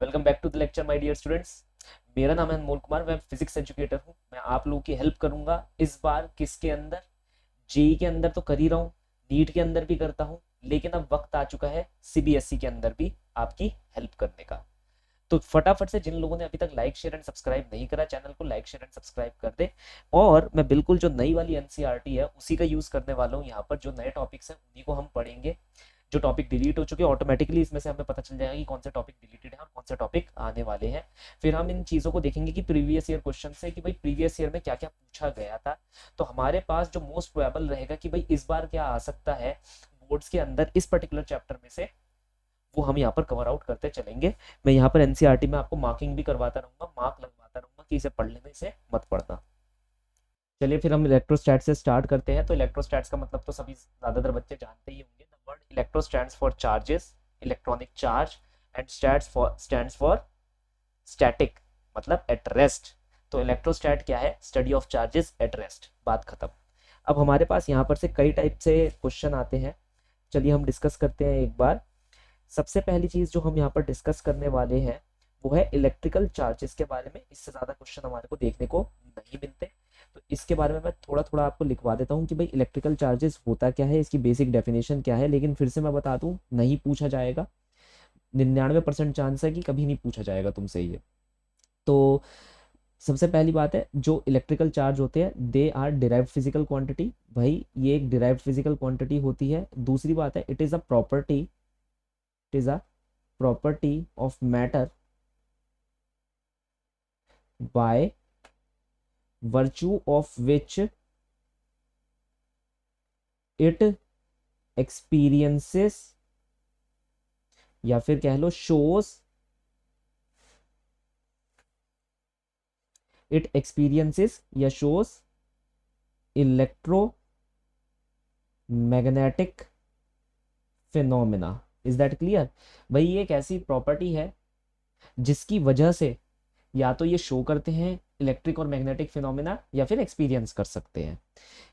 Welcome back to the lecture my dear students. मेरा नाम है अनमोल कुमार। मैं फिजिक्स एजुकेटर हूँ। मैं आप लोगों की हेल्प करूंगा इस बार किसके अंदर, जेई के अंदर तो कर ही रहा हूँ, नीट के अंदर भी करता हूँ, लेकिन अब वक्त आ चुका है सीबीएसई के अंदर भी आपकी हेल्प करने का। तो फटाफट से जिन लोगों ने अभी तक लाइक शेयर एंड सब्सक्राइब नहीं करा चैनल को लाइक शेयर एंड सब्सक्राइब कर दे। और मैं बिल्कुल जो नई वाली एनसीईआरटी है उसी का यूज करने वाला हूँ। यहाँ पर जो नए टॉपिक्स हैं उन्हीं को हम पढ़ेंगे। जो टॉपिक डिलीट हो चुके हैं ऑटोमेटिकली इसमें से हमें पता चल जाएगा कि कौन से टॉपिक डिलीटेड है और कौन से टॉपिक आने वाले हैं। फिर हम इन चीज़ों को देखेंगे कि प्रीवियस ईयर क्वेश्चन से कि भाई प्रीवियस ईयर में क्या क्या पूछा गया था। तो हमारे पास जो मोस्ट प्रोबेबल रहेगा कि भाई इस बार क्या आ सकता है बोर्ड्स के अंदर इस पर्टिकुलर चैप्टर में से, वो हम यहाँ पर कवर आउट करते चलेंगे। मैं यहाँ पर एनसीईआरटी में आपको मार्किंग भी करवाता रहूंगा, मार्क लगवाता रहूंगा कि इसे पढ़ लेना, इसे मत पढ़ना। चलिए फिर हम इलेक्ट्रोस्टैट से स्टार्ट करते हैं। तो इलेक्ट्रोस्टैट्स का मतलब तो सभी ज्यादातर बच्चे जानते ही होंगे। The word electro stands for charges, electronic charge, and stands for static, मतलब एट रेस्ट। तो इलेक्ट्रोस्टैट क्या है? Study of charges at rest. बात खत्म। अब हमारे पास यहाँ पर से कई टाइप से क्वेश्चन आते हैं। चलिए हम डिस्कस करते हैं एक बार। सबसे पहली चीज जो हम यहाँ पर डिस्कस करने वाले हैं वो है इलेक्ट्रिकल चार्जेस के बारे में। इससे ज्यादा क्वेश्चन हमारे को देखने को नहीं मिलते, तो इसके बारे में मैं थोड़ा थोड़ा आपको लिखवा देता हूँ कि भाई इलेक्ट्रिकल चार्जेस होता क्या है, इसकी बेसिक डेफिनेशन क्या है। लेकिन फिर से मैं बता दूं, नहीं पूछा जाएगा। 99% चांस है कि कभी नहीं पूछा जाएगा तुमसे ये। तो सबसे पहली बात है, जो इलेक्ट्रिकल चार्ज होते हैं they are derived physical quantity. भाई ये एक डिराइव्ड फिजिकल क्वांटिटी होती है। दूसरी बात है, it is a property, it is a property of matter by virtue of which it experiences, या फिर कह लो shows, it experiences या shows electromagnetic phenomena। Is that clear? भाई ये एक ऐसी प्रॉपर्टी है जिसकी वजह से या तो ये शो करते हैं इलेक्ट्रिक और मैग्नेटिक फिनोमेना, या फिर एक्सपीरियंस कर सकते हैं।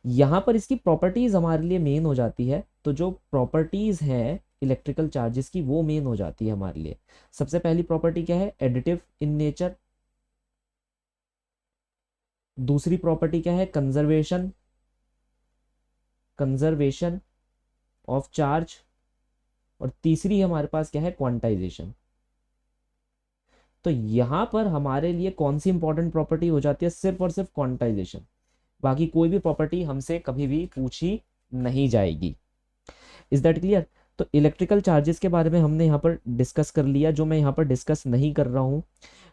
यहाँ पर इसकी प्रॉपर्टीज हमारे लिए मेन हो जाती है। तो जो प्रॉपर्टीज हैं इलेक्ट्रिकल चार्जेस की वो मेन हो जाती है हमारे लिए। सबसे पहली प्रॉपर्टी क्या है? Additive in nature. दूसरी प्रॉपर्टी क्या है? Conservation, conservation of charge. और तीसरी हमारे पास क्या है? क्वांटाइजेशन। तो यहां पर हमारे लिए कौन सी इंपॉर्टेंट प्रॉपर्टी हो जाती है? सिर्फ और सिर्फ क्वांटाइजेशन। बाकी कोई भी प्रॉपर्टी हमसे कभी भी पूछी नहीं जाएगी। Is that clear? तो इलेक्ट्रिकल चार्जेस के बारे में हमने यहाँ पर डिस्कस कर लिया। जो मैं यहाँ पर डिस्कस नहीं कर रहा हूँ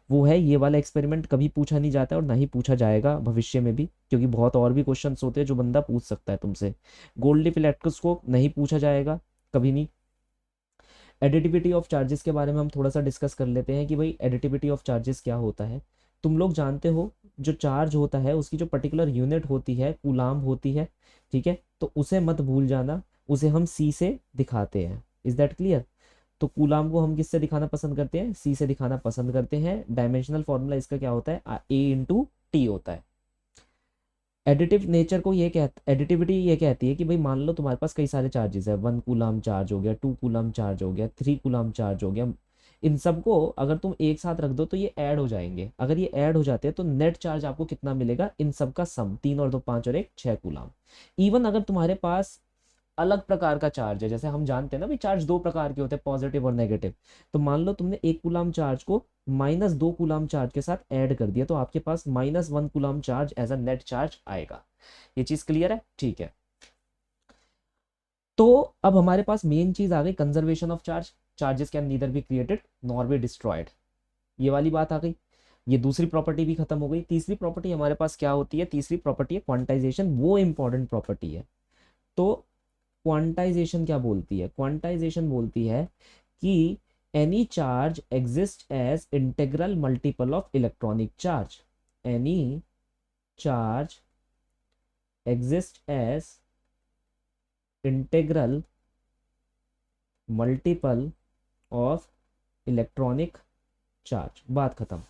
वो है ये वाला एक्सपेरिमेंट कभी पूछा नहीं जाता है और ना ही पूछा जाएगा भविष्य में भी, क्योंकि बहुत और भी क्वेश्चंस होते हैं जो बंदा पूछ सकता है तुमसे। गोल्ड लिफ इलेक्ट्रोस्कोप नहीं पूछा जाएगा कभी नहीं। एडिटिविटी ऑफ चार्जेस के बारे में हम थोड़ा सा डिस्कस कर लेते हैं कि भाई एडिटिविटी ऑफ चार्जेस क्या होता है। तुम लोग जानते हो जो चार्ज होता है उसकी जो पर्टिकुलर यूनिट होती है कूलाम होती है, ठीक है? तो उसे मत भूल जाना, उसे हम सी से दिखाते हैं। Is that clear? तो कूलाम को हम किससे दिखाना पसंद करते हैं? सी से दिखाना पसंद करते हैं। डायमेंशनल फॉर्मूला इसका क्या होता है? ए इंटू टी होता है। एडिटिव नेचर को ये एडिटिविटी ये कहती है कि भाई मान लो तुम्हारे पास कई सारे चार्जेस है, 1 कूलाम चार्ज हो गया, 2 कूलाम चार्ज हो गया, 3 कूलाम चार्ज हो गया। इन सबको अगर तुम एक साथ रख दो तो ये ऐड हो जाएंगे। अगर ये ऐड हो जाते हैं तो नेट चार्ज आपको कितना मिलेगा? इन सब का सम, 3 और 2 5 और 1 6 कूलाम। इवन अगर तुम्हारे पास अलग प्रकार का चार्ज है, जैसे हम जानते हैं ना भाई चार्ज दो प्रकार के होते हैं, पॉजिटिव और नेगेटिव। तो मान लो तुमने 1 कूलाम चार्ज को -2 कूलाम चार्ज के साथ ऐड कर दिया तो आपके पास -1 coulomb charge as a net charge आएगा। ये चीज क्लियर है? ठीक है। तो अब हमारे पास मेन चीज आ गई, conservation of charge. Charges can neither be created nor be destroyed. ये वाली बात आ गई। ये दूसरी प्रॉपर्टी भी खत्म हो गई। तीसरी प्रॉपर्टी हमारे पास क्या होती है? तीसरी प्रॉपर्टी है क्वांटाइजेशन। वो इंपॉर्टेंट प्रॉपर्टी है। तो क्वांटाइजेशन क्या बोलती है? क्वांटाइजेशन बोलती है कि any charge exist as integral multiple of electronic charge. Any charge exist as integral multiple of electronic charge. बात खत्म।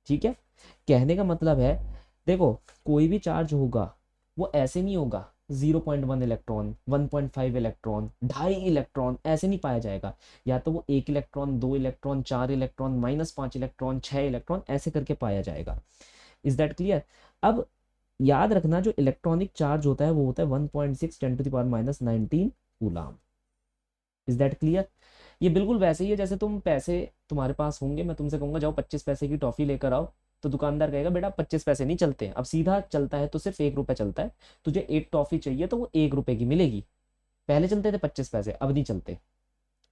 ठीक है? कहने का मतलब है, देखो कोई भी चार्ज होगा वो ऐसे नहीं होगा 0.1 इलेक्ट्रॉन, 1.5 इलेक्ट्रॉन, 2.5 इलेक्ट्रॉन, ऐसे नहीं पाया जाएगा। या तो वो 1 electron, 2 electron, 4 electron, -5 electron, 6 electron, ऐसे करके पाया जाएगा। Is that clear? अब याद रखना जो इलेक्ट्रॉनिक चार्ज होता है वो होता है 1.6 10⁻⁻19 कूलाम। Is that clear? ये बिल्कुल वैसे ही है जैसे तुम पैसे तुम्हारे पास होंगे, मैं तुमसे कहूंगा जाओ 25 पैसे की टॉफी लेकर आओ, तो दुकानदार कहेगा बेटा 25 पैसे नहीं चलते, अब सीधा चलता है तो सिर्फ 1 रुपए चलता है। तुझे एक टॉफी चाहिए तो वो 1 रुपए की मिलेगी। पहले चलते थे 25 पैसे, अब नहीं चलते।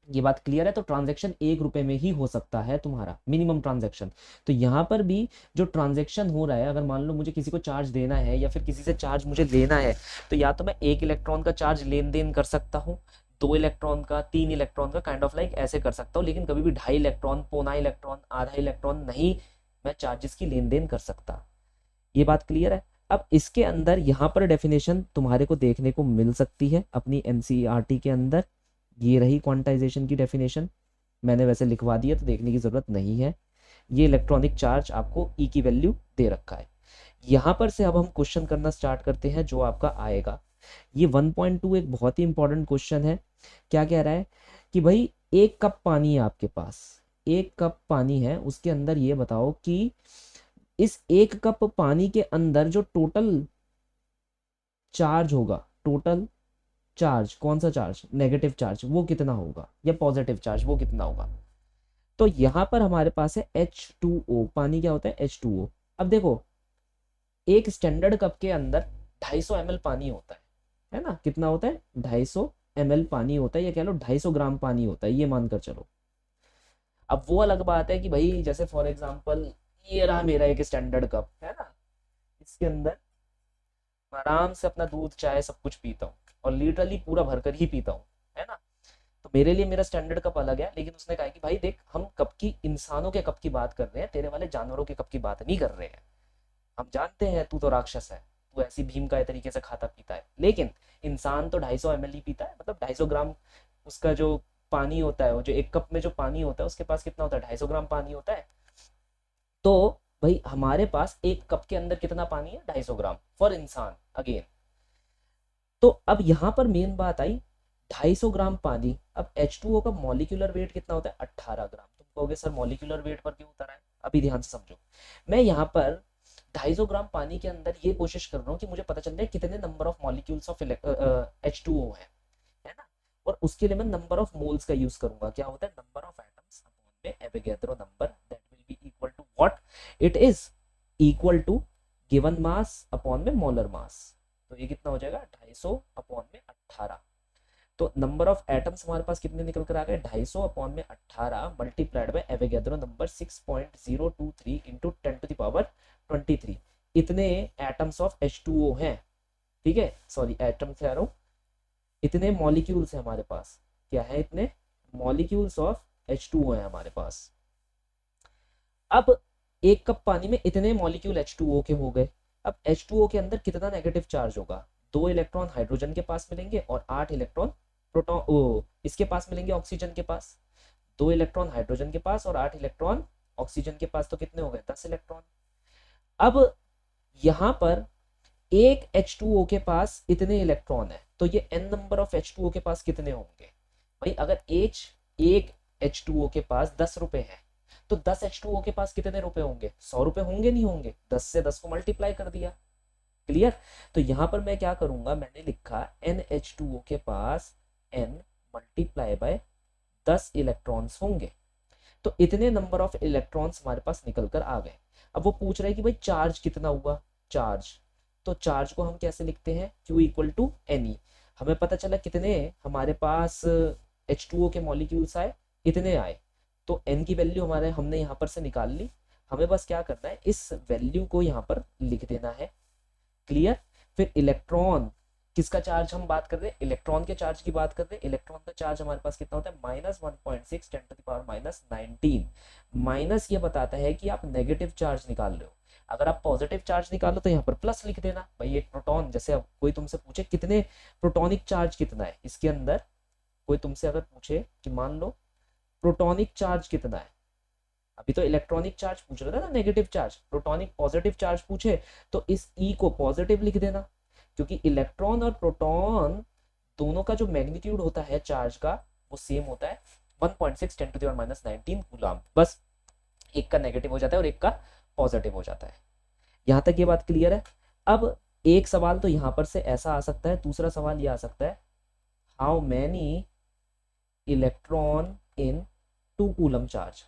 ये बात क्लियर है? तो ट्रांजेक्शन 1 रुपए में ही हो सकता है तुम्हारा मिनिमम ट्रांजेक्शन। तो यहाँ पर भी जो ट्रांजेक्शन हो रहा है, अगर मान लो मुझे किसी को चार्ज देना है या फिर किसी से चार्ज मुझे लेना है, तो या तो मैं 1 इलेक्ट्रॉन का चार्ज लेन देन कर सकता हूँ, 2 इलेक्ट्रॉन का, 3 इलेक्ट्रॉन का, काइंड ऑफ लाइक ऐसे कर सकता हूँ, लेकिन कभी भी 2.5 इलेक्ट्रॉन, पौना इलेक्ट्रॉन, आधा इलेक्ट्रॉन नहीं मैं चार्जेस की लेन देन कर सकता। ये बात क्लियर है? अब इसके अंदर यहाँ पर डेफिनेशन तुम्हारे को देखने को मिल सकती है अपनी एनसीईआरटी के अंदर। ये रही क्वांटाइजेशन की डेफिनेशन, मैंने वैसे लिखवा दिया तो देखने की जरूरत नहीं है। ये इलेक्ट्रॉनिक चार्ज आपको ई की वैल्यू दे रखा है। यहाँ पर से अब हम क्वेश्चन करना स्टार्ट करते हैं जो आपका आएगा। ये 1.2 एक बहुत ही इंपॉर्टेंट क्वेश्चन है। क्या कह रहा है कि भाई 1 कप पानी है आपके पास, 1 कप पानी है, उसके अंदर ये बताओ कि इस 1 कप पानी के अंदर जो टोटल चार्ज होगा, टोटल चार्ज, कौन सा चार्ज, नेगेटिव चार्ज, वो कितना होगा, या पॉजिटिव चार्ज वो कितना होगा। तो यहां पर हमारे पास है H2O, पानी क्या होता है H2O। अब देखो एक स्टैंडर्ड कप के अंदर 250 ml पानी होता है ना? कितना होता है? 250 ml पानी होता है, या कह लो 250 ग्राम पानी होता है, ये मानकर चलो। अब वो अलग बात है कि भाई जैसे फॉर एग्जांपल ये रहा मेरा एक स्टैंडर्ड कप है ना, इसके अंदर आराम से अपना दूध चाय सब कुछ पीता हूँ, और लिटरली पूरा भरकर ही पीता हूँ, है ना? तो मेरे लिए मेरा स्टैंडर्ड कप अलग है, लेकिन उसने कहा कि भाई देख हम कप की, इंसानों के कप की बात कर रहे हैं, तेरे वाले जानवरों के कप की बात नहीं कर रहे हैं। हम जानते हैं तू तो राक्षस है, तू ऐसी भीम का तरीके से खाता पीता है, लेकिन इंसान तो 250 ml ही पीता है, मतलब 250 ग्राम उसका जो पानी होता है, वो जो 1 कप में जो पानी होता है उसके पास कितना होता है? 250 ग्राम पानी होता है। तो भाई हमारे पास 1 कप के अंदर कितना पानी है? 250 ग्राम फॉर इंसान अगेन। तो अब यहां पर मेन बात आई 250 ग्राम पानी। अब H2O का मॉलिक्यूलर वेट कितना होता है? 18 ग्राम। तुम कहोगे सर मॉलिक्यूलर वेट पर क्यों उतर है? अभी ध्यान से समझो, मैं यहाँ पर 250 ग्राम पानी के अंदर ये कोशिश कर रहा हूँ कि मुझे पता चल जाए कितने number of molecules of H2O है ना? और उसके लिए मैं नंबर ऑफ मोल्स का यूज करूंगा। क्या होता है? नंबर ऑफ एटम्स अपॉन में Avogadro number, that will be equal to what? It is equal to given mass upon में मोलर मास। तो ये कितना हो जाएगा? 250 अपॉन में 18। तो नंबर ऑफ एटम्स हमारे पास कितने निकल कर आ गए? 250 अपॉन में 18 multiplied by Avogadro number 6.023 into 10⁻23। इतने एटम्स ऑफ H2O हैं, ठीक है? सॉरी एटम्स कह रहा हूँ, इतने मॉलिक्यूल्स हैं हमारे पास। क्या है? इतने मॉलिक्यूल्स ऑफ H2O है हमारे पास। अब 1 कप पानी में इतने मॉलिक्यूल H2O के हो गए। अब H2O के अंदर कितना नेगेटिव चार्ज होगा? 2 इलेक्ट्रॉन हाइड्रोजन के पास मिलेंगे और 8 इलेक्ट्रॉन प्रोटॉन इसके पास मिलेंगे, ऑक्सीजन के पास। 2 इलेक्ट्रॉन हाइड्रोजन के पास और 8 इलेक्ट्रॉन ऑक्सीजन के पास, तो कितने हो गए? 10 इलेक्ट्रॉन। अब यहां पर एक H2O के पास इतने इलेक्ट्रॉन है, तो ये n नंबर ऑफ H2O के पास कितने होंगे? भाई अगर एक H2O के पास 10 रुपए है, तो 10 H2O के पास कितने रुपए होंगे? 100 रुपए होंगे, नहीं होंगे? 10 से 10 को मल्टीप्लाई कर दिया। क्लियर? तो यहां पर मैं क्या करूंगा, मैंने लिखा NH2O के पास n मल्टीप्लाई बाय 10 इलेक्ट्रॉन्स होंगे। तो इतने नंबर ऑफ इलेक्ट्रॉन्स हमारे पास निकल कर आ गए। अब वो पूछ रहे हैं कि भाई चार्ज कितना हुआ? चार्ज, तो चार्ज को हम कैसे लिखते हैं? Q equal to NE। हमें पता चला कितने हमारे पास H2O के मॉलिक्यूल्स आए, इतने आए। तो n की वैल्यू हमारे हमने यहाँ पर से निकाल ली। हमें बस क्या करना है, इस वैल्यू को यहाँ पर लिख देना है। क्लियर? फिर इलेक्ट्रॉन, किसका चार्ज हम बात कर रहे हैं? इलेक्ट्रॉन के चार्ज की बात कर रहे हैं। इलेक्ट्रॉन का चार्ज हमारे पास कितना होता है? -1.6 10⁻⁻19। माइनस ये बताता है कि आप नेगेटिव चार्ज निकाल रहे हो। अगर आप पॉजिटिव चार्ज निकालो तो यहाँ पर प्लस लिख देना। भाई एक प्रोटॉन, जैसे अब कोई तुमसे पूछे कितने प्रोटॉनिक चार्ज कितना है इसके अंदर, कोई तुमसे अगर पूछे कि मान लो प्रोटॉनिक चार्ज कितना है, अभी तो इलेक्ट्रॉनिक चार्ज पूछ रहा था ना, नेगेटिव चार्ज, प्रोटॉनिक पॉजिटिव चार्ज पूछे तो इस ई को पॉजिटिव लिख देना। क्योंकि इलेक्ट्रॉन और प्रोटॉन दोनों का जो मैग्नीट्यूड होता है चार्ज का वो सेम होता है 1.6 10⁻⁻⁹ कूलम। बस एक का नेगेटिव हो जाता है और एक का पॉजिटिव हो जाता है। यहां तक ये बात क्लियर है। अब एक सवाल तो यहां पर से ऐसा आ सकता है, दूसरा सवाल ये आ सकता है how many electron in 2 coulomb charge,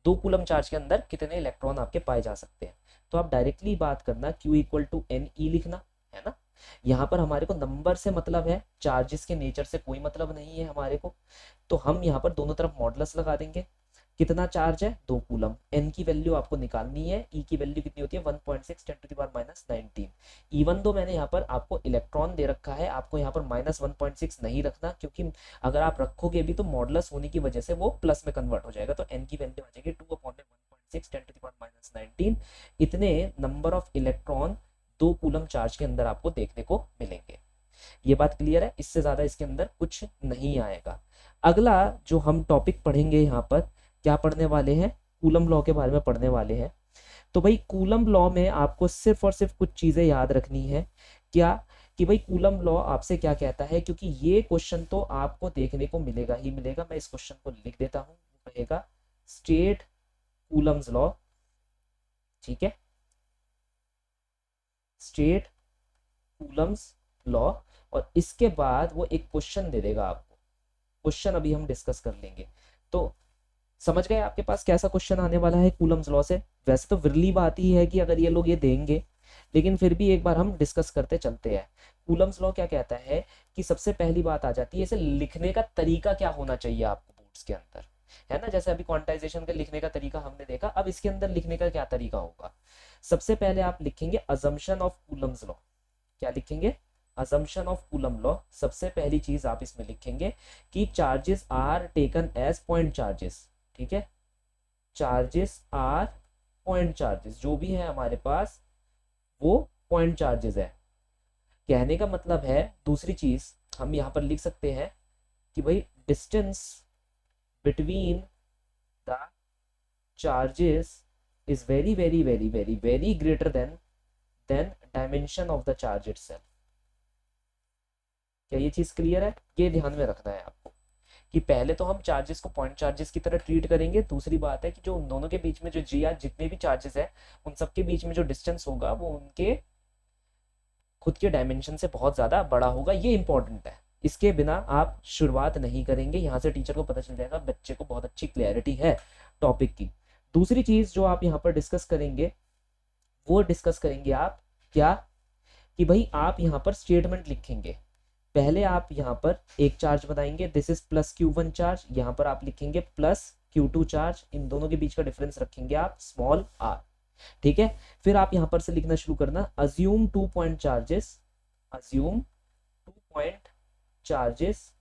2 coulomb charge के अंदर कितने इलेक्ट्रॉन आपके पाए जा सकते हैं। तो आप डायरेक्टली बात करना Q equal to N E लिखना है ना। यहाँ पर हमारे को नंबर से मतलब है, चार्जेस के नेचर से कोई मतलब नहीं है हमारे को। तो हम यहाँ पर दोनों तरफ मॉडुलस लगा देंगे। कितना चार्ज है 2 कूलम, एन की वैल्यू आपको निकालनी है, ई की वैल्यू कितनी होती है 1.6 10⁻⁻⁹। इवन दो मैंने यहाँ पर आपको इलेक्ट्रॉन दे रखा है, आपको यहाँ पर -1.6 नहीं रखना, क्योंकि अगर आप रखोगे भी तो मॉडुलस होने की वजह से वो प्लस में कन्वर्ट हो जाएगा। तो एन की वैल्यू आ जाएगी 2/1.6 10⁻⁻⁹। इतने number of electron 2 coulomb charge के अंदर आपको देखने को मिलेंगे। ये बात क्लियर है, इससे ज्यादा इसके अंदर कुछ नहीं आएगा। अगला जो हम टॉपिक पढ़ेंगे यहाँ पर क्या पढ़ने वाले हैं, कूलम लॉ के बारे में पढ़ने वाले हैं। तो भाई कूलम लॉ में आपको सिर्फ और सिर्फ कुछ चीजें याद रखनी है। क्या कि भाई कूलम लॉ आपसे क्या कहता है, क्योंकि ये क्वेश्चन तो आपको देखने को मिलेगा ही मिलेगा। मैं इस क्वेश्चन को लिख देता हूँ, रहेगा स्टेट कूलम्स लॉ। ठीक है, स्टेट कूलम्स लॉ। और इसके बाद वो एक क्वेश्चन दे देगा आपको, क्वेश्चन अभी हम डिस्कस कर लेंगे। तो समझ गए आपके पास कैसा क्वेश्चन आने वाला है कूलम्स लॉ से। वैसे तो विरली बात ही है कि अगर ये लोग ये देंगे, लेकिन फिर भी एक बार हम डिस्कस करते चलते हैं। कूलम्स लॉ क्या कहता है कि सबसे पहली बात आ जाती है इसे लिखने का तरीका क्या होना चाहिए आपको बोर्ड्स के अंदर, है ना। जैसे अभी क्वांटाइजेशन का लिखने का तरीका हमने देखा, अब इसके अंदर लिखने का क्या तरीका होगा। सबसे पहले आप लिखेंगे अजम्पशन ऑफ कूलम्स लॉ। क्या लिखेंगे, assumption ऑफ कूलम लॉ। सबसे पहली चीज आप इसमें लिखेंगे कि charges are taken as point charges. ठीक है, चार्जेस आर पॉइंट चार्जेस, जो भी है हमारे पास वो पॉइंट चार्जेस है। कहने का मतलब है, दूसरी चीज हम यहां पर लिख सकते हैं कि भाई distance between the charges is very very very very very greater than dimension of the charge itself. क्या ये चीज क्लियर है, ये ध्यान में रखना है आपको कि पहले तो हम चार्जेस को पॉइंट चार्जेस की तरह ट्रीट करेंगे। दूसरी बात है कि जो उन दोनों के बीच में जो जी आर जितने भी चार्जेस है उन सबके बीच में जो डिस्टेंस होगा वो उनके खुद के डायमेंशन से बहुत ज्यादा बड़ा होगा। ये इंपॉर्टेंट है, इसके बिना आप शुरुआत नहीं करेंगे। यहाँ से टीचर को पता चल जाएगा बच्चे को बहुत अच्छी क्लैरिटी है टॉपिक की। दूसरी चीज जो आप यहाँ पर डिस्कस करेंगे वो डिस्कस करेंगे आप क्या कि भाई आप यहाँ पर स्टेटमेंट लिखेंगे। पहले आप यहाँ पर एक चार्ज बताएंगे, this is plus Q1 charge, यहाँ पर आप लिखेंगे प्लस Q2 चार्ज। इन दोनों के बीच का डिफरेंस रखेंगे आप स्मॉल r। ठीक है, फिर आप यहाँ पर से लिखना शुरू करना assume 2 point charges, assume 2 point charges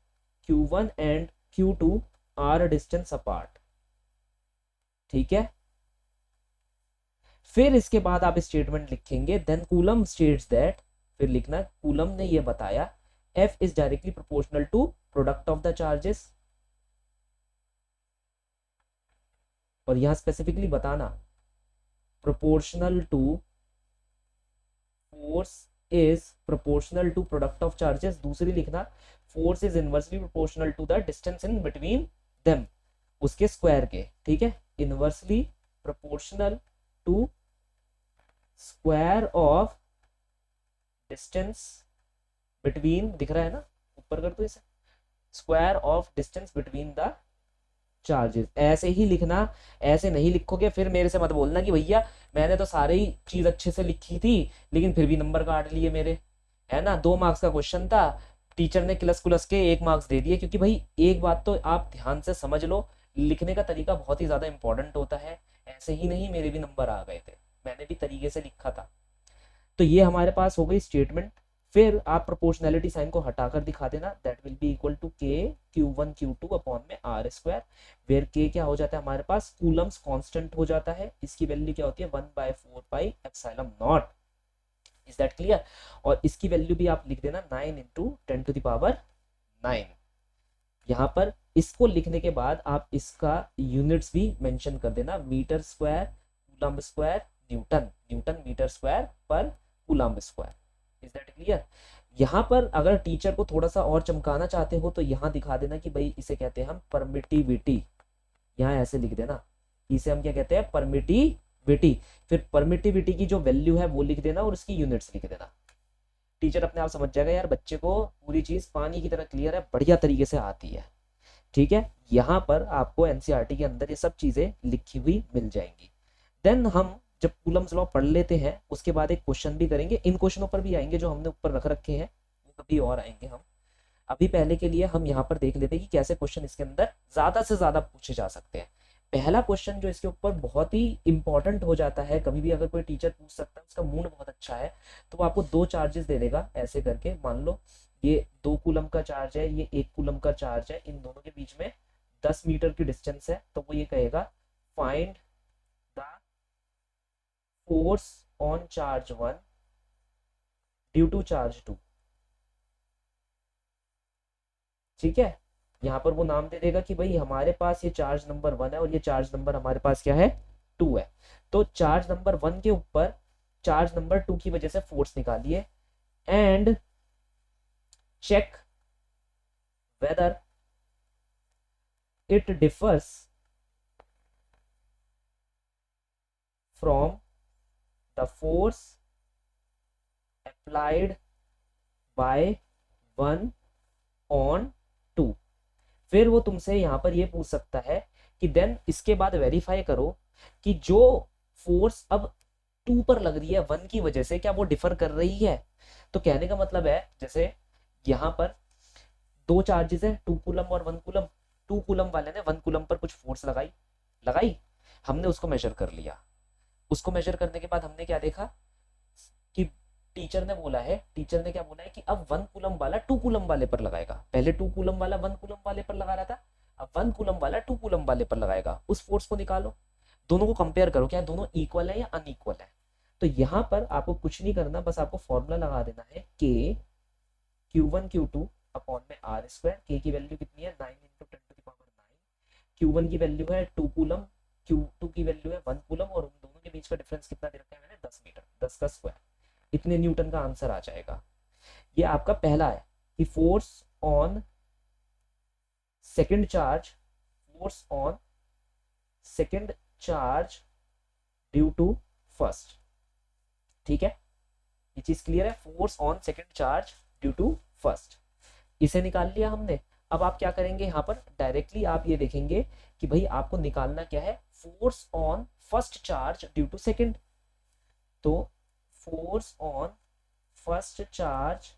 Q1 and Q2 r distance apart. ठीक है, फिर इसके बाद आप स्टेटमेंट लिखेंगे देन कूलम स्टेट्स दैट, फिर लिखना कूलम ने ये बताया F is directly proportional to product of the charges। और यहां स्पेसिफिकली बताना proportional to force is proportional to product of charges। दूसरी लिखना force is inversely proportional to the distance in between them, उसके स्क्वायर के। ठीक है, inversely proportional to square of distance between, दिख रहा है ना ऊपर कर दो इसे, square of distance between the charges. ऐसे ही लिखना, ऐसे नहीं लिखोगे फिर मेरे से मत बोलना कि भैया मैंने तो सारी चीज अच्छे से लिखी थी लेकिन फिर भी नंबर काट लिए मेरे, है ना। 2 मार्क्स का क्वेश्चन था, टीचर ने क्लस कुलस के 1 मार्क्स दे दिए। क्योंकि भाई एक बात तो आप ध्यान से समझ लो, लिखने का तरीका बहुत ही ज्यादा इंपॉर्टेंट होता है। ऐसे ही नहीं मेरे भी नंबर आ गए थे, मैंने भी तरीके से लिखा था। तो ये हमारे पास हो गई स्टेटमेंट। फिर आप प्रोपोर्शनैलिटी साइन को हटाकर दिखा देना, that will be equal to K Q1 Q2 upon में आर स्क्वायर, वेयर के क्या हो जाता है हमारे पास कूलम्स कांस्टेंट हो जाता है। इसकी वैल्यू क्या होती है 1/4 pi epsilon not. Is that clear. और इसकी वैल्यू भी आप लिख देना 9 × 10⁹ यहाँ पर। इसको लिखने के बाद आप इसका यूनिट्स भी मेंशन कर देना, metre square coulomb square newton, newton metre square पर coulomb square. Is that clear? यहाँ पर अगर टीचर को थोड़ा सा और चमकाना चाहते हो तो यहाँ दिखा देना कि भाई इसे कहते हैं हम परमिटिविटी, यहाँ ऐसे लिख देना, इसे हम क्या कहते हैं, परमिटिविटी। फिर परमिटिविटी की जो वैल्यू है वो लिख देना और उसकी यूनिट्स लिख देना। टीचर अपने आप समझ जाएगा यार बच्चे को पूरी चीज पानी की तरह क्लियर है, बढ़िया तरीके से आती है। ठीक है, यहाँ पर आपको एनसीईआरटी के अंदर ये सब चीजें लिखी हुई मिल जाएंगी। देन हम जब कूलम्स लॉ पढ़ लेते हैं उसके बाद एक क्वेश्चन भी करेंगे, इन क्वेश्चनों पर भी आएंगे जो हमने ऊपर रख रखे हैं, वो कभी और आएंगे हम। अभी पहले के लिए हम यहाँ पर देख लेते हैं कि कैसे क्वेश्चन इसके अंदर ज्यादा से ज्यादा पूछे जा सकते हैं। पहला क्वेश्चन जो इसके ऊपर बहुत ही इंपॉर्टेंट हो जाता है, कभी भी अगर कोई टीचर पूछ सकता है, उसका मूड बहुत अच्छा है, तो वो आपको दो चार्जेस दे देगा ऐसे करके। मान लो ये 2 कूलम का चार्ज है, ये 1 कूलम का चार्ज है, इन दोनों के बीच में 10 मीटर की डिस्टेंस है, तो वो ये कहेगा find the force on charge 1 due to charge 2। ठीक है, यहाँ पर वो नाम दे देगा कि भाई हमारे पास ये चार्ज नंबर 1 है और ये चार्ज नंबर हमारे पास क्या है, 2 है। तो चार्ज नंबर 1 के ऊपर चार्ज नंबर 2 की वजह से फोर्स निकालिए and check whether it differs from the force applied by 1 on 2। फिर वो तुमसे यहाँ पर ये पूछ सकता है कि देन इसके बाद वेरीफाई करो कि जो फोर्स अब 2 पर लग रही है 1 की वजह से, क्या वो डिफर कर रही है। तो कहने का मतलब है जैसे यहाँ पर 2 चार्जेस है, 2 कूलम और 1 कूलम। 2 कूलम वाले ने 1 कूलम पर कुछ फोर्स लगाई, हमने उसको मेजर कर लिया। उसको मेजर करने के बाद हमने क्या देखा कि टीचर ने क्या बोला है कि अब 1 कूलम वाला 2 कूलम वाले पर लगाएगा। पहले 2 कूलम वाला 1 कूलम वाले पर लगा रहा था, अब 1 कूलम वाला 2 कूलम वाले पर लगाएगा। उस फोर्स को निकालो, दोनों को कंपेयर करो, क्या दोनों इक्वल है या अनइक्वल है। तो यहाँ पर आपको कुछ नहीं करना, बस आपको फॉर्मूला लगा देना है के Q1 Q2 अपॉन में R स्क्वायर। के की वैल्यू कितनी है, 9 × 10⁻⁹। Q1 की वैल्यू है 2 कूलम, Q2 की वैल्यू है 1 कूलम, और उन दोनों के बीच का डिफरेंस कितना दे रखा है मैंने, 10 मीटर, 10 का स्क्वायर। इतने न्यूटन का आंसर आ जाएगा। ये आपका पहला है कि force on second charge due to first. ठीक है, ये चीज क्लियर है, force on second charge due to first. इसे निकाल लिया हमने। अब आप क्या करेंगे, यहाँ पर डायरेक्टली आप ये देखेंगे कि भाई आपको निकालना क्या है, force on first charge due to second. तो force on first charge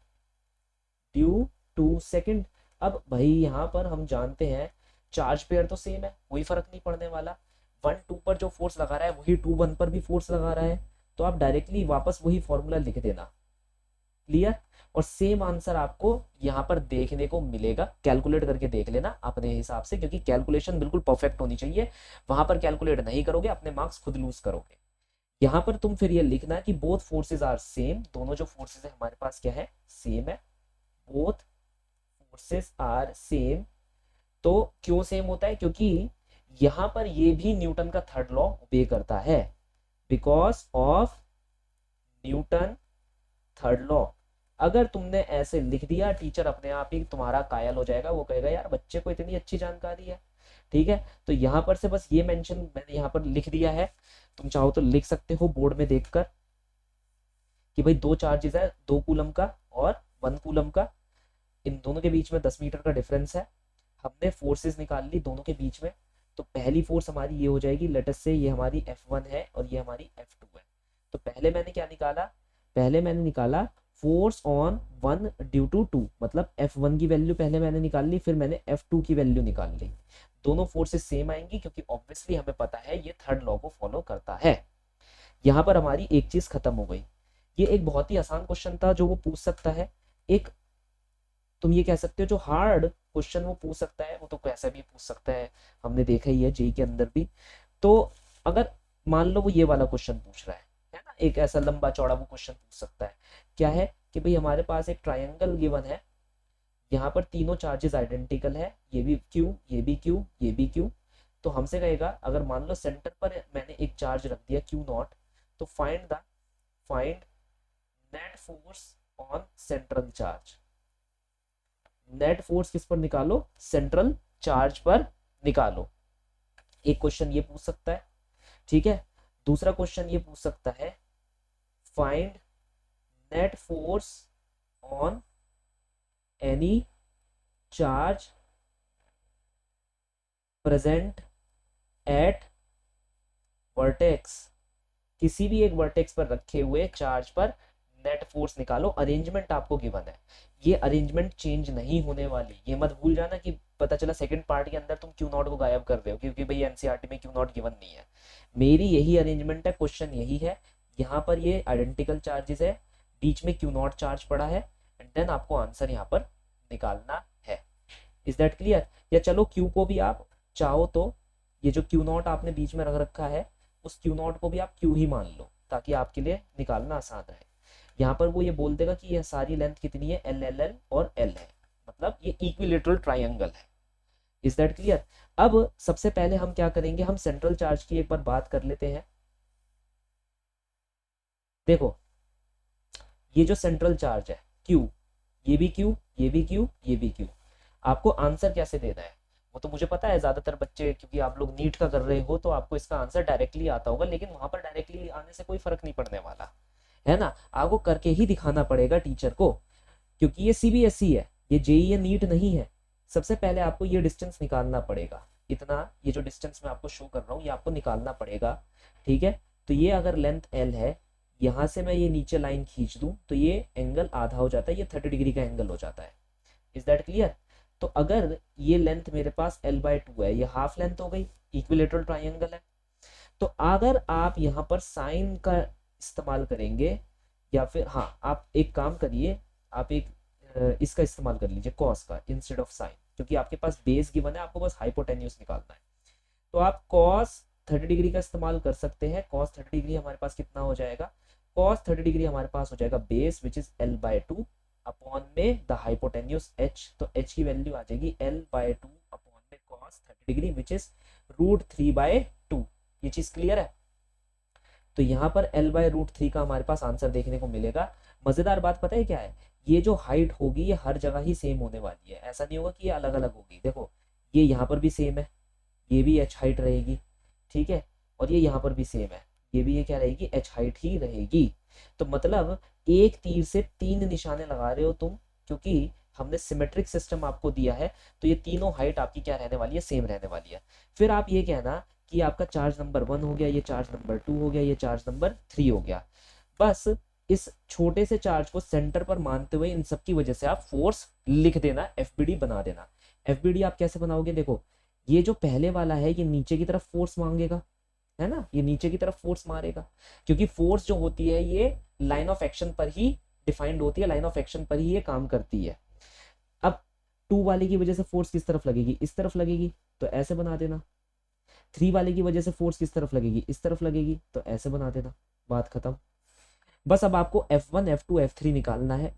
due to second. अब भाई यहाँ पर हम जानते हैं चार्ज पेयर तो सेम है, कोई फर्क नहीं पड़ने वाला। 1 2 पर जो फोर्स लगा रहा है वही 2 1 पर भी फोर्स लगा रहा है, तो आप डायरेक्टली वापस वही फॉर्मूला लिख देना। क्लियर? और सेम आंसर आपको यहाँ पर देखने को मिलेगा, कैलकुलेट करके देख लेना अपने हिसाब से, क्योंकि कैलकुलेशन बिल्कुल परफेक्ट होनी चाहिए। वहां पर कैलकुलेट नहीं करोगे अपने मार्क्स खुद लूज करोगे। यहाँ पर तुम फिर ये लिखना कि बोथ फोर्सेज आर सेम, दोनों जो फोर्सेज है हमारे पास क्या है, सेम है। Both forces are same. तो क्यों सेम होता है, क्योंकि यहाँ पर ये भी न्यूटन का थर्ड लॉ ओबे करता है, because of Newton third law. अगर तुमने ऐसे लिख दिया, टीचर अपने आप ही तुम्हारा कायल हो जाएगा, वो कहेगा यार बच्चे को इतनी अच्छी जानकारी है। ठीक है, तो यहाँ पर से बस ये मेंशन मैंने यहाँ पर लिख दिया है, तुम चाहो तो लिख सकते हो बोर्ड में देखकर कि भाई 2 चार्जेस है, 2 कूलम का और 1 कूलम का, इन दोनों के बीच में 10 मीटर का डिफरेंस है। हमने फोर्सेस निकाल ली दोनों के बीच में, तो पहली फोर्स हमारी ये हो जाएगी, लेट अस से ये हमारी F1 है और ये हमारी F2 है। तो पहले मैंने निकाला फोर्स ऑन 1 ड्यू टू 2, मतलब F1 की वैल्यू पहले मैंने निकाल ली, फिर मैंने F2 की वैल्यू निकाल ली। दोनों फोर्सेस सेम आएंगी क्योंकि ऑब्वियसली हमें पता है ये थर्ड लॉ को फॉलो करता है। यहाँ पर हमारी एक चीज खत्म हो गई। ये एक बहुत ही आसान क्वेश्चन था जो वो पूछ सकता है। एक तुम ये कह सकते हो जो हार्ड क्वेश्चन वो पूछ सकता है, वो तो कैसे भी पूछ सकता है, हमने देखा ही है जेई के अंदर भी। तो अगर मान लो वो ये वाला क्वेश्चन पूछ रहा है ना, एक ऐसा लंबा चौड़ा वो क्वेश्चन पूछ सकता है। क्या है कि भाई हमारे पास एक ट्रायंगल गिवन है, यहाँ पर तीनों चार्जेस आइडेंटिकल है, ये भी Q, ये भी Q, ये भी Q। तो हमसे कहेगा अगर मान लो सेंटर पर मैंने एक चार्ज रख दिया Q0, तो find net force on central charge. Net force किस पर निकालो, सेंट्रल चार्ज पर निकालो। एक क्वेश्चन ये पूछ सकता है, ठीक है। दूसरा क्वेश्चन ये पूछ सकता है, find net force on any charge present at vertex. किसी भी एक वर्टेक्स पर रखे हुए चार्ज पर नेट फोर्स निकालो। अरेंजमेंट आपको गिवन है, ये अरेंजमेंट चेंज नहीं होने वाली, ये मत भूल जाना कि पता चला सेकंड पार्ट के अंदर तुम क्यू नॉट को गायब कर रहे हो क्योंकि भाई एनसीईआरटी में क्यू नॉट गिवन नहीं है। मेरी यही अरेंजमेंट है, क्वेश्चन यही है। यहाँ पर ये आइडेंटिकल चार्जेस है, बीच में क्यू नॉट चार्ज पड़ा है, एंड देन आपको आंसर यहाँ पर निकालना है। Is that clear? या चलो क्यू को भी आप चाहो तो, ये जो क्यू नॉट आपने बीच में रख रखा है उस क्यू नॉट को भी आप क्यू ही मान लो ताकि आपके लिए निकालना आसान रहे। यहाँ पर वो ये बोल देगा कि ये सारी लेंथ कितनी है, एल एल एल और एल है, मतलब ये इक्विलेटरल ट्राइंगल है। Is that clear? अब सबसे पहले हम क्या करेंगे, हम सेंट्रल चार्ज की एक बार बात कर लेते हैं। देखो ये जो सेंट्रल चार्ज है क्यू, ये भी क्यू, ये भी क्यू, ये भी क्यू, आपको आंसर कैसे देना है वो तो मुझे पता है। ज्यादातर बच्चे, क्योंकि आप लोग नीट का कर रहे हो तो आपको इसका आंसर डायरेक्टली आता होगा, लेकिन वहां पर डायरेक्टली आने से कोई फर्क नहीं पड़ने वाला है ना, आपको करके ही दिखाना पड़ेगा टीचर को, क्योंकि ये सीबीएसई है, ये जेई या नीट नहीं है। सबसे पहले आपको ये डिस्टेंस निकालना पड़ेगा, इतना, ये जो डिस्टेंस मैं आपको शो कर रहा हूँ ये आपको निकालना पड़ेगा, ठीक है। तो ये अगर लेंथ एल है, यहाँ से मैं ये नीचे लाइन खींच दूं तो ये एंगल आधा हो जाता है, ये 30 डिग्री का एंगल हो जाता है। Is that clear? तो अगर ये लेंथ मेरे पास l/2 है, ये हाफ लेंथ हो गई, इक्विलेटरल ट्राइंगल है। तो अगर आप यहाँ पर साइन का इस्तेमाल करेंगे, या फिर हाँ आप एक काम करिए, आप एक इसका इस्तेमाल कर लीजिए, कॉस का इंस्टेड ऑफ साइन, क्योंकि आपके पास बेस गिवन है, आपको बस हाइपोटेन्यूज निकालना है। तो आप कॉस 30 डिग्री का इस्तेमाल कर सकते हैं। कॉस 30 डिग्री हमारे पास कितना हो जाएगा, कॉस 30 डिग्री हमारे पास हो जाएगा base which is l/2 upon में द हाइपोटेन्यूज h। तो h की वैल्यू आ जाएगी l/2 अपॉन में cos 30 डिग्री विच इज √3/2। ये चीज क्लियर है? तो यहाँ पर l/√3 का हमारे पास आंसर देखने को मिलेगा। मजेदार बात पता है क्या है, ये जो हाइट होगी ये हर जगह ही सेम होने वाली है, ऐसा नहीं होगा कि ये अलग अलग होगी। देखो ये यहाँ पर भी सेम है, ये भी h हाइट रहेगी, ठीक है, और ये यहाँ पर भी सेम है, ये भी ये क्या रहेगी, h हाइट ही रहेगी। तो मतलब एक तीर से 3 निशाने लगा रहे हो तुम, क्योंकि हमने सिमेट्रिक सिस्टम आपको दिया है, तो ये तीनों हाइट आपकी क्या रहने वाली है, सेम रहने वाली है। फिर आप ये कहना कि आपका चार्ज नंबर 1 हो गया, ये चार्ज नंबर 2 हो गया, ये चार्ज नंबर 3 हो गया। बस इस छोटे से चार्ज को सेंटर पर मानते हुए इन सब की वजह से आप फोर्स लिख देना, एफबीडी बना देना। एफबीडी आप कैसे बनाओगे, देखो ये जो पहले वाला है ये नीचे की तरफ फोर्स मांगेगा, है ना, ये नीचे की तरफ फोर्स मारेगा, क्योंकि फोर्स जो होती है ये लाइन ऑफ एक्शन पर ही डिफाइंड होती है, लाइन ऑफ एक्शन पर ही ये काम करती है। अब 2 वाले की वजह से फोर्स किस तरफ लगेगी, इस तरफ लगेगी, तो ऐसे बना देना। 3 वाले की वजह से फोर्स किस तरफ लगेगी, इस तरफ लगेगी, तो ऐसे बना देना, बात खत्म। बस अब आपको F1 F2 F3 निकालना है।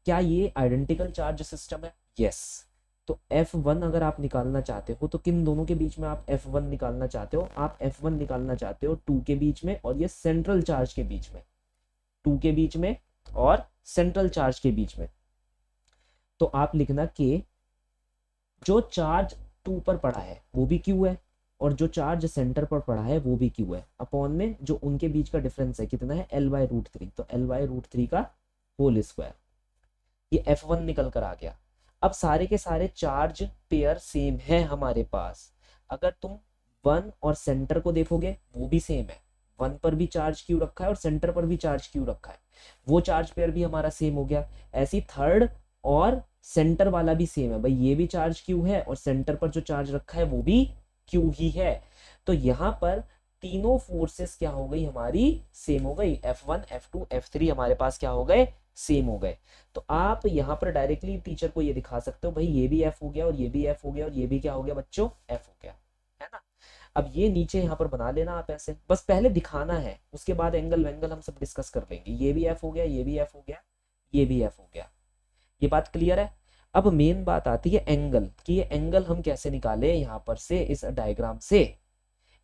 क्या ये आइडेंटिकल चार्ज सिस्टम है? यस। तो F1 अगर आप निकालना चाहते हो तो किन दोनों के बीच में आप F1 निकालना चाहते हो, आप F1 निकालना चाहते हो 2 के बीच में और ये सेंट्रल चार्ज के बीच में, 2 के बीच में और सेंट्रल चार्ज के बीच में। तो आप लिखना कि जो चार्ज 2 पर पड़ा है वो भी Q है, और जो चार्ज सेंटर पर पड़ा है वो भी Q है, अपॉन में जो उनके बीच का डिफरेंस है कितना है, l/√3। तो l/√3 का होल स्क्वायर, ये F1 निकल कर आ गया। अब सारे के सारे चार्ज पेयर सेम है हमारे पास। अगर तुम 1 और सेंटर को देखोगे वो भी सेम है, 1 पर भी चार्ज Q रखा है और सेंटर पर भी चार्ज Q रखा है, वो चार्ज पेयर भी हमारा सेम हो गया। ऐसी थर्ड और सेंटर वाला भी सेम है, भाई ये भी चार्ज Q है और सेंटर पर जो चार्ज रखा है वो भी Q ही है। तो यहाँ पर तीनों फोर्सेस क्या हो गई, हमारी सेम हो गई, F1 F2 F3 हमारे पास क्या हो गए, सेम हो गए। तो आप यहाँ पर डायरेक्टली टीचर को ये दिखा सकते हो, भाई ये भी F हो गया और ये भी F हो गया और ये भी क्या हो गया बच्चों, F हो गया, है ना। अब ये नीचे यहाँ पर बना लेना आप ऐसे, बस पहले दिखाना है, उसके बाद एंगल वेंगल हम सब डिस्कस कर लेंगे। ये भी F हो गया, ये भी F हो गया, ये भी F हो गया, ये बात क्लियर है। अब मेन बात आती है एंगल कि ये एंगल हम कैसे निकाले, यहाँ पर से इस डायग्राम से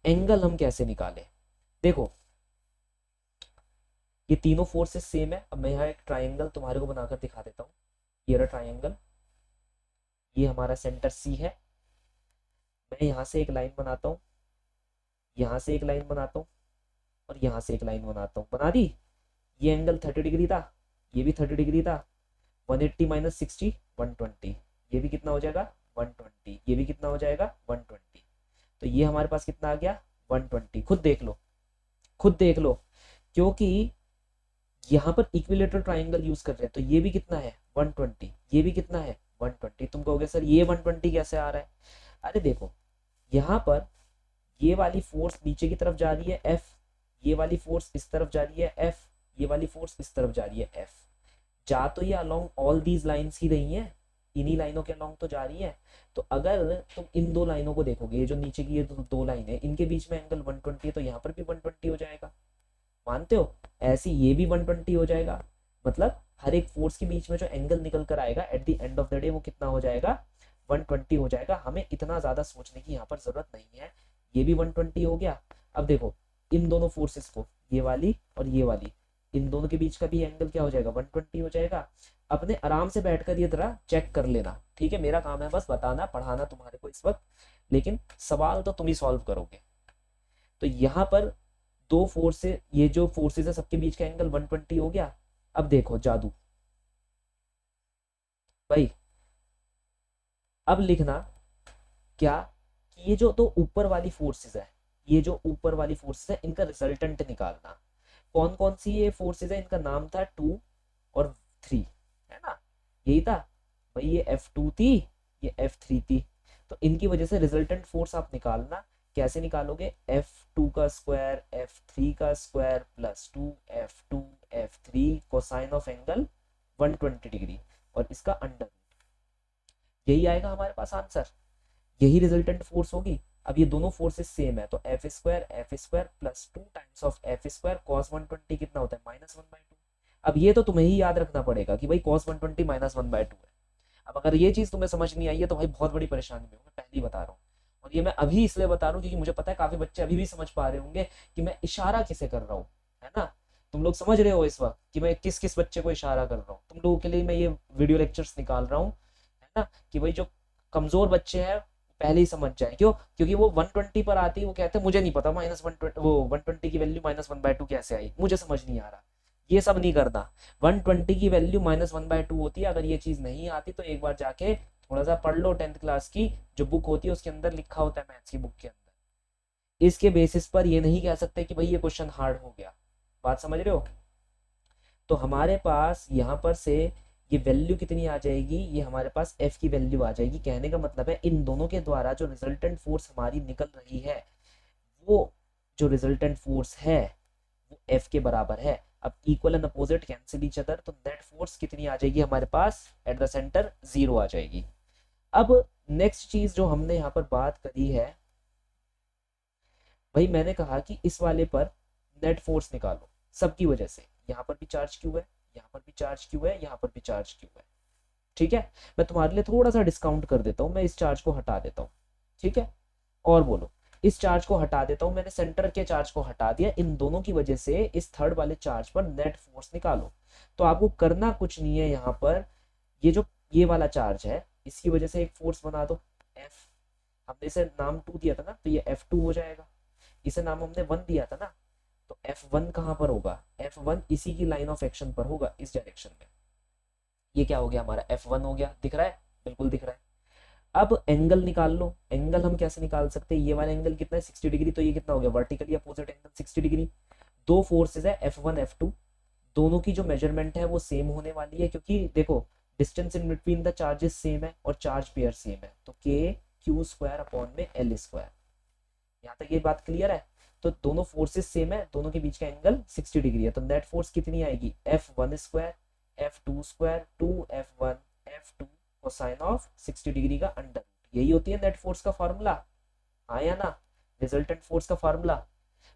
एंगल हम कैसे निकाले। देखो ये तीनों फोर्सेस सेम है। अब मैं यहाँ एक ट्राइंगल तुम्हारे को बनाकर दिखा देता हूँ। ये रहा ट्राइंगल, ये हमारा सेंटर सी है। मैं यहाँ से एक लाइन बनाता हूँ, यहाँ से एक लाइन बनाता हूँ, और यहाँ से एक लाइन बनाता हूँ। बना दी। ये एंगल 30 डिग्री था, ये भी 30 डिग्री था। 180 माइनस 60 120, ये भी कितना हो जाएगा 120, ये भी कितना हो जाएगा 120। तो ये हमारे पास कितना आ गया 120। खुद देख लो, खुद देख लो, क्योंकि यहाँ पर इक्विलेटरल ट्राइंगल यूज कर रहे हैं। तो ये भी कितना है 120, ये भी कितना है 120। तुम कहोगे सर ये 120 कैसे आ रहा है? अरे देखो, यहाँ पर ये वाली फोर्स नीचे की तरफ जा रही है F, ये वाली फोर्स इस तरफ जा रही है F, ये वाली फोर्स इस तरफ जा रही है F। जा तो ये अलोंग ऑल दीज लाइंस ही रही हैं, इन्हीं लाइनों के अलोंग तो जा रही है। तो अगर तुम इन दो लाइनों को देखोगे, ये जो नीचे की ये दो लाइन है, इनके बीच में एंगल 120 है, तो यहाँ पर भी 120 हो जाएगा। मानते हो? ऐसे ये भी 120 हो जाएगा। मतलब हर एक फोर्स के बीच में जो एंगल निकल कर आएगा at the end of the day वो कितना हो जाएगा 120 हो जाएगा। हमें इतना ज्यादा सोचने की यहाँ पर जरूरत नहीं है। ये भी 120 हो गया। अब देखो इन दोनों फोर्सेस को, ये वाली और ये वाली, इन दोनों के बीच का भी एंगल क्या हो जाएगा 120 हो जाएगा। अपने आराम से बैठकर ये तरह चेक कर लेना, ठीक है? मेरा काम है बस बताना, पढ़ाना तुम्हारे को इस वक्त, लेकिन सवाल तो तुम ही सॉल्व करोगे। तो यहाँ पर दो फोर्स, ये जो फोर्सेस है सबके बीच का एंगल 120 हो गया। अब देखो जादू भाई, अब लिखना क्या कि ये जो तो ऊपर वाली फोर्सेस है, ये जो ऊपर वाली फोर्सेस है इनका रिजल्टेंट निकालना। कौन कौन सी ये फोर्सेस है? इनका नाम था 2 और 3, है ना? यही था भाई, ये F2 थी, ये F3 थी। तो इनकी वजह से रिजल्टेंट फोर्स आप निकालना। कैसे निकालोगे? F2 का स्क्वायर F3 का square plus 2 F2 F3 cosine of angle 120 degree और इसका अंडर। यही आएगा हमारे पास आंसर, यही रिजल्टेंट फोर्स होगी। अब ये दोनों फोर्सेस सेम है, तो F square plus 2 times of F square cos 120 कितना होता है -1/2। अब ये तो तुम्हें ही याद रखना पड़ेगा कि भाई cos 120 -1/2 है। अब अगर ये चीज तुम्हें समझ नहीं आई है तो भाई बहुत बड़ी परेशानी में हूँ, मैं पहले ही बता रहा हूँ। और ये मैं अभी इसलिए बता रहा हूँ क्योंकि मुझे पता है काफी बच्चे अभी भी समझ पा रहे होंगे कि मैं इशारा किसे कर रहा हूँ, है ना? तुम लोग समझ रहे हो इस वक्त कि मैं किस किस बच्चे को इशारा कर रहा हूँ। तुम लोगों के लिए मैं ये वीडियो लेक्चर्स निकाल रहा हूँ, है ना? कि भाई जो कमजोर बच्चे हैं पहले ही समझ जाए। क्यों? क्योंकि वो 120 पर आती है, वो कहते हैं मुझे नहीं पता -120 वो 120 की वैल्यू -1/2 कैसे आई, मुझे समझ नहीं आ रहा। ये सब नहीं करना। 120 की वैल्यू -1/2 होती है। अगर ये चीज नहीं आती तो एक बार जाके थोड़ा सा पढ़ लो 10th क्लास की जो बुक होती है उसके अंदर लिखा होता है, मैथ्स की बुक के अंदर। इसके बेसिस पर ये नहीं कह सकते कि भाई ये क्वेश्चन हार्ड हो गया। बात समझ रहे हो? तो हमारे पास यहाँ पर से ये वैल्यू कितनी आ जाएगी? ये हमारे पास F की वैल्यू आ जाएगी। कहने का मतलब है इन दोनों के द्वारा जो रिजल्टेंट फोर्स हमारी निकल रही है, वो जो रिजल्टेंट फोर्स है वो F के बराबर है। अब equal and opposite cancel each other, तो नेट फोर्स कितनी आ जाएगी हमारे पास एट द सेंटर? 0 आ जाएगी। अब नेक्स्ट चीज जो हमने यहाँ पर बात करी है भाई, मैंने कहा कि इस वाले पर नेट फोर्स निकालो सबकी वजह से। यहाँ पर भी चार्ज क्यों है, यहाँ पर भी चार्ज क्यों है, यहाँ पर भी चार्ज क्यों है। ठीक है, मैं तुम्हारे लिए थोड़ा सा डिस्काउंट कर देता हूँ, मैं इस चार्ज को हटा देता हूँ। ठीक है, और बोलो, इस चार्ज को हटा देता हूँ, मैंने सेंटर के चार्ज को हटा दिया। इन दोनों की वजह से इस थर्ड वाले चार्ज पर नेट फोर्स निकालो। तो आपको करना कुछ नहीं है, यहाँ पर ये जो ये वाला चार्ज है इसकी वजह से एक फोर्स बना दो F। हमने इसे नाम 2 दिया था ना, तो ये F2 हो जाएगा। इसे नाम हमने 1 दिया था ना, तो F1 कहाँ पर होगा? F1 इसी की लाइन ऑफ एक्शन पर होगा, इस डायरेक्शन में। ये क्या हो गया हमारा? F1 हो गया। दिख रहा है? बिल्कुल दिख रहा है। अब एंगल निकाल लो। एंगल हम कैसे निकाल सकते हैं? ये वाला एंगल कितना है 60 डिग्री, तो ये कितना हो गया वर्टिकली अपोजिट एंगल 60 डिग्री। दो फोर्सेस है F1 F2, दोनों की जो मेजरमेंट है वो सेम होने वाली है, क्योंकि देखो distance in between the charges same है और चार्ज पेयर सेम है, तो K Q स्क्वायर अपॉन में L स्क्वायर। यहाँ तक ये बात क्लियर है? तो दोनों फोर्सेस सेम है, दोनों के बीच का एंगल 60 डिग्री है, तो नेट फोर्स कितनी आएगी? F1 square F2 square 2F1 F2 cosine of 60 degree का अंडर। यही होती है नेट फोर्स का फॉर्मूला। आया ना रिजल्टेंट फोर्स का फॉर्मूला?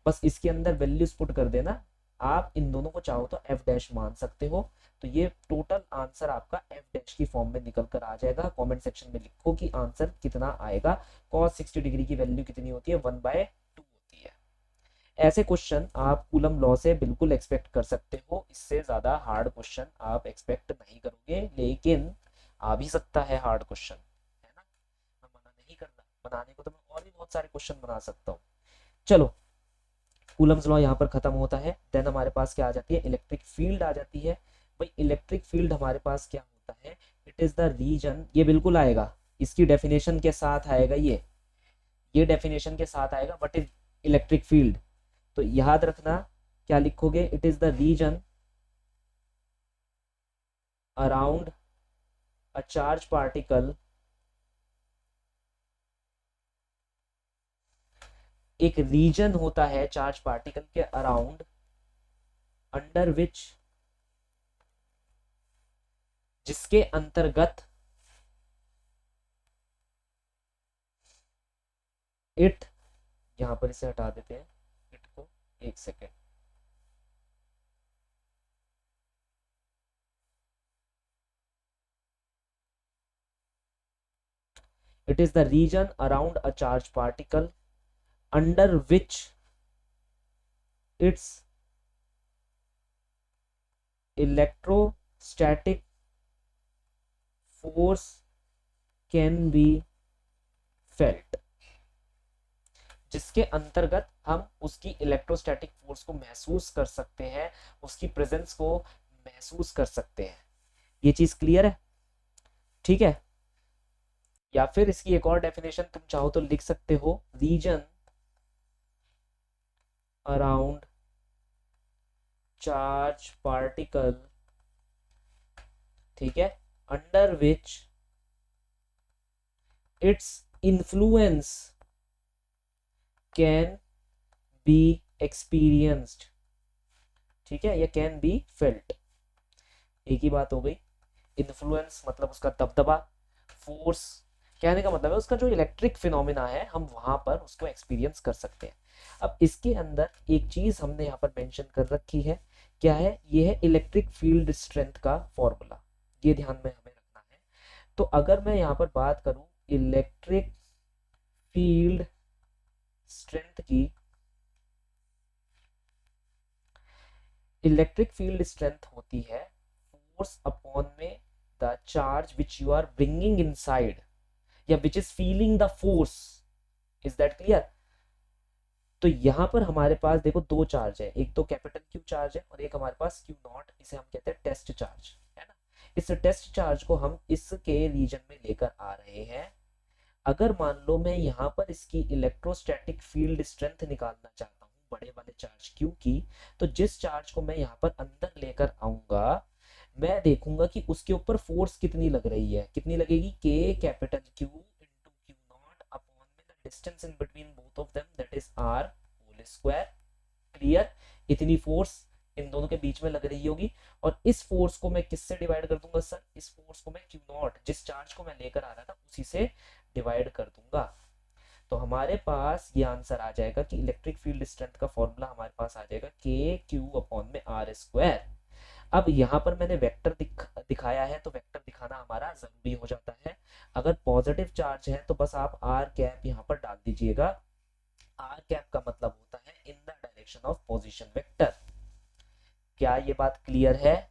बस इसके अंदर वैल्यूज पुट कर देना। आप इन दोनों को चाहो तो F डैश मान सकते हो। तो ये टोटल आंसर आपका F डैश की फॉर्म में निकल कर आ जाएगा। कमेंट सेक्शन में लिखो कि आंसर कितना आएगा। cos 60 डिग्री की वैल्यू कितनी होती है? 1/2 होती है। ऐसे क्वेश्चन आप कूलम लॉ से बिल्कुल एक्सपेक्ट कर सकते हो, इससे ज्यादा हार्ड क्वेश्चन आप एक्सपेक्ट नहीं करोगे, लेकिन आ भी सकता है हार्ड क्वेश्चन, है ना। मैं मना नहीं कर रहा, बनाने को तो मैं और भी बहुत सारे क्वेश्चन बना सकता हूँ। चलो, कूलम्स लॉ यहाँ पर खत्म होता है। देन हमारे पास क्या आ जाती है, इलेक्ट्रिक फील्ड आ जाती है। भाई इलेक्ट्रिक फील्ड हमारे पास क्या होता है, इट इज द रीजन, ये बिल्कुल आएगा, इसकी डेफिनेशन के साथ आएगा, ये डेफिनेशन के साथ आएगा, व्हाट इज इलेक्ट्रिक फील्ड। तो याद रखना, क्या लिखोगे, it is the region around a charge particle, एक रीजन होता है चार्ज पार्टिकल के अराउंड, अंडर विच, जिसके अंतर्गत इट, यहां पर इसे हटा देते हैं इट को, एक second, it is the region around a charged particle under which its electrostatic force can be felt, जिसके अंतर्गत हम उसकी इलेक्ट्रोस्टैटिक फोर्स को महसूस कर सकते हैं, उसकी प्रेजेंस को महसूस कर सकते हैं। ये चीज क्लियर है, ठीक है। या फिर इसकी एक और डेफिनेशन तुम चाहो तो लिख सकते हो, रीजन अराउंड चार्ज पार्टिकल, ठीक है, under which its influence can be experienced, ठीक है, या कैन बी फेल्ट, एक ही बात हो गई। इन्फ्लुएंस मतलब उसका दबदबा, फोर्स कहने का मतलब है उसका जो इलेक्ट्रिक फिनोमिना है, हम वहां पर उसको एक्सपीरियंस कर सकते हैं। अब इसके अंदर एक चीज हमने यहाँ पर मेंशन कर रखी है, क्या है, ये है इलेक्ट्रिक फील्ड स्ट्रेंथ का फॉर्मूला, ये ध्यान में हमें रखना है। तो अगर मैं यहाँ पर बात करूं इलेक्ट्रिक फील्ड स्ट्रेंथ की, इलेक्ट्रिक फील्ड स्ट्रेंथ होती है फोर्स अपॉन में the charge which you are bringing inside, या which is feeling the force, is that clear. तो यहां पर हमारे पास देखो दो चार्ज है, एक तो कैपिटल क्यू चार्ज है और एक हमारे पास क्यू नॉट, इसे हम कहते हैं टेस्ट चार्ज, है ना। इस टेस्ट चार्ज को हम इसके रीजन में लेकर आ रहे हैं। अगर मान लो मैं यहाँ पर इसकी इलेक्ट्रोस्टैटिक फील्ड स्ट्रेंथ निकालना चाहता हूँ बड़े वाले चार्ज क्यू की, तो जिस चार्ज को मैं यहाँ पर अंदर लेकर आऊंगा, मैं देखूंगा कि उसके ऊपर फोर्स कितनी लग रही है, कितनी लगेगी, K capital Q into Q naught upon में the distance in between both of them, that is R whole square. Clear, इतनी फोर्स इन दोनों के बीच में लग रही होगी, और इस फोर्स को मैं किससे डिवाइड कर दूंगा सर, इस फोर्स को मैं क्यू नॉट, जिस चार्ज को मैं लेकर आ रहा था उसी से डिवाइड कर दूंगा। तो हमारे पास ये आंसर आ जाएगा कि इलेक्ट्रिक फील्ड स्ट्रेंथ का फॉर्मूला हमारे पास आ जाएगा के क्यू अपॉन में आर स्क्वायर। अब यहाँ पर मैंने वेक्टर दिखाया है, तो वेक्टर दिखाना हमारा जरूरी हो जाता है। अगर पॉजिटिव चार्ज है तो बस आप आर कैप यहाँ पर डाल दीजिएगा। आर कैप का मतलब होता है in the direction of position vector. क्या ये बात क्लियर है,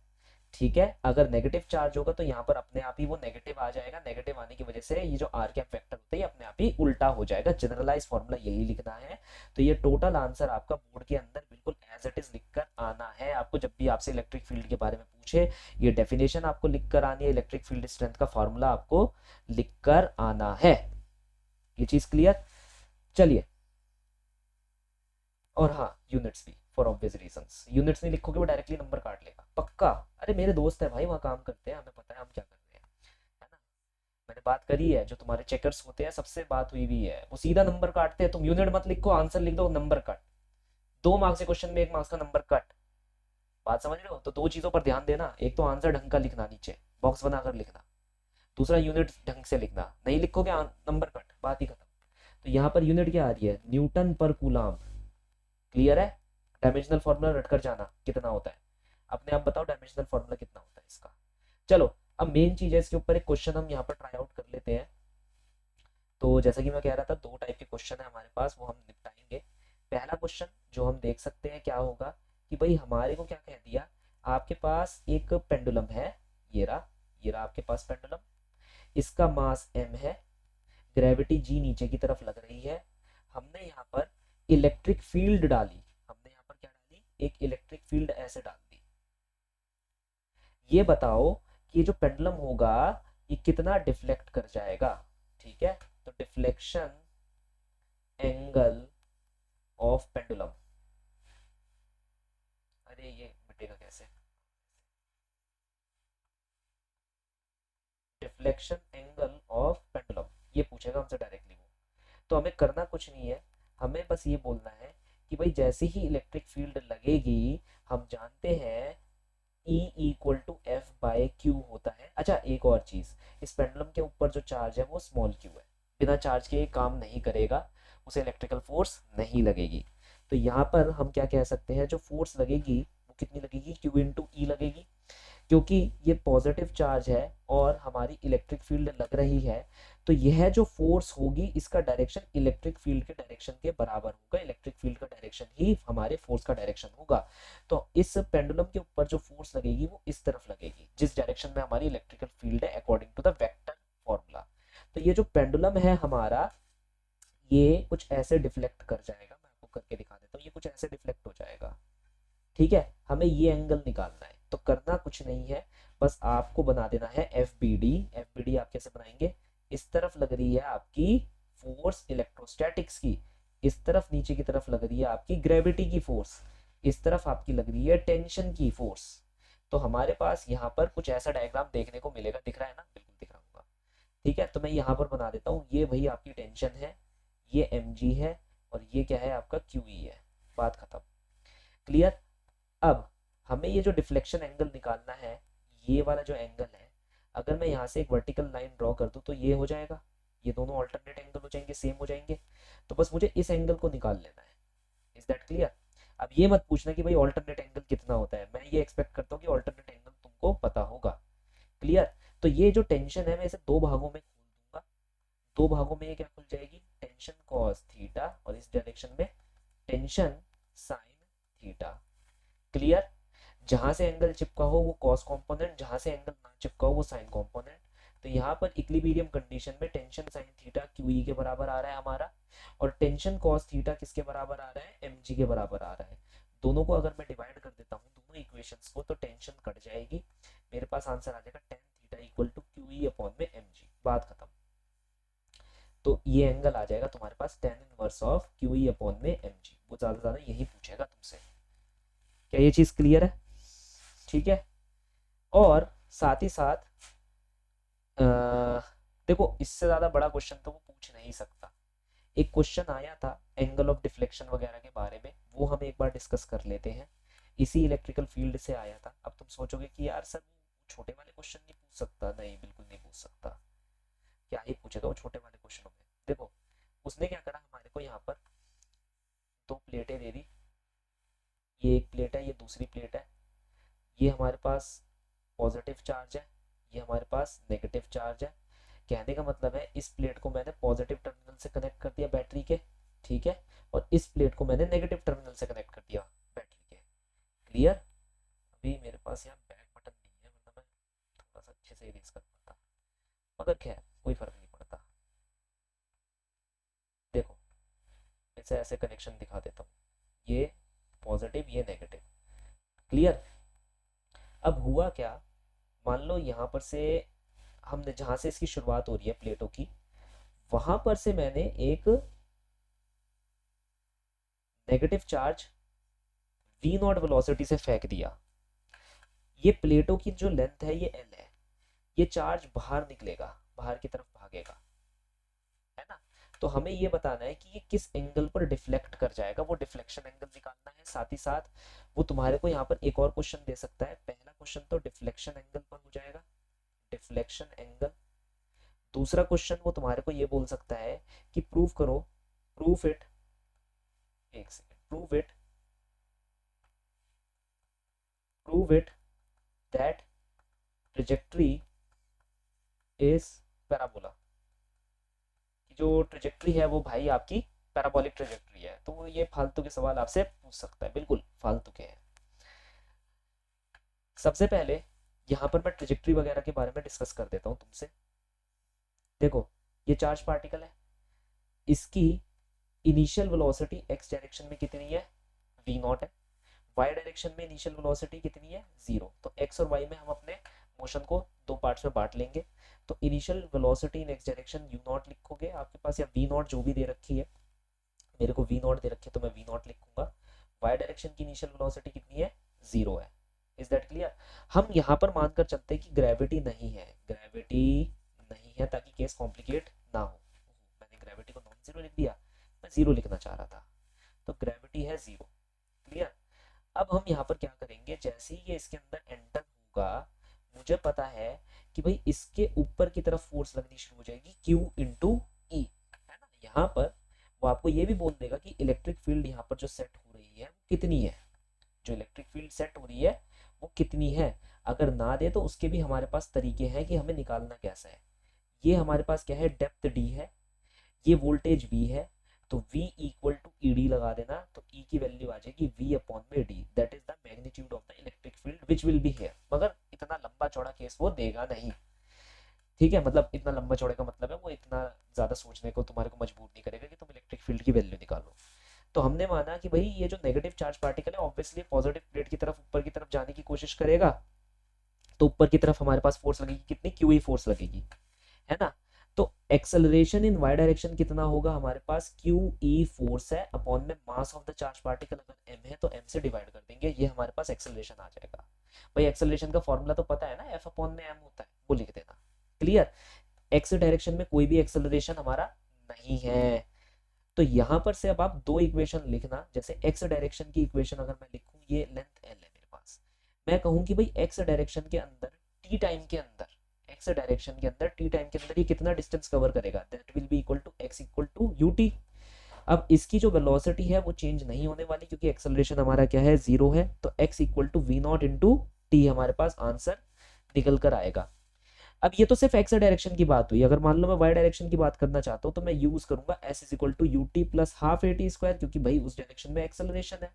ठीक है। अगर नेगेटिव चार्ज होगा तो यहाँ पर अपने आप ही वो नेगेटिव आ जाएगा, नेगेटिव आने की वजह से ये जो आर कैप वेक्टर होता है अपने आप ही उल्टा हो जाएगा। जनरलाइज फॉर्मूला यही लिखना है। तो ये टोटल आंसर आपका बोर्ड के अंदर बिल्कुल एज इट इज लिखकर आना है। आपको जब भी आपसे इलेक्ट्रिक फील्ड के बारे में पूछे, ये डेफिनेशन आपको लिखकर आनी है, इलेक्ट्रिक फील्ड स्ट्रेंथ का फॉर्मूला आपको लिखकर आना है। ये चीज क्लियर, चलिए। और हाँ, यूनिट्स भी फॉर ऑब्वियस रीजंस, यूनिट्स नहीं लिखोगे वो डायरेक्टली नंबर काट लेगा पक्का। अरे मेरे दोस्त है भाई, वहाँ काम करते हैं, हमें पता है हम क्या कर रहे हैं, है ना। मैंने बात करी है, जो तुम्हारे चेकर्स होते हैं सबसे बात हुई भी है, वो सीधा नंबर काटते हैं। तुम यूनिट मत लिखो, आंसर लिख दो, नंबर कट। 2 मार्क्स के क्वेश्चन में 1 मार्क्स का नंबर कट। बात समझ रहे हो। तो दो चीजों पर ध्यान देना, एक तो आंसर ढंग का लिखना, नीचे बॉक्स बनाकर लिखना, दूसरा यूनिट ढंग से लिखना। नहीं लिखोगे नंबर कट, बात ही खत्म। तो यहाँ पर यूनिट क्या आ रही है, न्यूटन पर कूलाम। क्लियर है। डायमेंशनल फॉर्मूला रटकर जाना कितना होता है, अपने आप बताओ डायमेंशनल फॉर्मूला कितना होता है इसका। चलो, अब मेन चीज है, इसके ऊपर एक क्वेश्चन हम यहाँ पर ट्राई आउट कर लेते हैं। तो जैसा कि मैं कह रहा था, 2 टाइप के क्वेश्चन है हमारे पास, वो हम निपटाएंगे। पहला क्वेश्चन जो हम देख सकते हैं क्या होगा कि भाई हमारे को क्या कह दिया, आपके पास एक पेंडुलम है, ये रहा आपके पास पेंडुलम, इसका मास m है, ग्रेविटी g नीचे की तरफ लग रही है, हमने यहाँ पर इलेक्ट्रिक फील्ड डाली, हमने यहाँ पर क्या डाली, एक इलेक्ट्रिक फील्ड ऐसे डाल दी। ये बताओ कि ये जो पेंडुलम होगा ये कितना डिफ्लेक्ट कर जाएगा, ठीक है। तो डिफ्लेक्शन एंगल ऑफ पेंडुलम, अरे ये मिटेगा कैसे, डिफ्लेक्शन एंगल ऑफ पेंडुलम, ये पूछेगा हमसे डायरेक्टली वो। तो हमें करना कुछ नहीं है, हमें बस ये बोलना है कि भाई जैसे ही इलेक्ट्रिक फील्ड लगेगी, हम जानते हैं E equal to F by Q होता है। अच्छा एक और चीज, इस पेंडुलम के ऊपर जो चार्ज है वो स्मॉल क्यू है, बिना चार्ज के काम नहीं करेगा, उसे इलेक्ट्रिकल फोर्स नहीं लगेगी। तो यहाँ पर हम क्या कह सकते हैं, जो फोर्स लगेगी वो कितनी लगेगी, क्यू इंटू ई लगेगी, क्योंकि ये पॉजिटिव चार्ज है और हमारी इलेक्ट्रिक फील्ड लग रही है। तो यह जो फोर्स होगी इसका डायरेक्शन इलेक्ट्रिक फील्ड के डायरेक्शन के बराबर होगा, इलेक्ट्रिक फील्ड का डायरेक्शन ही हमारे फोर्स का डायरेक्शन होगा। तो इस पेंडुलम के ऊपर जो फोर्स लगेगी वो इस तरफ लगेगी, जिस डायरेक्शन में हमारी इलेक्ट्रिकल फील्ड है according to the vector formula. तो ये जो पेंडुलम है हमारा, ये कुछ ऐसे डिफ्लेक्ट कर जाएगा, मैं आपको करके दिखा देता हूँ, ये कुछ ऐसे डिफ्लेक्ट हो जाएगा, ठीक है। हमें ये एंगल निकालना है, तो करना कुछ नहीं है, बस आपको बना देना है F B D. F B D आप कैसे बनाएंगे, इस तरफ लग रही है आपकी फोर्स इलेक्ट्रोस्टैटिक्स की, इस तरफ नीचे की तरफ लग रही है आपकी ग्रेविटी की फोर्स, इस तरफ आपकी लग रही है टेंशन की फोर्स। तो हमारे पास यहाँ पर कुछ ऐसा डायग्राम देखने को मिलेगा, दिख रहा है ना, बिल्कुल दिख रहा होगा, ठीक है। तो मैं यहाँ पर बना देता हूँ, ये भाई आपकी टेंशन है, ये एम जी है, और ये क्या है आपका क्यू ई है, बात खत्म, क्लियर। अब हमें ये जो डिफ्लेक्शन एंगल निकालना है, ये वाला जो एंगल है, अगर मैं यहाँ से एक वर्टिकल लाइन ड्रॉ कर दूं तो ये हो जाएगा, ये दोनों ऑल्टरनेट एंगल हो जाएंगे, सेम हो जाएंगे। तो बस मुझे इस एंगल को निकाल लेना है, इज दैट क्लियर। अब ये मत पूछना कि भाई ऑल्टरनेट एंगल कितना होता है, मैं ये एक्सपेक्ट करता हूँ कि ऑल्टरनेट एंगल तुमको पता होगा, क्लियर। तो ये जो टेंशन है मैं इसे दो भागों में खोल दूंगा, दो भागों में ये क्या खुल जाएगी, टेंशन कॉस थीटा, और इस डायरेक्शन में टेंशन साइन थीटा, क्लियर। जहां से एंगल चिपका हो वो कॉस कंपोनेंट, जहां से एंगल ना चिपका हो वो साइन कंपोनेंट। तो यहाँ पर इक्विलिब्रियम कंडीशन में tension sine theta Q E के बराबर आ रहा है हमारा, और टेंशन कॉस थीटा किसके बराबर आ रहा है, एम जी के बराबर आ रहा है। दोनों को अगर मैं डिवाइड कर देता हूँ दोनों इक्वेशंस को, तो टेंशन कट जाएगी, मेरे पास आंसर आ जाएगा tan theta equal to Q E upon में एम जी, बात खत्म। तो ये एंगल आ जाएगा तुम्हारे पास tan inverse of Q E upon में एम जी, वो ज्यादा ज्यादा यही पूछेगा तुमसे। क्या ये चीज क्लियर है, ठीक है। और साथ ही साथ अ, देखो इससे ज्यादा बड़ा क्वेश्चन तो वो पूछ नहीं सकता। एक क्वेश्चन आया था एंगल ऑफ डिफ्लेक्शन वगैरह के बारे में, वो हम एक बार डिस्कस कर लेते हैं, इसी इलेक्ट्रिकल फील्ड से आया था। अब तुम सोचोगे कि यार सर छोटे वाले क्वेश्चन नहीं पूछ सकता, नहीं बिल्कुल नहीं पूछ सकता, क्या ही पूछेगा वो छोटे वाले क्वेश्चनों में। देखो उसने क्या करा, हमारे को यहाँ पर दो प्लेटें दे दी, ये एक प्लेट है, ये दूसरी प्लेट है, ये हमारे पास पॉजिटिव चार्ज है, ये हमारे पास नेगेटिव चार्ज है। कहने का मतलब है इस प्लेट को मैंने पॉजिटिव टर्मिनल से कनेक्ट कर दिया बैटरी के, ठीक है, और इस प्लेट को मैंने नेगेटिव टर्मिनल से कनेक्ट कर दिया बैटरी के, क्लियर। अभी मेरे पास यहाँ बैक बटन नहीं है, वरना मैं थोड़ा सा अच्छे से इरेज कर पाता, मगर खैर कोई फर्क नहीं पड़ता। देखो इसे ऐसे कनेक्शन दिखा देता हूँ, ये पॉजिटिव ये नेगेटिव, क्लियर। अब हुआ क्या, मान लो यहाँ पर से हमने जहां से इसकी शुरुआत हो रही है प्लेटों की, वहां पर से मैंने एक negative charge v not velocity से फेंक दिया। ये प्लेटों की जो लेंथ है ये l है, ये चार्ज बाहर निकलेगा, बाहर की तरफ भागेगा, है ना। तो हमें ये बताना है कि ये किस एंगल पर डिफ्लेक्ट कर जाएगा, वो डिफ्लेक्शन एंगल निकालना है। साथ ही साथ वो तुम्हारे को यहाँ पर एक और क्वेश्चन दे सकता है, पहला क्वेश्चन तो डिफ्लेक्शन एंगल पर हो जाएगा, डिफ्लेक्शन एंगल। दूसरा क्वेश्चन वो तुम्हारे को ये बोल सकता है कि प्रूव करो, प्रूफ इट, एक second, prove it that trajectory is parabola, जो ट्रेजेक्ट्री है वो भाई आपकी पैराबोलिक ट्रेजेक्ट्री है, तो ये फालतू के सवाल आपसे पूछ सकता है, बिल्कुल फालतू के हैं। सबसे पहले यहाँ पर मैं ट्रेजेक्ट्री वगैरह के बारे में डिस्कस कर देता हूँ तुमसे। देखो ये चार्ज पार्टिकल है, इसकी इनिशियल वेलोसिटी एक्स डायरेक्शन में कितनी है, v नॉट है। y डायरेक्शन में इनिशियल वेलोसिटी कितनी है, 0। तो x और y में हम अपने मोशन को दो पार्ट्स में बांट लेंगे। तो initial velocity in X direction u not लिखोगे आपके पास, या v नॉट जो भी दे रखी है, मेरे को v नॉट दे रखी है तो मैं v नॉट लिखूंगा। y डायरेक्शन की इनिशियल वेलोसिटी कितनी है, 0 है। Is that clear? हम यहाँ पर मानकर चलते हैं कि ग्रेविटी नहीं है, ग्रेविटी नहीं है ताकि केस कॉम्प्लिकेट ना हो। मैंने ग्रेविटी को नॉन जीरो लिख दिया, मैं जीरो लिखना चाह रहा था, तो ग्रेविटी है 0। क्लियर? अब हम यहाँ पर क्या करेंगे, जैसे ही ये इसके अंदर एंटर होगा, मुझे पता है कि भाई इसके ऊपर की तरफ फोर्स लगनी शुरू हो जाएगी Q इंटू ई, है ना। यहाँ पर वो आपको ये भी बोल देगा कि इलेक्ट्रिक फील्ड यहाँ पर जो सेट हो रही है कितनी है, जो इलेक्ट्रिक फील्ड सेट हो रही है वो कितनी है। अगर ना दे तो उसके भी हमारे पास तरीके हैं कि हमें निकालना कैसा है। ये हमारे पास क्या है, डेप्थ d है, ये वोल्टेज v है, तो v इक्वल टू ed लगा देना, तो e की वैल्यू आ जाएगी v अपॉन में d, that is the magnitude of the electric field which will be here. मगर इतना लंबा चौड़ा केस वो देगा नहीं, ठीक है। मतलब इतना लंबा चौड़े का मतलब है वो इतना ज्यादा सोचने को तुम्हारे को मजबूर नहीं करेगा कि तुम इलेक्ट्रिक फील्ड की वैल्यू निकालो। तो हमने माना कि भाई ये जो नेगेटिव चार्ज पार्टिकल है ऑब्वियसली पॉजिटिव प्लेट की तरफ, ऊपर की तरफ जाने की कोशिश करेगा, तो ऊपर की तरफ हमारे पास फोर्स लगेगी कितनी, QE फोर्स लगेगी, है ना। तो एक्सेलरेशन इन y डायरेक्शन कितना होगा हमारे पास, QE फोर्स है अपॉन में mass of the charge particle, अगर m है तो m से डिवाइड कर देंगे, ये हमारे पास एक्सेलरेशन आ जाएगा। भाई एक्सेलरेशन का फॉर्मूला तो पता है ना, f अपॉन में m होता है, वो लिख देना। क्लियर? x डायरेक्शन में कोई भी एक्सेलरेशन हमारा नहीं है, तो यहां पर से अब आप दो इक्वेशन लिखना। जैसे x डायरेक्शन की इक्वेशन अगर मैं लिखूं, ये लेंथ l है मेरे पास, मैं कहूं कि भाई x डायरेक्शन के अंदर t टाइम के अंदर, x डायरेक्शन के अंदर t टाइम के अंदर ये कितना डिस्टेंस कवर करेगा, that will be equal to x equal to ut। अब इसकी जो वेलोसिटी है वो चेंज नहीं होने वाली क्योंकि एक्सेलरेशन हमारा क्या है, 0 है, तो x equal to v naught into T हमारे पास आंसर निकल कर आएगा। अब ये तो सिर्फ एक्स डायरेक्शन की बात हुई, अगर मान लो मैं वाई डायरेक्शन की बात करना चाहता हूँ तो मैं यूज करूंगा s is equal to UT plus half at square, क्योंकि भाई उस डायरेक्शन में एक्सेलरेशन है।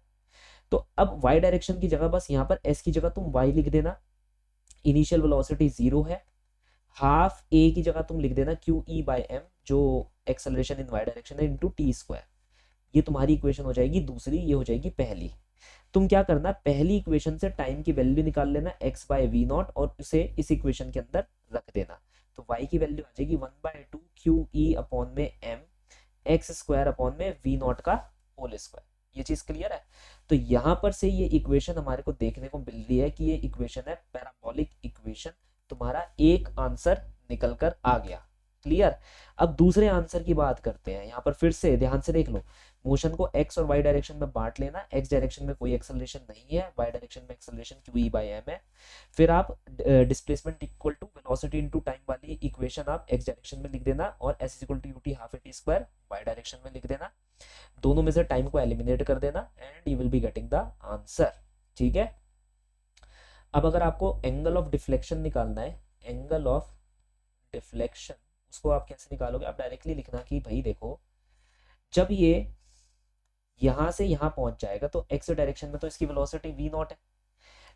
तो अब y डायरेक्शन की जगह बस यहाँ पर s की जगह तुम y लिख देना, इनिशियल वेलोसिटी 0 है, हाफ a की जगह तुम लिख देना QE बाय m जो एक्सेलरेशन इन y डायरेक्शन है इंटू टी स्क्वायर। ये तुम्हारी इक्वेशन हो जाएगी दूसरी, ये हो जाएगी पहली। तुम क्या करना, पहली इक्वेशन से टाइम की वैल्यू निकाल लेना x बाय वी नॉट और उसे इस इक्वेशन के अंदर रख देना, तो y की वैल्यू आ जाएगी 1/2 QE अपॉन में m x स्क्वायर अपॉन में वी नॉट का होल स्क्वायर। ये चीज क्लियर है? तो यहां पर से ये इक्वेशन हमारे को देखने को मिल रही है कि ये इक्वेशन है पैराबोलिक इक्वेशन, तुम्हारा एक आंसर निकल कर आ गया। क्लियर? अब दूसरे आंसर की बात करते हैं। यहाँ पर फिर से ध्यान से देख लो, मोशन को x और y डायरेक्शन में बांट लेना, x डायरेक्शन में कोई एक्सेलरेशन नहीं है, y डायरेक्शन में एक्सेलरेशन QE बाय m है। फिर आप displacement equal to velocity into time वाली इक्वेशन आप x डायरेक्शन में लिख देना और s equal to ut half at square y direction में लिख देना। दोनों में से टाइम को एलिमिनेट कर देना and you will be getting the answer. ठीक है? अब अगर आपको एंगल ऑफ डिफ्लेक्शन निकालना है, एंगल ऑफ डिफ्लेक्शन उसको आप कैसे निकालोगे, आप डायरेक्टली लिखना कि भाई देखो जब ये यहां से यहां पहुंच जाएगा तो एक्स डायरेक्शन में तो इसकी वेलोसिटी v नॉट है,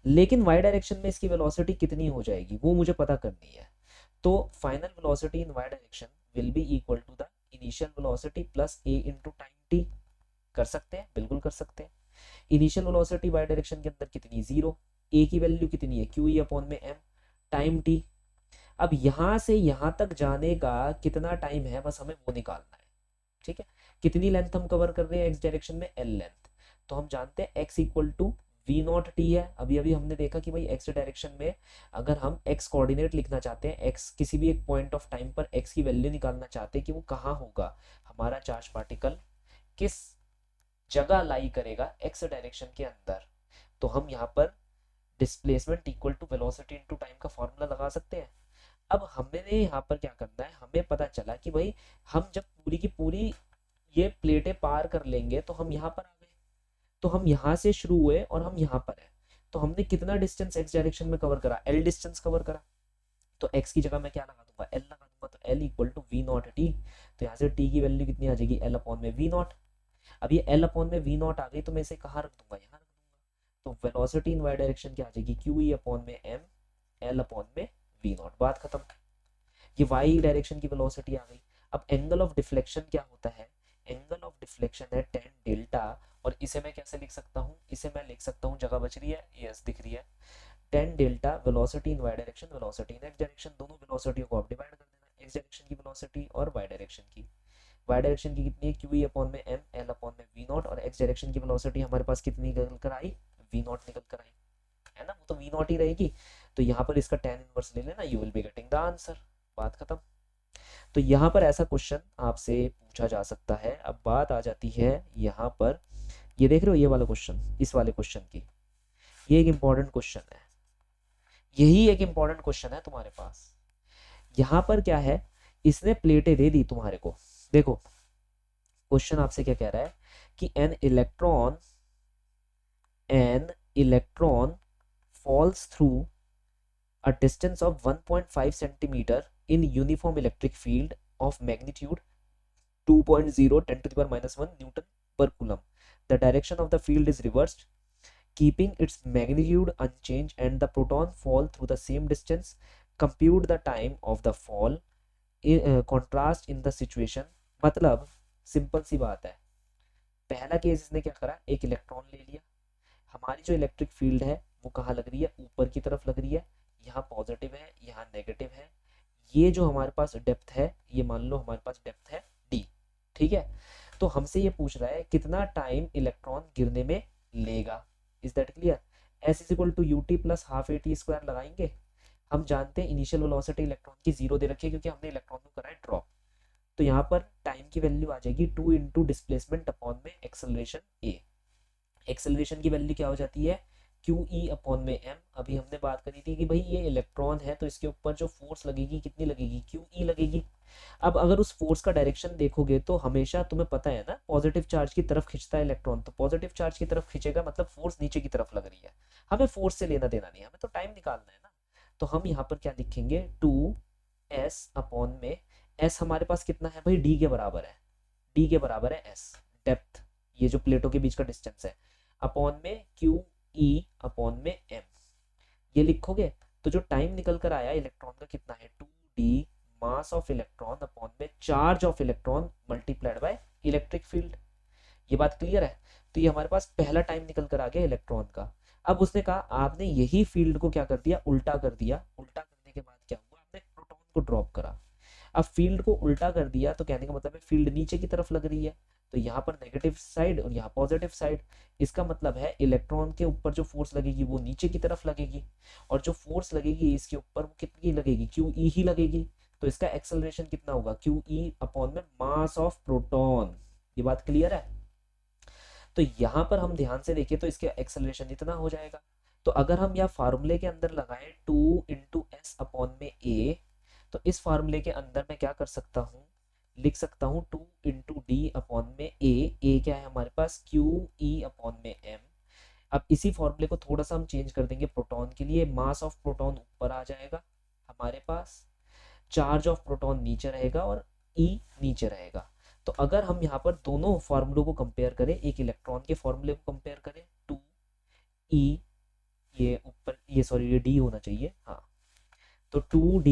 लेकिन y डायरेक्शन में इसकी वेलोसिटी कितनी हो जाएगी वो मुझे पता करनी है। तो final velocity in y direction will be equal to the initial velocity plus a into time t। कर सकते हैं, बिल्कुल कर सकते हैं। इनिशियल वेलोसिटी y डायरेक्शन के अंदर कितनी, 0, a की वैल्यू कितनी है QE अपॉन में m टाइम t। अब यहां से यहां तक जाने का कितना टाइम है बस हमें वो निकालना है। ठीक है? कितनी लेंथ हम कवर कर रहे हैं एक्स डायरेक्शन में, l लेंथ, तो हम जानते हैं x equal to V naught T है। अभी अभी हमने देखा कि भाई एक्स डायरेक्शन में अगर हम x कोऑर्डिनेट लिखना चाहते हैं, x किसी भी एक पॉइंट ऑफ टाइम पर x की वैल्यू निकालना चाहते हैं कि वो कहाँ होगा, हमारा चार्ज पार्टिकल किस जगह लाई करेगा x डायरेक्शन के अंदर, तो हम यहाँ पर displacement equal to velocity into time का फॉर्मूला लगा सकते हैं। अब हमने यहाँ पर क्या करना है, हमें पता चला कि भाई हम जब पूरी की पूरी ये प्लेटें पार कर लेंगे तो हम यहाँ पर आ गए, तो हम यहाँ से शुरू हुए और हम यहाँ पर है, तो हमने कितना डिस्टेंस एक्स डायरेक्शन में कवर करा, l डिस्टेंस कवर करा। तो x की जगह मैं क्या लगा दूंगा, l लगा दूंगा, तो l equal to V naught T. तो यहाँ से t की वैल्यू कितनी आ जाएगी, l अपॉन में वी नॉट। अब ये l अपॉन में वी नॉट आ गई तो मैं इसे कहाँ रख दूंगा, यहाँ रख दूंगा। तो वेलोसिटी इन वाई डायरेक्शन क्या आ जाएगी, क्यू ई अपॉन में एम एल अपॉन में वी नॉट, बात खत्म। ये वाई डायरेक्शन की वेलोसिटी आ गई। अब एंगल ऑफ डिफ्लेक्शन क्या होता है, एंगल ऑफ डिफ्लेक्शन है टेन डेल्टा, और इसे मैं कैसे लिख सकता हूँ, इसे मैं लिख सकता हूँ, जगह बच रही है, यस दिख रही है, tan delta velocity in Y direction, velocity in X direction, दोनों वेलोसिटियों को आप डिवाइड कर देना, एक्स डायरेक्शन की वेलोसिटी और वाई डायरेक्शन की। वाई डायरेक्शन की कितनी है, क्यू ई अपॉन में एम एल अपॉन में वी नॉट, और एक्स डायरेक्शन की वेलोसिटी हमारे पास कितनी निकल कर आई, वी नॉट निकल कर आई, है ना, वो तो वी नॉट ही रहेगी। तो यहाँ पर इसका टेन इनवर्स ले लेना, you will be getting the answer, बात खत्म। तो यहाँ पर ऐसा क्वेश्चन आपसे पूछा जा सकता है। अब बात आ जाती है यहाँ पर, ये देख रहे हो ये वाला क्वेश्चन, इस वाले क्वेश्चन की, ये एक इंपॉर्टेंट क्वेश्चन है, यही एक इंपॉर्टेंट क्वेश्चन है तुम्हारे पास। यहाँ पर क्या है, इसने प्लेटें दे दी तुम्हारे को, देखो क्वेश्चन आपसे क्या कह रहा है कि an electron falls through a distance of 1.5 centimeter in uniform electric field of magnitude 2.0 10 to the power minus 1 Newton per coulomb. The direction of the field is reversed, keeping its magnitude unchanged, and the proton fall through the same distance. Compute the time of the fall. Contrast in the situation. मतलब simple सी बात है, पहला case इसने क्या करा, एक electron ले लिया, हमारी जो इलेक्ट्रिक फील्ड है वो कहाँ लग रही है, ऊपर की तरफ लग रही है, यहाँ पॉजिटिव है यहाँ नेगेटिव है, ये जो हमारे पास डेप्थ है, ये मान लो हमारे पास डेप्थ है d, ठीक है। तो हमसे ये पूछ रहा है कितना टाइम इलेक्ट्रॉन गिरने में लेगा, is that clear. s is equal to U T plus half A T square लगाएंगे, हम जानते हैं इनिशियल वेलोसिटी इलेक्ट्रॉन की 0 दे रखी है क्योंकि हमने इलेक्ट्रॉन को करा है ड्रॉप। तो यहाँ पर टाइम की वैल्यू आ जाएगी 2 इंटू डिस्प्लेसमेंट अपॉन में एक्सेलरेशन ए। एक्सेलरेशन की वैल्यू क्या हो जाती है, क्यू ई अपॉन में एम। अभी हमने बात करी थी कि भाई ये इलेक्ट्रॉन है तो इसके ऊपर जो फोर्स लगेगी कितनी लगेगी, क्यू ई लगेगी। अब अगर उस फोर्स का डायरेक्शन देखोगे तो हमेशा तुम्हें पता है ना, पॉजिटिव चार्ज की तरफ खींचता है इलेक्ट्रॉन, तो पॉजिटिव चार्ज की तरफ खींचेगा मतलब फोर्स नीचे की तरफ लग रही है। हमें फोर्स से लेना देना नहीं, हमें तो टाइम निकालना है ना। तो हम यहाँ पर क्या लिखेंगे, 2s अपॉन में s हमारे पास कितना है भाई, d के बराबर है, d के बराबर है s डेप्थ, ये जो प्लेटों के बीच का डिस्टेंस है, अपॉन में क्यू ई अपॉन में एम, ये लिखोगे तो जो टाइम निकल कर आया इलेक्ट्रॉन का कितना है, 2d mass of electron upon में charge of electron multiplied by electric field. ये बात क्लियर है। तो ये हमारे पास पहला टाइम निकल कर आ गया इलेक्ट्रॉन का। अब उसने कहा आपने यही फील्ड को क्या कर दिया, उल्टा कर दिया, उल्टा करने के बाद क्या हुआ, आपने प्रोटॉन को ड्रॉप करा। अब फील्ड को उल्टा कर दिया तो कहने का मतलब है फील्ड नीचे की तरफ लग रही है, तो यहाँ पर नेगेटिव साइड और यहाँ पॉजिटिव साइड, इसका मतलब है इलेक्ट्रॉन के ऊपर जो फोर्स लगेगी वो नीचे की तरफ लगेगी, और जो फोर्स लगेगी इसके ऊपर वो कितनी लगेगी, क्यू ई ही लगेगी। तो इसका एक्सेलरेशन कितना होगा, क्यू ई अपॉन में मास ऑफ प्रोटॉन। ये बात क्लियर है। तो यहाँ पर हम ध्यान से देखें तो इसके एक्सेलरेशन इतना हो जाएगा। तो अगर हम यहाँ फार्मूले के अंदर लगाएं 2 इंटू एस अपॉन में ए, तो इस फार्मूले के अंदर मैं क्या कर सकता हूँ, लिख सकता हूँ 2 इंटू डी अपॉन में ए क्या है हमारे पास, क्यू ई अपॉन में एम। अब इसी फॉर्मूले को थोड़ा सा हम चेंज कर देंगे प्रोटॉन के लिए, मास ऑफ प्रोटॉन ऊपर आ जाएगा हमारे पास, चार्ज ऑफ प्रोटॉन नीचे रहेगा और ई नीचे रहेगा। तो अगर हम यहाँ पर दोनों फॉर्मूलों को कंपेयर करें, एक इलेक्ट्रॉन के फॉर्मूले को कंपेयर करें, 2 ई, ये ऊपर ये सॉरी ये डी होना चाहिए, हाँ, तो 2d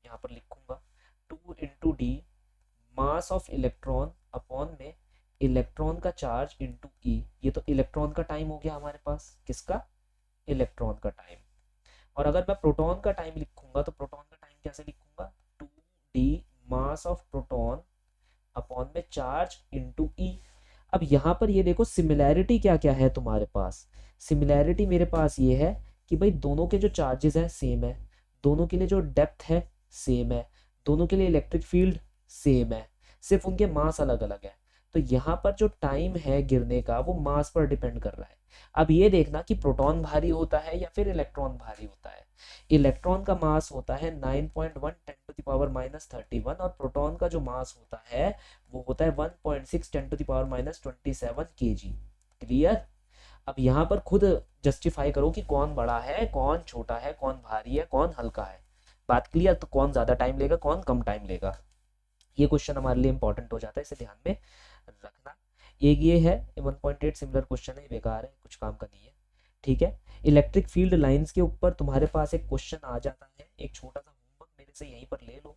यहाँ पर लिखूंगा 2 into D mass of electron upon में इलेक्ट्रॉन का चार्ज इंटू ई। ये तो इलेक्ट्रॉन का टाइम हो गया हमारे पास, किसका, इलेक्ट्रॉन का टाइम। और अगर मैं प्रोटॉन का टाइम लिखूंगा तो प्रोटॉन का टाइम कैसे लिखूंगा, 2d mass of proton upon में चार्ज इंटू ई। अब यहाँ पर ये देखो सिमिलैरिटी क्या क्या है तुम्हारे पास, सिमिलैरिटी मेरे पास ये है कि भाई दोनों के जो चार्जेस हैं सेम है, दोनों के लिए जो डेप्थ है सेम है, दोनों के लिए इलेक्ट्रिक फील्ड सेम है, सिर्फ उनके मास अलग अलग है। तो यहाँ पर जो टाइम है गिरने का वो मास पर डिपेंड कर रहा है। अब ये देखना कि प्रोटॉन भारी होता है या फिर इलेक्ट्रॉन भारी होता है। इलेक्ट्रॉन का मास होता है 9.1 10 टू द पावर माइनस 31, और प्रोटॉन का जो मास होता है वो होता है 1.6 10 to the power minus 27 kg। Clear. अब यहाँ पर खुद जस्टिफाई करो कि कौन बड़ा है, कौन छोटा है, कौन भारी है, कौन हल्का है। बात क्लियर? तो कौन ज्यादा टाइम लेगा, कौन कम टाइम लेगा, ये क्वेश्चन हमारे लिए इंपॉर्टेंट हो जाता है, इसे ध्यान में रखना। एक ये है 1.8 सिमिलर क्वेश्चन है, बेकार है, कुछ काम का नहीं है, ठीक है। इलेक्ट्रिक फील्ड लाइंस के ऊपर तुम्हारे पास एक क्वेश्चन आ जाता है, एक छोटा सा होमवर्क मेरे से यहीं पर ले लो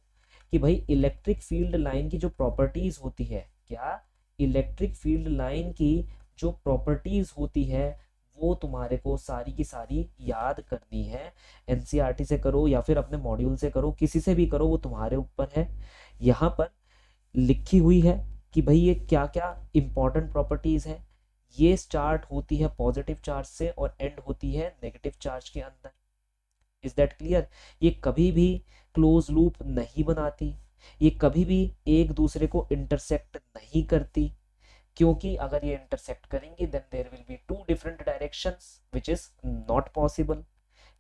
कि भाई इलेक्ट्रिक फील्ड लाइन की जो प्रॉपर्टीज होती है, क्या इलेक्ट्रिक फील्ड लाइन की जो प्रॉपर्टीज होती है वो तुम्हारे को सारी की सारी याद करनी है। एनसीईआरटी से करो या फिर अपने मॉड्यूल से करो, किसी से भी करो, वो तुम्हारे ऊपर है। यहाँ पर लिखी हुई है कि भाई ये क्या क्या इंपॉर्टेंट प्रॉपर्टीज है। ये स्टार्ट होती है पॉजिटिव चार्ज से और एंड होती है नेगेटिव चार्ज के अंदर। Is that clear? ये कभी भी क्लोज लूप नहीं बनाती, ये कभी भी एक दूसरे को इंटरसेक्ट नहीं करती, क्योंकि अगर ये इंटरसेक्ट करेंगी then there will be two different directions which is not possible.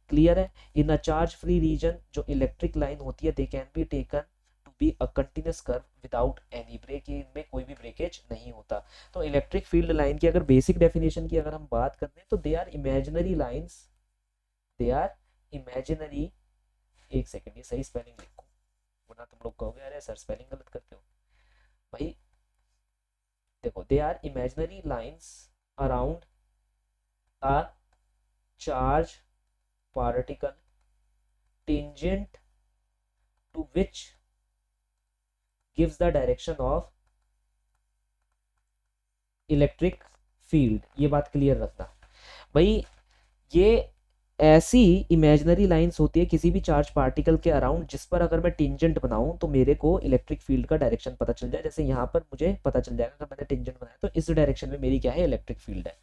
Clear है? In a charge free region जो इलेक्ट्रिक लाइन होती है they can be taken to be a continuous curve without any break, इनमें कोई भी breakage नहीं होता। तो इलेक्ट्रिक फील्ड लाइन की अगर बेसिक डेफिनेशन की अगर हम बात करते हैं तो they are imaginary lines, they are imaginary, एक सेकंड ये सही स्पेलिंग लिखो वरना तुम लोग कहोगे अरे सर स्पेलिंग गलत करते हो। भाई देखो, they are imaginary lines around a charge particle tangent to which gives the direction of electric field। ये बात क्लियर रखना भाई, ये ऐसी इमेजिनरी लाइंस होती है किसी भी चार्ज पार्टिकल के अराउंड जिस पर अगर मैं टेंजेंट बनाऊं तो मेरे को इलेक्ट्रिक फील्ड का डायरेक्शन पता चल जाए। जैसे यहाँ पर मुझे पता चल जाएगा अगर मैंने टेंजेंट बनाया तो इस डायरेक्शन में मेरी क्या है, इलेक्ट्रिक फील्ड है।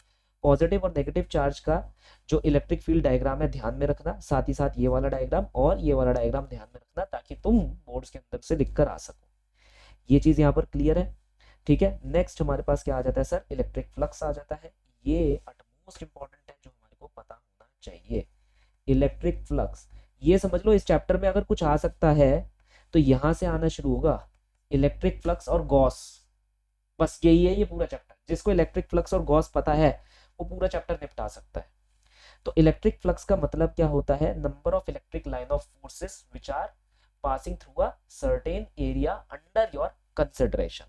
पॉजिटिव और नेगेटिव चार्ज का जो इलेक्ट्रिक फील्ड डायग्राम है ध्यान में रखना, साथ ही साथ ये वाला डायग्राम और ये वाला डायग्राम ध्यान में रखना ताकि तुम बोर्ड्स के अंदर से लिख कर आ सको। ये चीज यहाँ पर क्लियर है, ठीक है। नेक्स्ट हमारे पास क्या आ जाता है सर, इलेक्ट्रिक फ्लक्स आ जाता है। ये अटमोस्ट इंपॉर्टेंट है जो हमारे को पता होना चाहिए। इलेक्ट्रिक फ्लक्स, ये समझ लो इस चैप्टर में अगर कुछ आ सकता है तो यहां से आना शुरू होगा, इलेक्ट्रिक फ्लक्स और गॉस, बस यही है ये पूरा चैप्टर। जिसको इलेक्ट्रिक फ्लक्स और गॉस पता है वो पूरा चैप्टर निपटा सकता है। तो इलेक्ट्रिक फ्लक्स का मतलब क्या होता है, number of electric line of forces which are passing through a certain area under your consideration,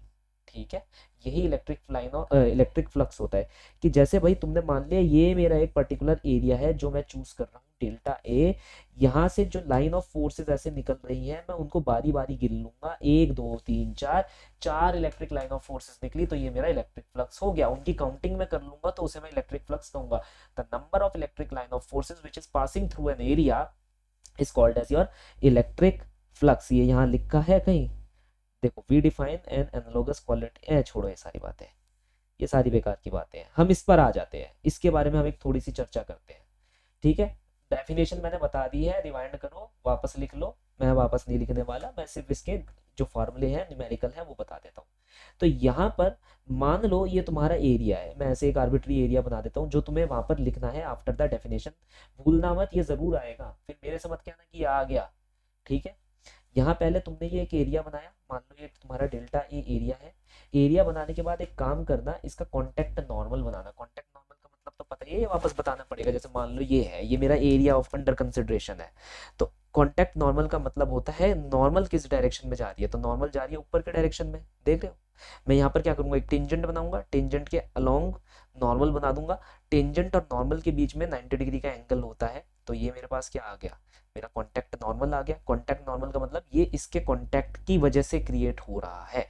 ठीक है। यही इलेक्ट्रिक फ्लक्स होता है कि जैसे भाई तुमने मान लिया ये मेरा एक पर्टिकुलर एरिया है जो मैं चूज कर रहा हूँ डेल्टा ए, यहाँ से जो लाइन ऑफ फोर्सेस ऐसे निकल रही हैं मैं उनको बारी बारी गिन लूंगा, 1 2 3 4, 4 इलेक्ट्रिक लाइन ऑफ फोर्सेस निकली तो ये मेरा इलेक्ट्रिक फ्लक्स हो गया। उनकी काउंटिंग में कर लूंगा तो उसे मैं इलेक्ट्रिक फ्लक्स कहूंगा। The number of electric line of forces which is passing through an area is called as your electric flux. ये यहाँ लिखा है कहीं, देखो we define an analogous quality, छोड़ो ये सारी बातें, ये सारी बेकार की बातें हैं, हम इस पर आ जाते हैं। इसके बारे में हम एक थोड़ी सी चर्चा करते हैं, ठीक है। डेफिनेशन मैंने बता दी है, रिवाइंड करो, वापस लिख लो, मैं वापस नहीं लिखने वाला, मैं सिर्फ इसके जो फॉर्मूले हैं न्यूमेरिकल है वो बता देता हूँ। तो यहाँ पर मान लो ये तुम्हारा एरिया है, मैं ऐसे एक आर्बिट्री एरिया बना देता हूँ जो तुम्हें वहां पर लिखना है आफ्टर द डेफिनेशन। भूलना मत, ये जरूर आएगा, फिर मेरे से मत कहना कि ये आ गया, ठीक है। यहाँ पहले तुमने ये एक एरिया बनाया, मान लो ये तुम्हारा डेल्टा ए एरिया है। एरिया बनाने के बाद एक काम करना, इसका कॉन्टेक्ट नॉर्मल बनाना। कॉन्टेक्ट नॉर्मल का मतलब तो पता ही है, ये वापस बताना पड़ेगा। जैसे मान लो ये है, ये मेरा एरिया ऑफ अंडर कंसिडरेशन है, तो कॉन्टेक्ट नॉर्मल का मतलब होता है नॉर्मल किस डायरेक्शन में जा रही है, तो नॉर्मल जा रही है ऊपर के डायरेक्शन में, देख रहे हो। मैं यहाँ पर क्या करूंगा, एक टेंजेंट बनाऊंगा, टेंजेंट के अलोंग नॉर्मल बना दूंगा। टेंजेंट और नॉर्मल के बीच में 90 डिग्री का एंगल होता है, तो ये मेरे पास क्या आ गया, मेरा कॉन्टेक्ट नॉर्मल आ गया। कॉन्टेक्ट नॉर्मल का मतलब ये इसके कॉन्टेक्ट की वजह से क्रिएट हो रहा है,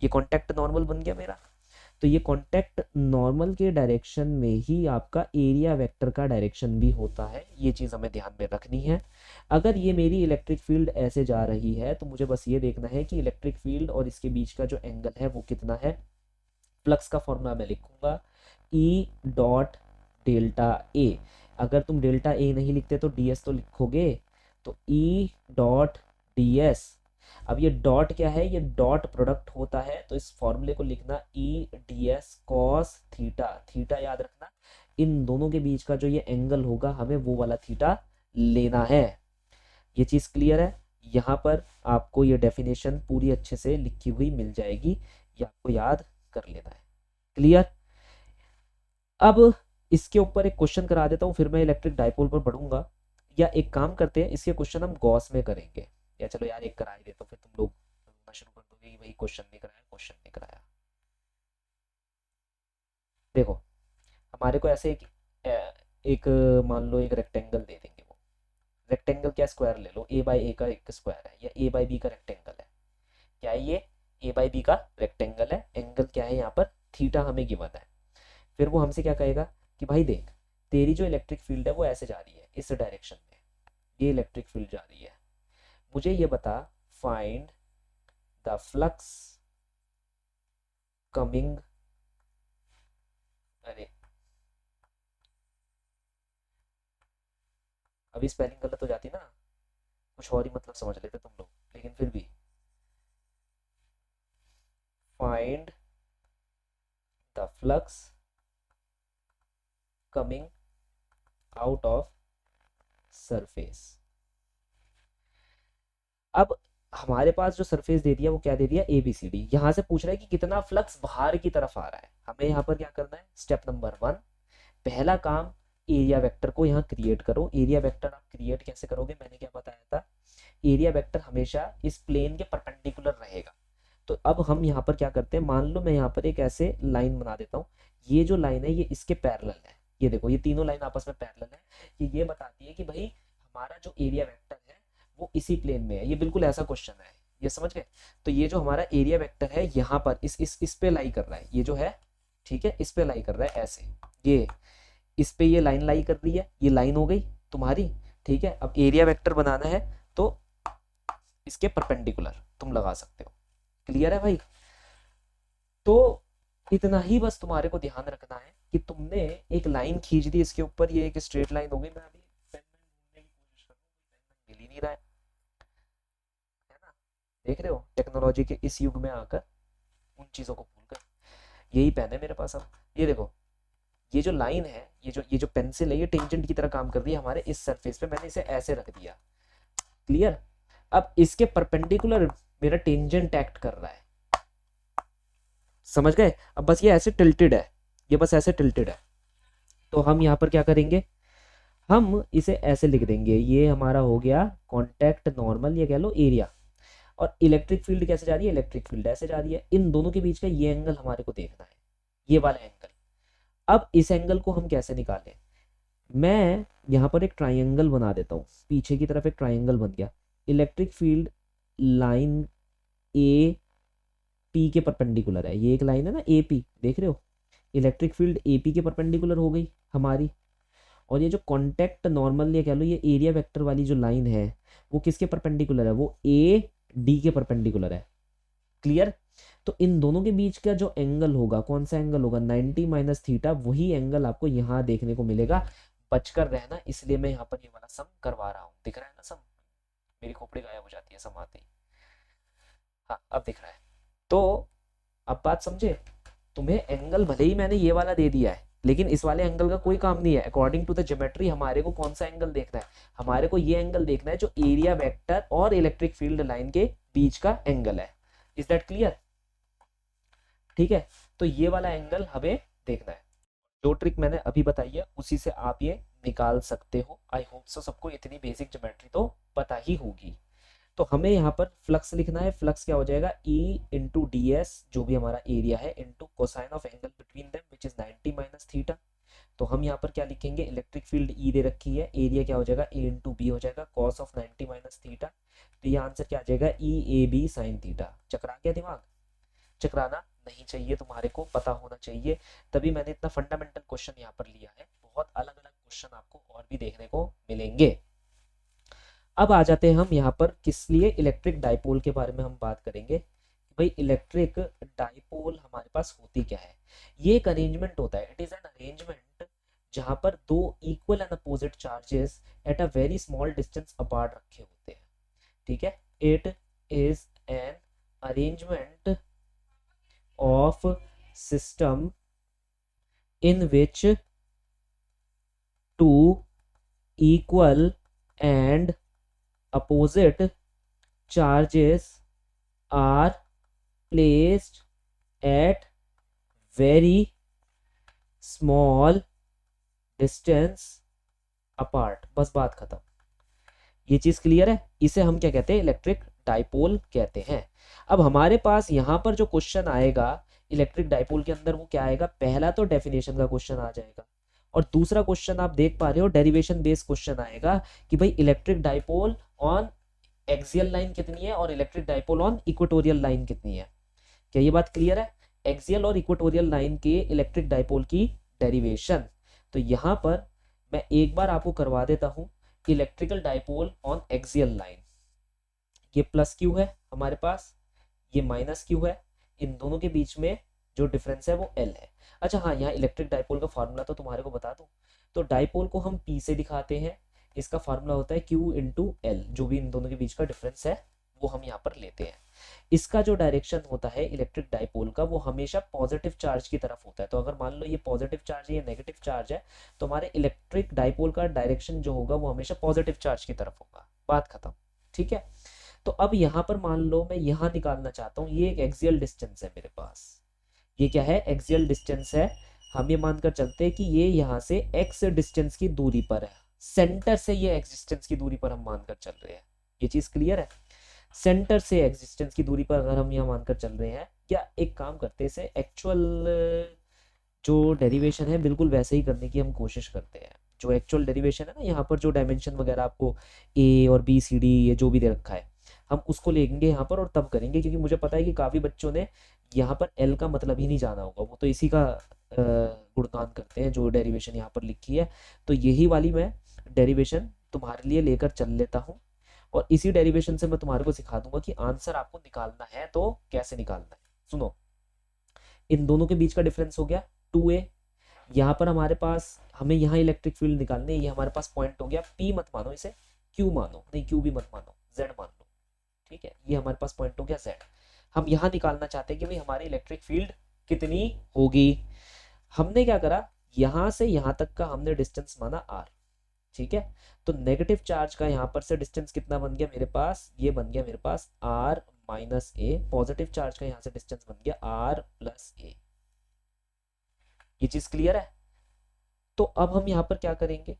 ये कॉन्टेक्ट नॉर्मल बन गया मेरा। तो ये कॉन्टेक्ट नॉर्मल के डायरेक्शन में ही आपका एरिया वेक्टर का डायरेक्शन भी होता है, ये चीज हमें ध्यान में रखनी है। अगर ये मेरी इलेक्ट्रिक फील्ड ऐसे जा रही है तो मुझे बस ये देखना है कि इलेक्ट्रिक फील्ड और इसके बीच का जो एंगल है वो कितना है। फ्लक्स का फॉर्मूला मैं लिखूंगा ई डॉट डेल्टा ए। अगर तुम डेल्टा ए नहीं लिखते तो ds तो लिखोगे, तो ई डॉट ds। अब ये डॉट क्या है, ये डॉट प्रोडक्ट होता है, तो इस फॉर्मूले को लिखना ई ds cos थीटा। थीटा याद रखना, इन दोनों के बीच का जो ये एंगल होगा हमें वो वाला थीटा लेना है। ये चीज क्लियर है। यहाँ पर आपको ये डेफिनेशन पूरी अच्छे से लिखी हुई मिल जाएगी, ये आपको याद कर लेना है। क्लियर। अब इसके ऊपर एक क्वेश्चन करा देता हूँ, फिर मैं इलेक्ट्रिक डाइपोल पर बढ़ूंगा। या एक काम करते हैं, इसके क्वेश्चन हम गॉस में करेंगे। या चलो यार एक करा ही देता हूँ, फिर तुम लोग बोलना शुरू कर दोगे कि भाई क्वेश्चन नहीं कराया, क्वेश्चन नहीं कराया। देखो हमारे को ऐसे एक मान लो एक रेक्टेंगल दे देंगे। वो रेक्टेंगल क्या, स्क्वायर ले लो, ए बाई ए का एक स्क्वायर है, या ए बाई बी का रेक्टेंगल है। क्या है ये, ए बाई बी का रेक्टेंगल है। एंगल क्या है यहाँ पर, थीटा हमें गिवन है। फिर वो हमसे क्या कहेगा कि भाई देख, तेरी जो इलेक्ट्रिक फील्ड है वो ऐसे जा रही है इस डायरेक्शन में, ये इलेक्ट्रिक फील्ड जा रही है। मुझे ये बता, फाइंड द फ्लक्स कमिंग, अरे अभी स्पेलिंग गलत हो जाती ना, कुछ और ही मतलब समझ लेते तुम लोग, लेकिन फिर भी find the flux coming out of surface. अब हमारे पास जो सरफेस दे दिया वो क्या दे दिया, ए बी सी डी। यहां से पूछ रहा है कि कितना फ्लक्स बाहर की तरफ आ रहा है। हमें यहाँ पर क्या करना है, स्टेप नंबर 1, पहला काम, एरिया वेक्टर को यहाँ क्रिएट करो। एरिया वेक्टर आप क्रिएट कैसे करोगे, मैंने क्या बताया था, एरिया वेक्टर हमेशा इस प्लेन के परपेंडिकुलर रहेगा। तो अब हम यहाँ पर क्या करते हैं, मान लो मैं यहाँ पर एक ऐसे लाइन बना देता हूँ। ये जो लाइन है ये इसके पैरेलल है। ये देखो ये तीनों लाइन आपस में पैरेलल है। ये बताती है कि भाई हमारा जो एरिया वेक्टर है वो इसी प्लेन में है। ये बिल्कुल ऐसा क्वेश्चन है, ये समझ गए। तो ये जो हमारा एरिया वेक्टर है यहाँ पर इस पे लाई कर रहा है, ये जो है ठीक है, इस पे लाई कर रहा है ऐसे, ये इस पे ये लाइन लाई कर रही है, ये लाइन हो गई तुम्हारी। ठीक है, अब एरिया वेक्टर बनाना है तो इसके परपेंडिकुलर तुम लगा सकते हो। क्लियर है भाई। तो इतना ही बस तुम्हारे को ध्यान रखना है कि तुमने एक लाइन खींच दी इसके ऊपर, ये एक स्ट्रेट लाइन हो गई। मैं अभी पेन ढूंढने की कोशिश कर रहा हूँ, पेन मिल ही नहीं रहा है ना। देख रहे हो टेक्नोलॉजी के इस युग में आकर उन चीजों को भूलकर, यही पेन है मेरे पास। अब ये देखो, ये जो लाइन है, ये जो पेंसिल है, ये टेंजेंट की तरह काम कर रही है हमारे इस सरफेस पे। मैंने इसे ऐसे रख दिया, क्लियर। अब इसके परपेंडिकुलर मेरा टेंजेंट एक्ट कर रहा है, समझ गए। अब बस ये ऐसे टिल्टेड है, ये बस ऐसे टिल्टेड है। तो हम यहाँ पर क्या करेंगे, हम इसे ऐसे लिख देंगे, ये हमारा हो गया कॉन्टैक्ट नॉर्मल, ये कह लो एरिया। और इलेक्ट्रिक फील्ड कैसे जा रही है, इलेक्ट्रिक फील्ड ऐसे जा रही है। इन दोनों के बीच का ये एंगल हमारे को देखना है, ये वाला एंगल। अब इस एंगल को हम कैसे निकालें, मैं यहाँ पर एक ट्राइंगल बना देता हूँ, पीछे की तरफ एक ट्राइंगल बन गया। Electric field line A P के परपेंडिकुलर है, ये एक लाइन है ना ए पी, देख रहे हो। इलेक्ट्रिक फील्ड ए पी के परपेंडिकुलर हो गई हमारी। और ये जो कॉन्टैक्ट नॉर्मल ये कह लो, ये एरिया वेक्टर वाली जो लाइन है वो किसके परपेंडिकुलर है, वो ए डी के परपेंडिकुलर है। क्लियर। तो इन दोनों के बीच का जो एंगल होगा, कौन सा एंगल होगा, 90 माइनस थीटा, वही एंगल आपको यहाँ देखने को मिलेगा। बचकर रहना, इसलिए मैं यहाँ पर ये वाला सम करवा रहा हूँ। दिख रहा है ना सम, मेरी खोपड़ी गायब हो जाती है सम आते ही। हाँ अब दिख रहा है। तो अब बात समझे, तुम्हें एंगल भले ही मैंने ये वाला दे दिया है, लेकिन इस वाले एंगल का कोई काम नहीं है। अकॉर्डिंग टू द ज्योमेट्री हमारे को कौन सा एंगल देखना है, हमारे को ये एंगल देखना है जो एरिया वेक्टर और इलेक्ट्रिक फील्ड लाइन के बीच का एंगल है। Is that clear. ठीक है, तो ये वाला एंगल हमें देखना है। जो ट्रिक मैंने अभी बताई है उसी से आप ये निकाल सकते हो। आई होप सो सबको इतनी बेसिक ज्योमेट्री तो पता ही होगी। तो हमें यहाँ पर फ्लक्स लिखना है। फ्लक्स क्या हो जाएगा, ई इंटू डी एस, जो भी हमारा एरिया है, into cosine of angle between them which is 90 minus theta. तो हम यहाँ पर क्या लिखेंगे, इलेक्ट्रिक फील्ड ई दे रखी है, एरिया क्या हो जाएगा, ए इंटू बी हो जाएगा, कॉस ऑफ 90 माइनस थीटा। तो ये आंसर क्या आ जाएगा, ई ए बी साइन थीटा। चकरा गया दिमाग, चकराना नहीं चाहिए, तुम्हारे को पता होना चाहिए। तभी मैंने इतना फंडामेंटल क्वेश्चन यहाँ पर लिया है। बहुत अलग अलग क्वेश्चन आपको और भी देखने को मिलेंगे। अब आ जाते हैं हम यहाँ पर किस लिए, इलेक्ट्रिक डाइपोल के बारे में हम बात करेंगे। भाई इलेक्ट्रिक डाइपोल हमारे पास होती क्या है, ये एक अरेंजमेंट होता है। इट इज एन अरेंजमेंट जहां पर दो equal and opposite charges at a very small distance apart रखे होते हैं। ठीक है, it is an arrangement of system in which two equal and opposite charges are placed at very small distance apart, बस बात खत्म। ये चीज क्लियर है? इसे हम क्या कहते हैं? इलेक्ट्रिक डाइपोल कहते हैं। अब हमारे पास यहाँ पर जो क्वेश्चन आएगा इलेक्ट्रिक डाइपोल के अंदर, वो क्या आएगा? पहला तो डेफिनेशन का क्वेश्चन आ जाएगा, और दूसरा क्वेश्चन आप देख पा रहे हो डेरिवेशन बेस्ड क्वेश्चन आएगा कि भाई electric dipole on axial line कितनी है और electric dipole on equatorial line कितनी है। क्या ये बात क्लियर है? एक्सियल और इक्वेटोरियल लाइन के इलेक्ट्रिक डाइपोल की डेरिवेशन। तो यहां पर मैं एक बार आपको करवा देता हूं, electrical dipole on axial line, ये प्लस क्यू है हमारे पास, ये माइनस क्यू है, इन दोनों के बीच में जो डिफरेंस है वो एल है। अच्छा हाँ, यहाँ इलेक्ट्रिक डाइपोल का फार्मूला तो तुम्हारे को बता दूं, तो डाइपोल को हम पी से दिखाते हैं, इसका फार्मूला होता है क्यू इंटू एल, जो भी इन दोनों के बीच का डिफरेंस है वो हम यहाँ पर लेते हैं। इसका जो डायरेक्शन होता है इलेक्ट्रिक डाइपोल का, वो हमेशा पॉजिटिव चार्ज की तरफ होता है। तो अगर मान लो ये पॉजिटिव चार्ज है, ये नेगेटिव चार्ज है, तो हमारे इलेक्ट्रिक डाइपोल का डायरेक्शन जो होगा वो हमेशा पॉजिटिव चार्ज की तरफ होगा। बात खत्म, ठीक है? तो अब यहाँ पर मान लो मैं यहाँ निकालना चाहता हूँ, ये एक एक्सियल डिस्टेंस है मेरे पास, ये क्या है? एक्सियल डिस्टेंस है। हम ये मानकर चलते हैं कि ये यहाँ से एक्स डिस्टेंस की दूरी पर है, सेंटर से ये एक्स डिस्टेंस की दूरी पर हम मानकर चल रहे हैं। ये चीज क्लियर है? सेंटर से एक्सिस्टेंस की दूरी पर अगर हम यहाँ मानकर चल रहे हैं, या एक काम करते हैं, इसे एक्चुअल जो डेरिवेशन है बिल्कुल वैसे ही करने की हम कोशिश करते हैं। जो एक्चुअल डेरिवेशन है ना, यहाँ पर जो डायमेंशन वगैरह आपको ए और बी सी डी ये जो भी दे रखा है, हम उसको लेंगे यहाँ पर और तब करेंगे, क्योंकि मुझे पता है कि काफ़ी बच्चों ने यहाँ पर एल का मतलब ही नहीं जाना होगा, वो तो इसी का गुणगान करते हैं जो डेरिवेशन यहाँ पर लिखी है। तो यही वाली मैं डेरिवेशन तुम्हारे लिए लेकर चल लेता हूँ, और इसी डेरिवेशन से मैं तुम्हारे को सिखा दूंगा कि आंसर आपको निकालना है तो कैसे निकालना है। सुनो, इन दोनों के बीच का डिफरेंस हो गया 2a। यहाँ पर हमारे पास, हमें यहाँ इलेक्ट्रिक फील्ड निकालने, ये हमारे पास पॉइंट हो गया, p मत मानो इसे, q मानो, नहीं q भी मत मानो, z मान लो, ठीक है? ये हमारे पास पॉइंट हो गया z। हम यहाँ निकालना चाहते हैं कि भाई हमारी इलेक्ट्रिक फील्ड कितनी होगी। हमने क्या करा, यहाँ से यहाँ तक का हमने डिस्टेंस माना r, ठीक है? तो नेगेटिव चार्ज का यहाँ पर से डिस्टेंस कितना बन गया मेरे पास? ये बन गया मेरे पास r माइनस ए। पॉजिटिव चार्ज का यहाँ से डिस्टेंस बन गया r प्लस ए। ये चीज क्लियर है? तो अब हम यहाँ पर क्या करेंगे,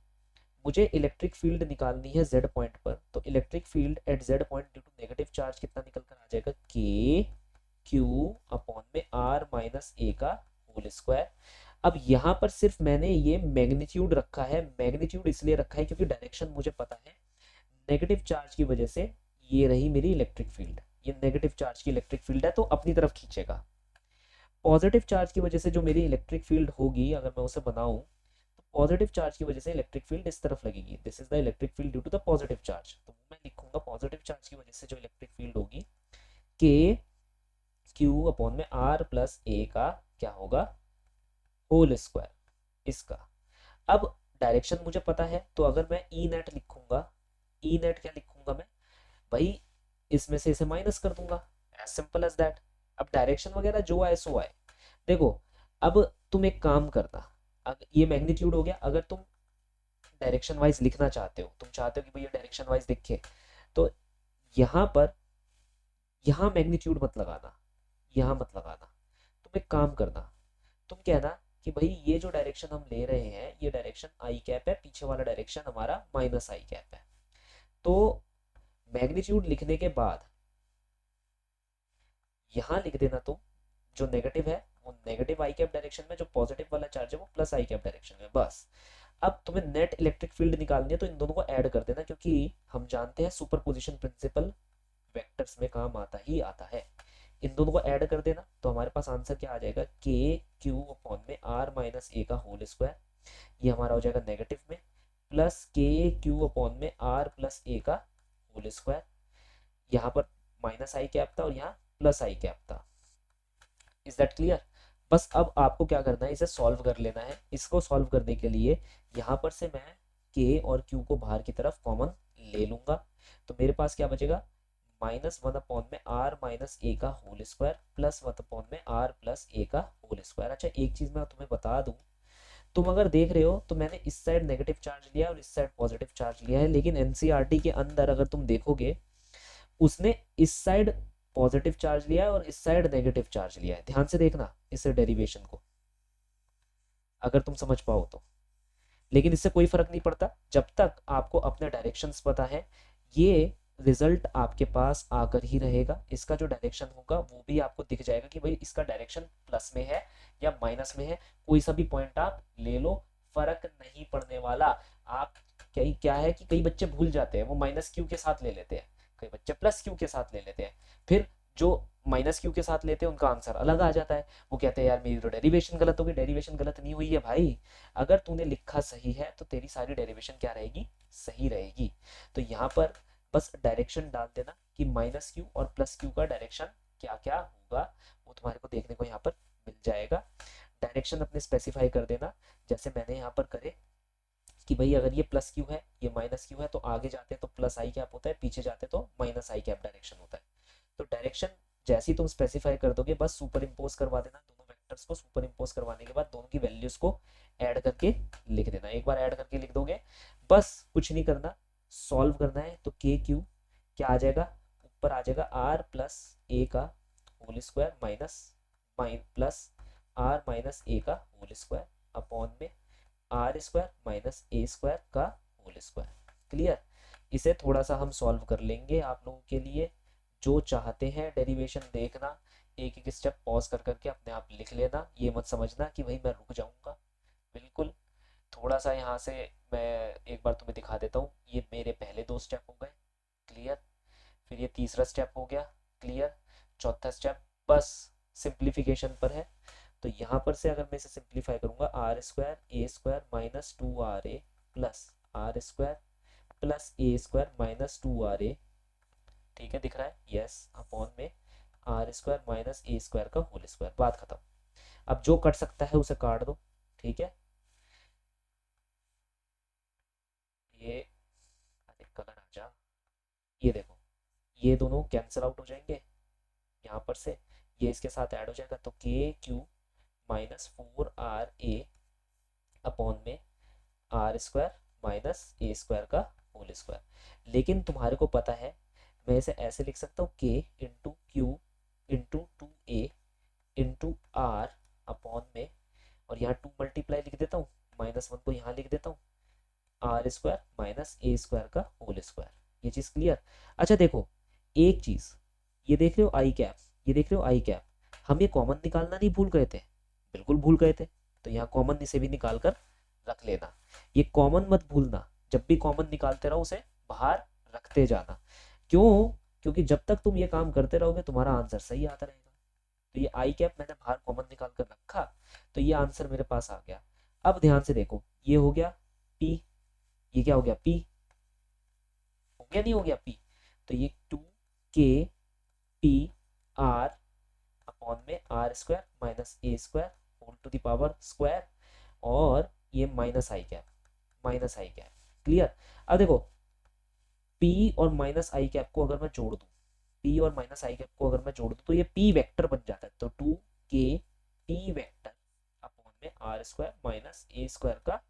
मुझे इलेक्ट्रिक फील्ड निकालनी है z पॉइंट पर, तो electric field at z point due to negative charge कितना निकल कर आ जाएगा? k q अपॉन में r माइनस ए का होल स्क्वायर। अब यहाँ पर सिर्फ मैंने ये मैग्नीट्यूड रखा है, मैग्नीट्यूड इसलिए रखा है क्योंकि डायरेक्शन मुझे पता है। नेगेटिव चार्ज की वजह से ये रही मेरी इलेक्ट्रिक फील्ड, ये नेगेटिव चार्ज की इलेक्ट्रिक फील्ड है तो अपनी तरफ खींचेगा। पॉजिटिव चार्ज की वजह से जो मेरी इलेक्ट्रिक फील्ड होगी, अगर मैं उसे बनाऊं, तो पॉजिटिव चार्ज की वजह से इलेक्ट्रिक फील्ड इस तरफ लगेगी। This is the electric field due to the positive charge. तो मैं लिखूंगा पॉजिटिव चार्ज की वजह से जो इलेक्ट्रिक फील्ड होगी k q अपॉन में r प्लस a का क्या होगा? होल स्क्वायर इसका। अब डायरेक्शन मुझे पता है, तो अगर मैं ई नेट लिखूंगा, ई नेट क्या लिखूंगा मैं भाई? इसमें से इसे माइनस कर दूंगा, एज सिंपल एज दैट। अब डायरेक्शन वगैरह जो आए सो आए। देखो, अब तुम एक काम करना, अब ये मैग्नीट्यूड हो गया, अगर तुम डायरेक्शन वाइज लिखना चाहते हो, तुम चाहते हो कि भाई ये डायरेक्शन वाइज दिखे, तो यहाँ पर, यहाँ मैग्नीट्यूड मत लगाना, यहाँ मत लगाना। तुम एक काम करना, तुम कहना कि भाई ये जो डायरेक्शन हम ले रहे हैं, ये डायरेक्शन आई कैप है, पीछे वाला डायरेक्शन हमारा माइनस आई कैप है। तो मैग्नीट्यूड लिखने के बाद यहां लिख देना तुम, जो नेगेटिव है वो नेगेटिव आई कैप डायरेक्शन में, जो पॉजिटिव वाला चार्ज है वो प्लस आई कैप डायरेक्शन में, बस। अब तुम्हें नेट इलेक्ट्रिक फील्ड निकालनी है, तो इन दोनों को ऐड कर देना, क्योंकि हम जानते हैं सुपरपोजिशन प्रिंसिपल वेक्टर्स में काम आता ही आता है। इन दोनों को ऐड कर देना, तो हमारे पास आंसर क्या आ जाएगा? k q अपॉन में r माइनस ए का होल स्क्वायर, ये हमारा हो जाएगा नेगेटिव में, प्लस k q अपॉन में r प्लस ए का होल स्क्वायर। यहाँ पर माइनस आई कैप था और यहाँ प्लस आई कैप था। Is that clear? बस अब आपको क्या करना है, इसे सॉल्व कर लेना है। इसको सॉल्व करने के लिए यहाँ पर से मैं k और q को बाहर की तरफ कॉमन ले लूंगा, तो मेरे पास क्या बचेगा? माइनस वन अपॉन में r माइनस ए का whole square plus one upon में r प्लस ए का होल स्क्वायर। अच्छा, एक चीज मैं तुम्हें बता दूं, तुम अगर देख रहे हो तो मैंने इस साइड नेगेटिव चार्ज लिया और इस साइड पॉजिटिव चार्ज लिया है, लेकिन एनसीईआरटी के अंदर अगर तुम देखोगे, उसने इस साइड पॉजिटिव चार्ज लिया है और इस साइड नेगेटिव चार्ज लिया है। ध्यान से देखना इस डेरिवेशन को, अगर तुम समझ पाओ तो। लेकिन इससे कोई फर्क नहीं पड़ता जब तक आपको अपने डायरेक्शंस पता है। ये रिजल्ट आपके पास आकर ही रहेगा, इसका जो डायरेक्शन होगा वो भी आपको दिख जाएगा कि भाई इसका डायरेक्शन प्लस में है या माइनस में है। कोई सा भी पॉइंट आप ले लो, फर्क नहीं पड़ने वाला। आप क्या है कि कई बच्चे भूल जाते हैं, वो माइनस क्यू के साथ ले लेते हैं, कई बच्चे प्लस क्यू के साथ ले लेते हैं, फिर जो माइनस क्यू के साथ लेते हैं उनका आंसर अलग आ जाता है। वो कहते हैं यार मेरी तो डेरिवेशन गलत हो गई। डेरिवेशन गलत नहीं हुई है भाई, अगर तूने लिखा सही है तो तेरी सारी डेरिवेशन क्या रहेगी, सही रहेगी। तो यहाँ पर बस डायरेक्शन डाल देना कि माइनस क्यू और प्लस क्यू का डायरेक्शन क्या क्या होगा, वो तुम्हारे को देखने को यहाँ पर मिल जाएगा। डायरेक्शन अपने स्पेसिफाई कर देना, जैसे मैंने यहाँ पर करे कि भाई अगर ये प्लस क्यू है, ये माइनस क्यू है, तो आगे जाते तो प्लस आई कैप होता है, पीछे जाते तो माइनस आई कैप डायरेक्शन होता है। तो डायरेक्शन जैसे ही तुम स्पेसिफाई कर दोगे, बस सुपर इम्पोज करवा देना, दोनों वेक्टर्स को सुपर इम्पोज करवाने के बाद दोनों की वैल्यूज को ऐड करके लिख देना। एक बार ऐड करके लिख दोगे, बस कुछ नहीं करना, सॉल्व करना है। तो के क्यू क्या आ जाएगा, ऊपर आ जाएगा आर प्लस ए का whole square minus plus R minus ए का होल स्क्वायर अपॉन में are square minus A square का होल स्क्वायर। क्लियर। इसे थोड़ा सा हम सॉल्व कर लेंगे आप लोगों के लिए। जो चाहते हैं डेरिवेशन देखना, एक एक स्टेप पॉज कर करके अपने आप लिख लेना, ये मत समझना कि भाई मैं रुक जाऊंगा, बिल्कुल। थोड़ा सा यहाँ से मैं एक बार तुम्हें दिखा देता हूँ। ये मेरे पहले 2 स्टेप हो गए, क्लियर। फिर ये तीसरा स्टेप हो गया, क्लियर। चौथा स्टेप बस सिंप्लीफिकेशन पर है। तो यहाँ पर से अगर मैं इसे सिंप्लीफाई करूंगा, r square A square minus 2 RA plus are square plus A square minus 2 RA, ठीक है, दिख रहा है, यस, अपॉन में are square minus A square का होल स्क्वायर। बात खत्म। अब जो कट सकता है उसे काट दो, ठीक है। ये अरे कलर आ जा, ये देखो, ये दोनों कैंसिल आउट हो जाएंगे यहाँ पर से, ये इसके साथ ऐड हो जाएगा। तो k q minus 4 RA upon में are square minus A square का होल स्क्वायर। लेकिन तुम्हारे को पता है मैं इसे ऐसे लिख सकता हूँ, k into q into 2A into r upon में, और यहाँ 2 मल्टीप्लाई लिख देता हूँ, -1 को यहाँ लिख देता हूँ, आर स्क्वायर माइनस ए स्क्वायर का होल स्क्वायर। ये चीज़ क्लियर। अच्छा देखो एक चीज़, ये देख रहे हो आई कैप, ये देख रहे हो आई कैप, हम ये कॉमन निकालना नहीं भूल गए थे, बिल्कुल भूल गए थे। तो यहाँ कॉमन इसे भी निकाल कर रख लेना। ये कॉमन मत भूलना, जब भी कॉमन निकालते रहो उसे बाहर रखते जाना। क्यों? क्योंकि जब तक तुम ये काम करते रहोगे तुम्हारा आंसर सही आता रहेगा। तो ये आई कैप मैंने बाहर कॉमन निकाल कर रखा, तो ये आंसर मेरे पास आ गया। अब ध्यान से देखो, ये हो गया पी, ये क्या हो गया पी, हो गया नहीं हो गया पी। तो ये 2KPR अपॉन में are square minus A square whole to the power square, और ये minus i cap, minus i cap. Clear. अब देखो P और माइनस आई कैप को अगर मैं जोड़ दूं, P और माइनस आई कैप को अगर मैं जोड़ दूं तो ये P वेक्टर बन जाता है। तो 2KP वेक्टर अपॉन में are square minus A square का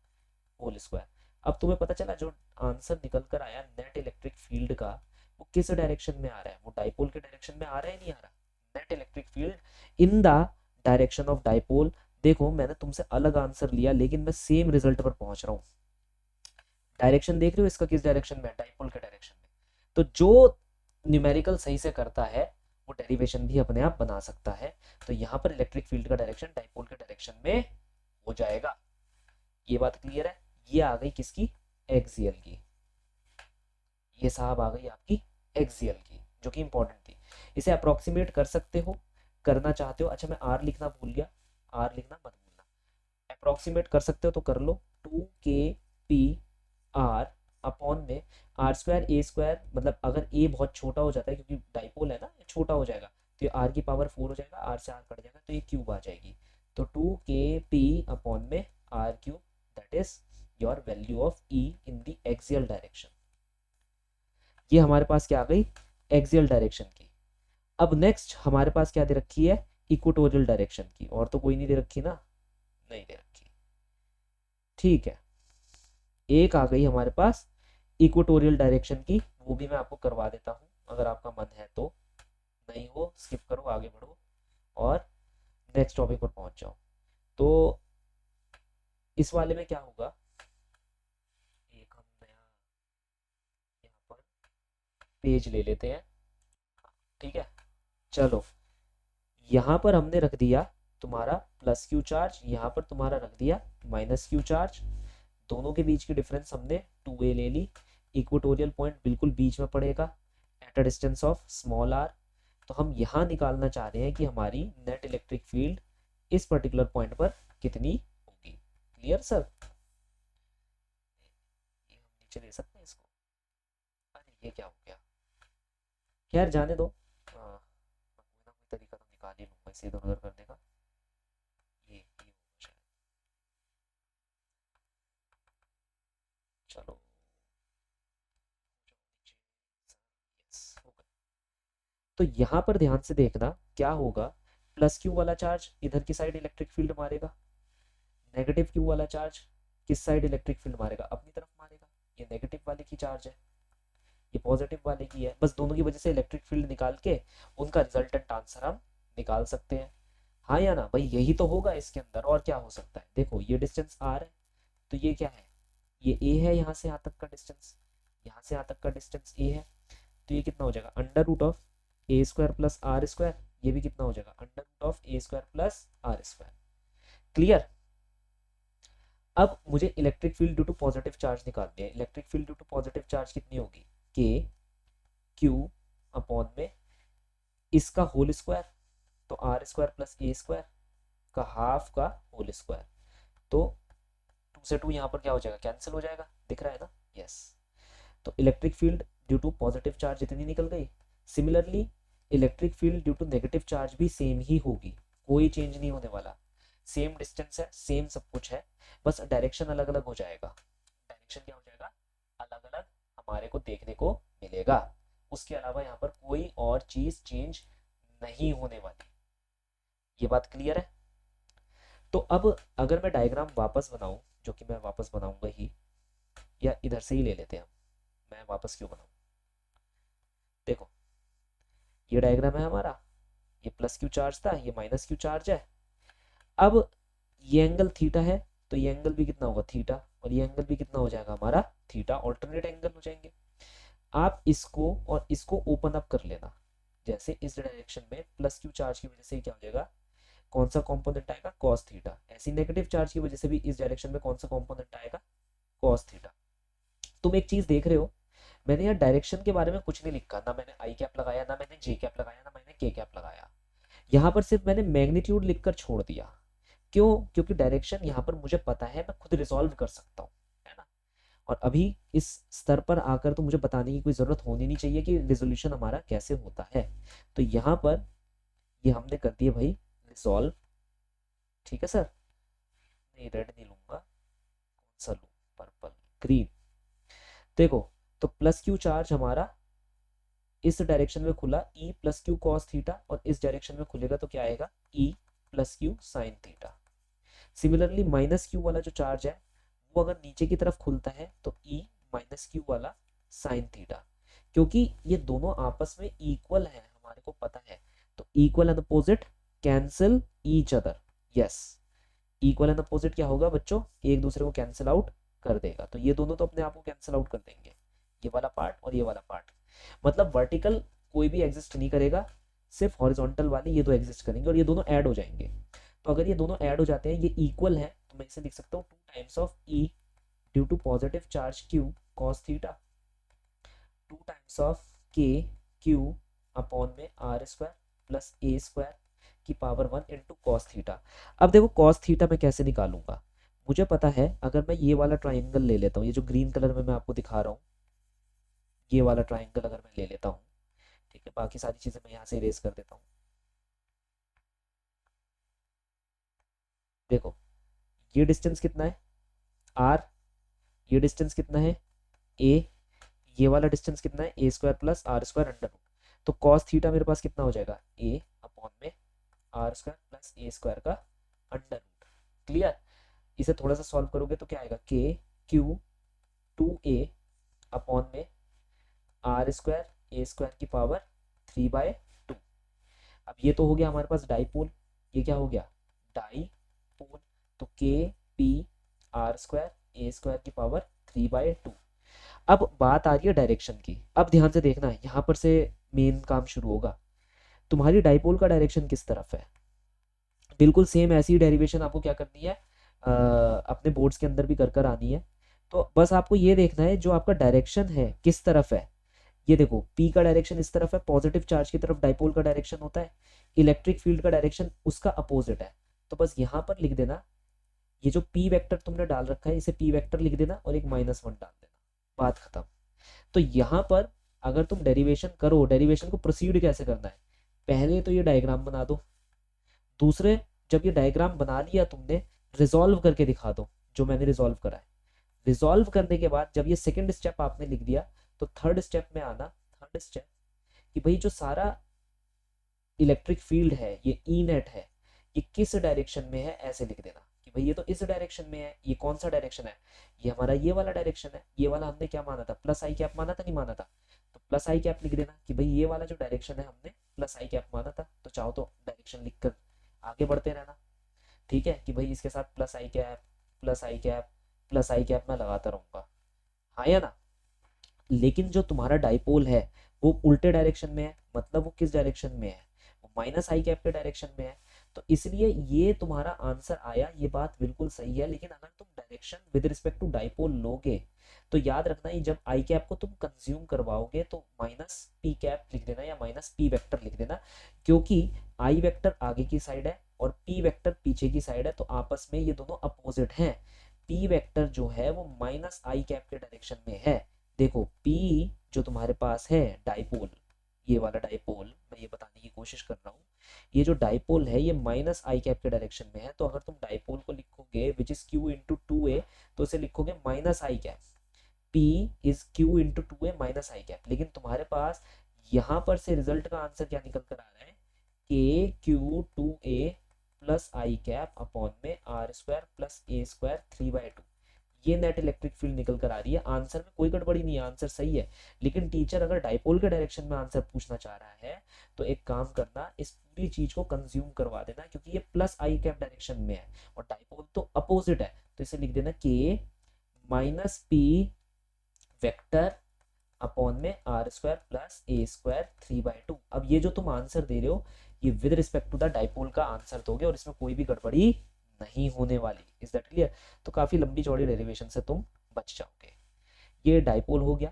होल स्क्वायर। अब तुम्हें पता चला जो आंसर निकल कर आया नेट इलेक्ट्रिक फील्ड का, वो किस डायरेक्शन में आ रहा है, वो डाइपोल के डायरेक्शन में आ रहा है नहीं आ रहा। Net electric field in the direction of dipole. देखो मैंने तुमसे अलग आंसर लिया लेकिन मैं सेम रिजल्ट पर पहुंच रहा हूँ। डायरेक्शन देख रहे हो इसका किस डायरेक्शन में, डाइपोल के डायरेक्शन में। तो जो न्यूमेरिकल सही से करता है वो डेरिवेशन भी अपने आप बना सकता है। तो यहाँ पर इलेक्ट्रिक फील्ड का डायरेक्शन डाइपोल के डायरेक्शन में हो जाएगा। ये बात क्लियर है। ये आ गई किसकी, एक्सियल की, ये साहब आ गई आपकी एक्सियल की, जो कि इंपॉर्टेंट थी। इसे अप्रोक्सीमेट कर सकते हो, करना चाहते हो। अच्छा मैं आर लिखना भूल गया, आर लिखना मत भूलना। अप्रोक्सीमेट कर सकते हो तो कर लो, 2KPR अपॉन में आर स्क्वायर ए स्क्वायर, मतलब अगर ए बहुत छोटा हो जाता है क्योंकि डाइपोल है ना, छोटा हो जाएगा तो ये आर की पावर 4 हो जाएगा, आर से आर कट जाएगा तो ये क्यूब आ जाएगी। तो 2KP अपॉन में r cube, that is your value of E in the axial direction. ये हमारे पास क्या आ गई, एक्सियल डायरेक्शन की। अब नेक्स्ट हमारे पास क्या दे रखी है, इक्वेटोरियल डायरेक्शन की। और तो कोई नहीं दे रखी ना, नहीं दे रखी, ठीक है। एक आ गई हमारे पास इक्वेटोरियल डायरेक्शन की, वो भी मैं आपको करवा देता हूँ अगर आपका मन है तो, नहीं हो स्किप करो, आगे बढ़ो और नेक्स्ट टॉपिक पर पहुंच जाओ। तो इस वाले में क्या होगा, पेज ले लेते हैं, ठीक है। चलो, यहाँ पर हमने रख दिया तुम्हारा प्लस क्यू चार्ज, यहाँ पर तुम्हारा रख दिया माइनस क्यू चार्ज। दोनों के बीच की डिफरेंस हमने 2a ले ली। इक्वेटोरियल पॉइंट बिल्कुल बीच में पड़ेगा at a distance of small r. तो हम यहाँ निकालना चाह रहे हैं कि हमारी नेट इलेक्ट्रिक फील्ड इस पर्टिकुलर पॉइंट पर कितनी होगी। Clear sir? ये हम नीचे ले सकते हैं इसको। अरे ये क्या हो गया, खैर जाने दो। कोई ना कोई तरीका तो निकाल ही लूंगा इसे इधर उधर करने का। ये होगा शायद। चलो यस हो गया। तो यहाँ पर ध्यान से देखना क्या होगा, प्लस क्यू वाला चार्ज इधर की साइड इलेक्ट्रिक फील्ड मारेगा, नेगेटिव क्यू वाला चार्ज किस साइड इलेक्ट्रिक फील्ड मारेगा, अपनी तरफ मारेगा। ये नेगेटिव वाले की चार्ज है, ये पॉजिटिव वाले की है। बस दोनों की वजह से इलेक्ट्रिक फील्ड निकाल के उनका रिजल्टेंट आंसर हम निकाल सकते हैं। हाँ या ना भाई, यही तो होगा इसके अंदर, और क्या हो सकता है। देखो ये डिस्टेंस आर है, तो ये क्या है, ये ए है, यहाँ से यहाँ तक का डिस्टेंस, यहाँ से यहाँ तक का डिस्टेंस ए है। तो ये कितना हो जाएगा, under root of a square plus are square. ये भी कितना हो जाएगा, under root of a square plus are square. Clear? अब मुझे electric field due to positive charge निकालनी है। Electric field due to positive charge कितनी होगी, के क्यू अपॉन में इसका होल स्क्वायर, तो आर स्क्वायर प्लस ए स्क्वायर का हाफ का होल स्क्वायर। तो 2 से 2 यहाँ पर क्या हो जाएगा, कैंसिल हो जाएगा, दिख रहा है ना, यस। तो electric field due to positive charge इतनी निकल गई। Similarly electric field due to negative charge भी सेम ही होगी, कोई चेंज नहीं होने वाला। सेम डिस्टेंस है, सेम सब कुछ है, बस डायरेक्शन अलग अलग हो जाएगा। डायरेक्शन क्या हो जाएगा, अलग अलग हमारे को देखने को मिलेगा। उसके अलावा यहाँ पर कोई और चीज चेंज नहीं होने वाली। ये बात क्लियर है? तो अब अगर मैं डायग्राम वापस बनाऊं, जो कि मैं वापस बनाऊंगा ही, या इधर से ही ले लेते हैं हम, मैं वापस क्यों बनाऊं। देखो ये डायग्राम है हमारा, ये प्लस क्यू चार्ज था, ये माइनस क्यू चार्ज है। अब ये एंगल थीटा है, तो ये एंगल भी कितना होगा, थीटा, और ये एंगल भी कितना हो जाएगा हमारा, थीटा। ऑल्टरनेट एंगल हो जाएंगे। आप इसको और इसको ओपन अप कर लेना। जैसे इस डायरेक्शन में प्लस क्यू चार्ज की वजह से क्या हो जाएगा, कौन सा कंपोनेंट आएगा, कॉस थीटा। ऐसी नेगेटिव चार्ज की वजह से भी इस डायरेक्शन में कौन सा कंपोनेंट आएगा, कॉस थीटा। तुम एक चीज देख रहे हो, मैंने यहाँ डायरेक्शन के बारे में कुछ नहीं लिखा, ना मैंने आई कैप लगाया, ना मैंने जे कैप लगाया, ना मैंने के कैप लगाया। यहाँ पर सिर्फ मैंने मैग्नीट्यूड लिखकर छोड़ दिया। क्यों? क्योंकि डायरेक्शन यहाँ पर मुझे पता है, मैं खुद रिजॉल्व कर सकता हूँ, है ना। और अभी इस स्तर पर आकर तो मुझे बताने की कोई जरूरत होनी नहीं चाहिए कि रिजोल्यूशन हमारा कैसे होता है। तो यहाँ पर ये हमने कर दिया भाई रिजॉल्व। ठीक है सर, नहीं रेड नहीं लूंगा, कौन सा लूँ, पर्पल, ग्रीन। देखो तो प्लस क्यू चार्ज हमारा इस डायरेक्शन में खुला, E plus Q cos theta, और इस डायरेक्शन में खुलेगा तो क्या आएगा, E plus Q sine theta. Similarly minus Q वाला जो चार्ज है वो अगर नीचे की तरफ खुलता है तो ई माइनस क्यू वाला साइन थीटा। क्योंकि ये दोनों आपस में इक्वल है, हमारे को पता है, तो equal and opposite cancel each other. Yes, equal and opposite क्या होगा बच्चों, एक दूसरे को कैंसिल आउट कर देगा। तो ये दोनों तो अपने आप को कैंसिल आउट कर देंगे, ये वाला पार्ट और ये वाला पार्ट। मतलब वर्टिकल कोई भी एग्जिस्ट नहीं करेगा, सिर्फ हॉरिजॉन्टल वाले ये दो एग्जिस्ट करेंगे, और ये दोनों ऐड हो जाएंगे। तो अगर ये दोनों ऐड हो जाते हैं, ये इक्वल है, तो मैं इसे लिख सकता हूँ 2 times of e due to positive charge q cos theta, 2 times of k q upon में are square plus A square की पावर 1 इंटू कॉस थीटा। अब देखो कॉस थीटा मैं कैसे निकालूंगा, मुझे पता है। अगर मैं ये वाला ट्राइंगल ले लेता हूँ, ये जो ग्रीन कलर में मैं आपको दिखा रहा हूँ, ये वाला ट्राइंगल अगर मैं ले लेता हूँ, ठीक है, बाकी सारी चीजें मैं यहाँ से इरेज कर देता हूँ। देखो ये डिस्टेंस कितना है, आर, ये डिस्टेंस कितना है, ए, ये वाला डिस्टेंस कितना है, A square plus are square under root. तो कॉस थीटा मेरे पास कितना हो जाएगा, ए अपॉन में are square plus A square का अंडर रूट। क्लियर? इसे थोड़ा सा सॉल्व करोगे तो क्या आएगा, के क्यू 2a अपॉन में आर स्क्वायर ए स्क्वायर की पावर 3/2। अब ये तो हो गया हमारे पास डाईपोल, ये क्या हो गया, डाईपोल। तो के पी आर स्क्वायर ए स्क्वायर की पावर 3/2। अब बात आ रही है डायरेक्शन की। अब ध्यान से देखना, यहाँ पर से मेन काम शुरू होगा। तुम्हारी डाइपोल का डायरेक्शन किस तरफ है, बिल्कुल सेम ऐसी डेरिवेशन आपको क्या करनी है, अपने बोर्ड्स के अंदर भी कर कर आनी है। तो बस आपको ये देखना है जो आपका डायरेक्शन है किस तरफ है। ये देखो P का डायरेक्शन इस तरफ है, पॉजिटिव चार्ज की तरफ डाइपोल का डायरेक्शन होता है। इलेक्ट्रिक फील्ड का डायरेक्शन उसका अपोजिट है। तो बस यहाँ पर लिख देना, ये जो P वेक्टर तुमने डाल रखा है इसे P वेक्टर लिख देना और एक -1 डाल देना, बात खत्म। तो यहाँ पर अगर तुम डेरिवेशन करो, डेरिवेशन को प्रोसीड कैसे करना है, पहले तो ये डायग्राम बना दो। दूसरे, जब ये डायग्राम बना लिया तुमने, रिजॉल्व करके दिखा दो जो मैंने रिजॉल्व करा है। रिजॉल्व करने के बाद जब ये सेकंड स्टेप आपने लिख दिया, तो थर्ड स्टेप में आना। थर्ड स्टेप कि भाई जो सारा इलेक्ट्रिक फील्ड है, ये ई नेट है, ये किस डायरेक्शन में है, ऐसे लिख देना कि भाई ये तो इस डायरेक्शन में है। ये कौन सा डायरेक्शन है, ये हमारा ये वाला डायरेक्शन है। ये वाला हमने क्या माना था, प्लस आई कैप माना था, नहीं माना था, तो प्लस आई कैप लिख देना कि भाई ये वाला जो डायरेक्शन है हमने प्लस आई कैप माना था। तो चाहो तो डायरेक्शन लिख कर आगे बढ़ते रहना, ठीक है, कि भाई इसके साथ प्लस आई कैप प्लस आई कैप प्लस आई कैप मैं लगाता रहूंगा, हाँ या ना। लेकिन जो तुम्हारा डाइपोल है वो उल्टे डायरेक्शन में है, मतलब वो किस डायरेक्शन में है, वो माइनस आई कैप के डायरेक्शन में है। तो इसलिए ये तुम्हारा आंसर आया, ये बात बिल्कुल सही है। लेकिन अगर तुम direction with respect to dipole लोगे तो याद रखना, ये जब आई कैप को तुम कंज्यूम करवाओगे तो माइनस पी कैप लिख देना या माइनस पी वेक्टर लिख देना, क्योंकि आई वेक्टर आगे की साइड है और पी वेक्टर पीछे की साइड है, तो आपस में ये दोनों अपोजिट हैं। पी वेक्टर जो है वो माइनस आई कैप के डायरेक्शन में है। देखो P जो तुम्हारे पास है डाइपोल, ये वाला डाइपोल, मैं ये बताने की कोशिश कर रहा हूँ, ये जो डाइपोल है ये माइनस आई कैप के डायरेक्शन में है। तो अगर तुम डाइपोल को लिखोगे which is Q into 2a, तो इसे लिखोगे minus i cap, P is Q into 2a minus i cap. लेकिन तुम्हारे पास यहाँ पर से रिजल्ट का आंसर क्या निकल कर आ रहा है, KQ2a प्लस आई कैप अपॉन में R² प्लस A² 3/2, ये नेट इलेक्ट्रिक फील्ड निकल कर आ रही है। आंसर में कोई गड़बड़ी नहीं है, आंसर सही है। लेकिन टीचर अगर डाइपोल के डायरेक्शन में आंसर पूछना चाह रहा है तो एक काम करना, इस पूरी चीज को कंज्यूम करवा देना, क्योंकि ये प्लस आई कैप डायरेक्शन में है और डाइपोल तो अपोजिट है। तो इसे लिख देना K minus P vector upon में R² प्लस A² 3/2। अब ये जो तुम आंसर दे रहे हो ये with respect to the dipole का आंसर दोगे और इसमें कोई भी गड़बड़ी नहीं होने वाली। Is that clear? तो काफी लंबी चौड़ी डेरिवेशन से तुम बच जाओगे। ये डाइपोल हो गया।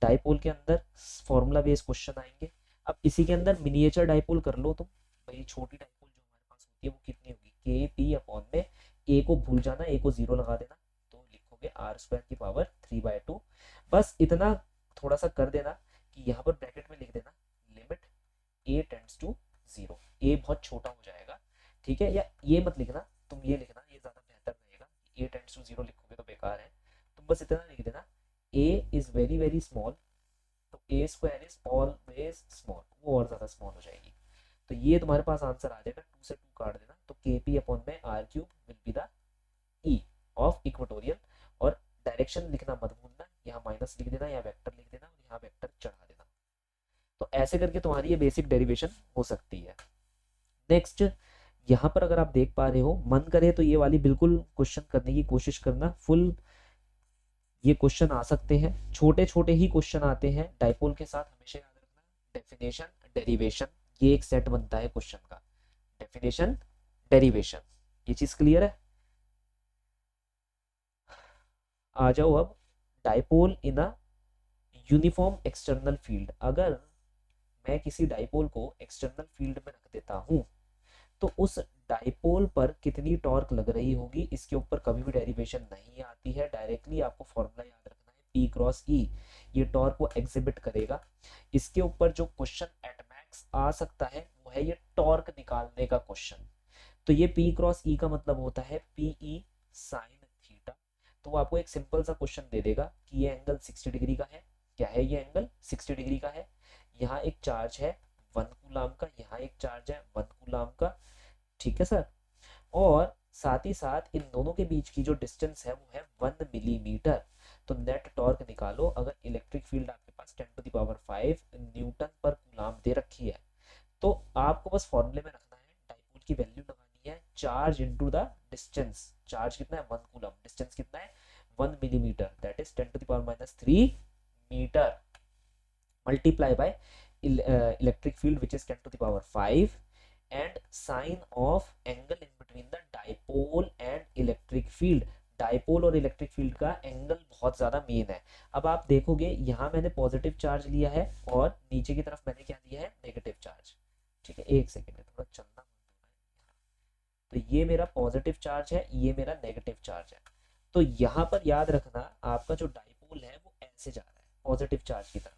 डाइपोल के अंदर फॉर्मूला बेस्ड क्वेश्चन आएंगे। अब इसी के अंदर मिनिएचर डाइपोल कर लो तुम। भाई छोटी डाइपोल जो हमारे पास होती है वो कितनी होगी, के पी अपॉन में ए को भूल जाना, ए को 0 लगा देना, तो लिखोगे R² की पावर 3/2। बस इतना थोड़ा सा कर देना कि यहाँ पर ब्रैकेट में लिख देना लिमिट ए टेंड्स टू 0। ए बहुत छोटा हो जाएगा, ठीक है, या ये मत लिखना, तुम ये लिखना, ये ज्यादा बेहतर रहेगा। ए टेंड्स टू 0 लिखोगे तो बेकार है। तुम बस इतना लिख देना ए इज वेरी वेरी स्मॉल, तो A² इज ऑलवेज स्मॉल, वो और ज्यादा स्मॉल हो जाएगी। तो ये तुम्हारे पास आंसर आ जाएगा, 2 से 2 काट देना, तो KP अपॉन में R³ will be the E of equatorial. और डायरेक्शन लिखना मत भूलना, यहाँ माइनस लिख देना या वेक्टर लिख देना और यहाँ वेक्टर चढ़ा देना। तो ऐसे करके तुम्हारी ये बेसिक डेरिवेशन हो सकती है। नेक्स्ट, यहाँ पर अगर आप देख पा रहे हो, मन करे तो ये वाली बिल्कुल क्वेश्चन करने की कोशिश करना। फुल ये क्वेश्चन आ सकते हैं, छोटे छोटे ही क्वेश्चन आते हैं डाइपोल के साथ, हमेशा याद रखना। डेफिनेशन, डेरिवेशन, ये एक सेट बनता है क्वेश्चन का। डेफिनेशन, डेरिवेशन, ये चीज क्लियर है? आ जाओ अब, dipole in a uniform external field. अगर मैं किसी डाइपोल को एक्सटर्नल फील्ड में रख देता हूं तो उस डाइपोल पर कितनी टॉर्क लग रही होगी, इसके ऊपर कभी भी डेरिवेशन नहीं आती है। डायरेक्टली आपको फॉर्मूला याद रखना है, P क्रॉस E, ये टॉर्क को एग्जिबिट करेगा। इसके ऊपर जो क्वेश्चन एट मैक्स आ सकता है वो है ये टॉर्क निकालने का क्वेश्चन। तो ये P क्रॉस E का मतलब होता है PE साइन थीटा। तो वो आपको एक सिंपल सा क्वेश्चन दे देगा कि ये एंगल 60 डिग्री का है। क्या है ये एंगल? 60 डिग्री का है। यहाँ एक चार्ज है 1 कूलाम का, यहाँ एक चार्ज है 1 कूलाम का, ठीक है सर। और साथ ही साथ इन दोनों के बीच की जो डिस्टेंस है वो है 1 मिलीमीटर। तो नेट टॉर्क निकालो अगर इलेक्ट्रिक फील्ड आपके पास 10⁵ न्यूटन पर कूलाम दे रखी है। तो आपको बस फॉर्मूले में रखना है, डाइपोल की वैल्यू लगानी है, charge into the distance. Charge कितना है? 1 कूलम, डिस्टेंस कितना है? 1 millimetre, that is 10⁻³ metre multiply by electric field which is 10 to the power 5 and sine of angle in between the dipole and electric field. Dipole और electric field का angle बहुत ज्यादा main है. अब आप देखोगे यहाँ मैंने पॉजिटिव चार्ज लिया है और नीचे की तरफ मैंने क्या दिया है, नेगेटिव चार्ज. ठीक है, एक सेकेंड थोड़ा चलना. तो ये मेरा पॉजिटिव चार्ज है, ये मेरा नेगेटिव चार्ज है. तो यहाँ पर याद रखना आपका जो डाइपोल है वो ऐसे जा रहा है पॉजिटिव चार्ज की तरफ.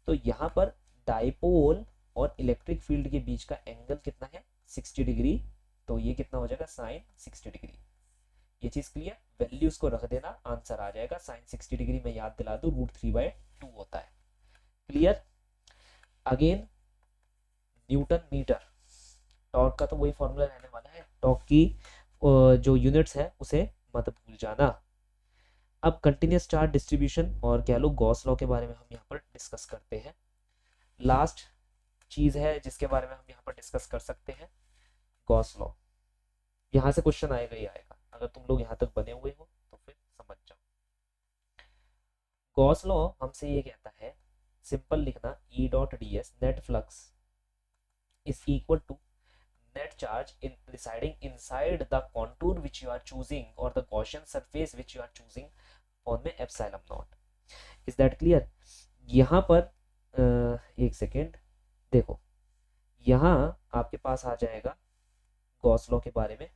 तो यहाँ पर डाइपोल और इलेक्ट्रिक फील्ड के बीच का एंगल कितना है, 60 डिग्री. तो ये कितना हो जाएगा, साइन 60 डिग्री. ये चीज क्लियर, वैल्यूज को रख देना, आंसर आ जाएगा. साइन 60 डिग्री में याद दिला दूं √3/2 होता है. Clear. Again newton metre. Torque का तो वही फॉर्मूला रहने वाला है, टॉर्क की जो यूनिट्स है उसे मत भूल जाना. अब कंटिन्यूस चार्ज डिस्ट्रीब्यूशन और कह लो गॉस लॉ के बारे में हम यहाँ पर डिस्कस करते हैं. लास्ट चीज है जिसके बारे में हम यहाँ पर डिस्कस कर सकते हैं, गॉस लॉ. यहाँ से क्वेश्चन आएगा ही आएगा, अगर तुम लोग यहाँ तक बने हुए हो तो फिर समझ जाओ. गॉस लॉ हमसे ये कहता है, सिंपल लिखना, E.ds net flux is equal to net charge in residing inside the contour which you are choosing or the Gaussian surface which you are choosing on में epsilon naught. Is that clear? यहाँ पर एक second देखो, यहाँ आपके पास आ जाएगा Gauss law के बारे में.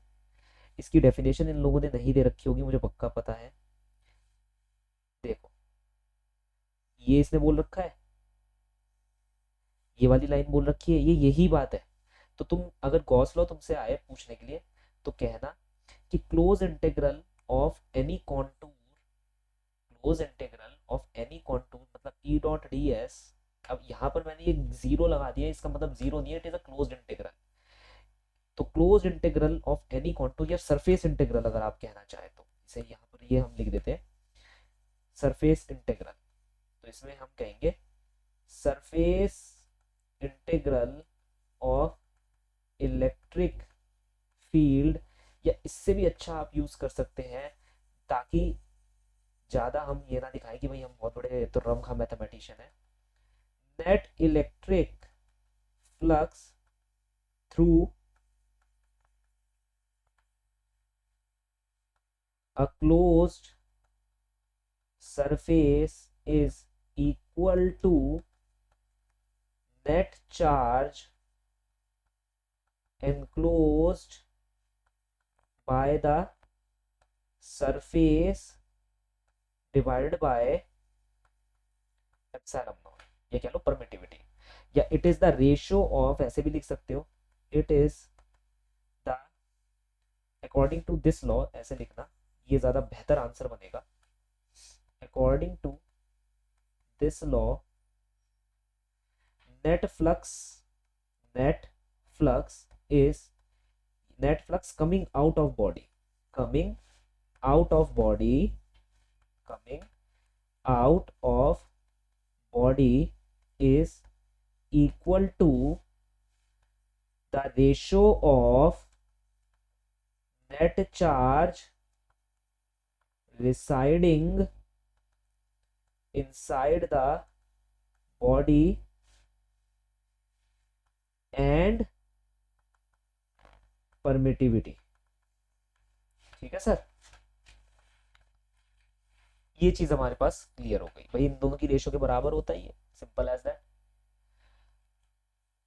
इसकी डेफिनेशन इन लोगों ने नहीं दे रखी होगी, मुझे पक्का पता है. देखो ये इसने बोल रखा है, ये वाली लाइन बोल रखी है, ये यही बात है. तो तुम अगर गॉस लॉ तुमसे आए पूछने के लिए तो कहना कि close integral of any contour, close integral of any contour मतलब E.ds. अब यहाँ पर मैंने ये जीरो लगा दिया, इसका मतलब जीरो नहीं है, it is a closed integral. तो closed integral of any contour या सरफेस इंटीग्रल अगर आप कहना चाहे तो इसे यहाँ पर ये हम लिख देते हैं सरफेस इंटीग्रल. तो इसमें हम कहेंगे surface integral of electric field, या इससे भी अच्छा आप यूज कर सकते हैं ताकि ज्यादा हम ये ना दिखाएं कि भाई हम बहुत बड़े तो रमखा मैथमेटिशियन है. Net electric flux through a closed surface is equal to net charge enclosed by the surface divided by epsilon naught. ये कह लो परमिटिविटी, या it is the ratio of, ऐसे भी लिख सकते हो, it is the according to this law, ऐसे लिखना, ये ज्यादा बेहतर आंसर बनेगा. According to this law net flux is net flux coming out of body is equal to the ratio of net charge residing inside the body and permittivity. ठीक है sir, ये चीज हमारे पास क्लियर हो गई. भाई इन दोनों की रेशियो के बराबर होता ही है, सिंपल एज दैट.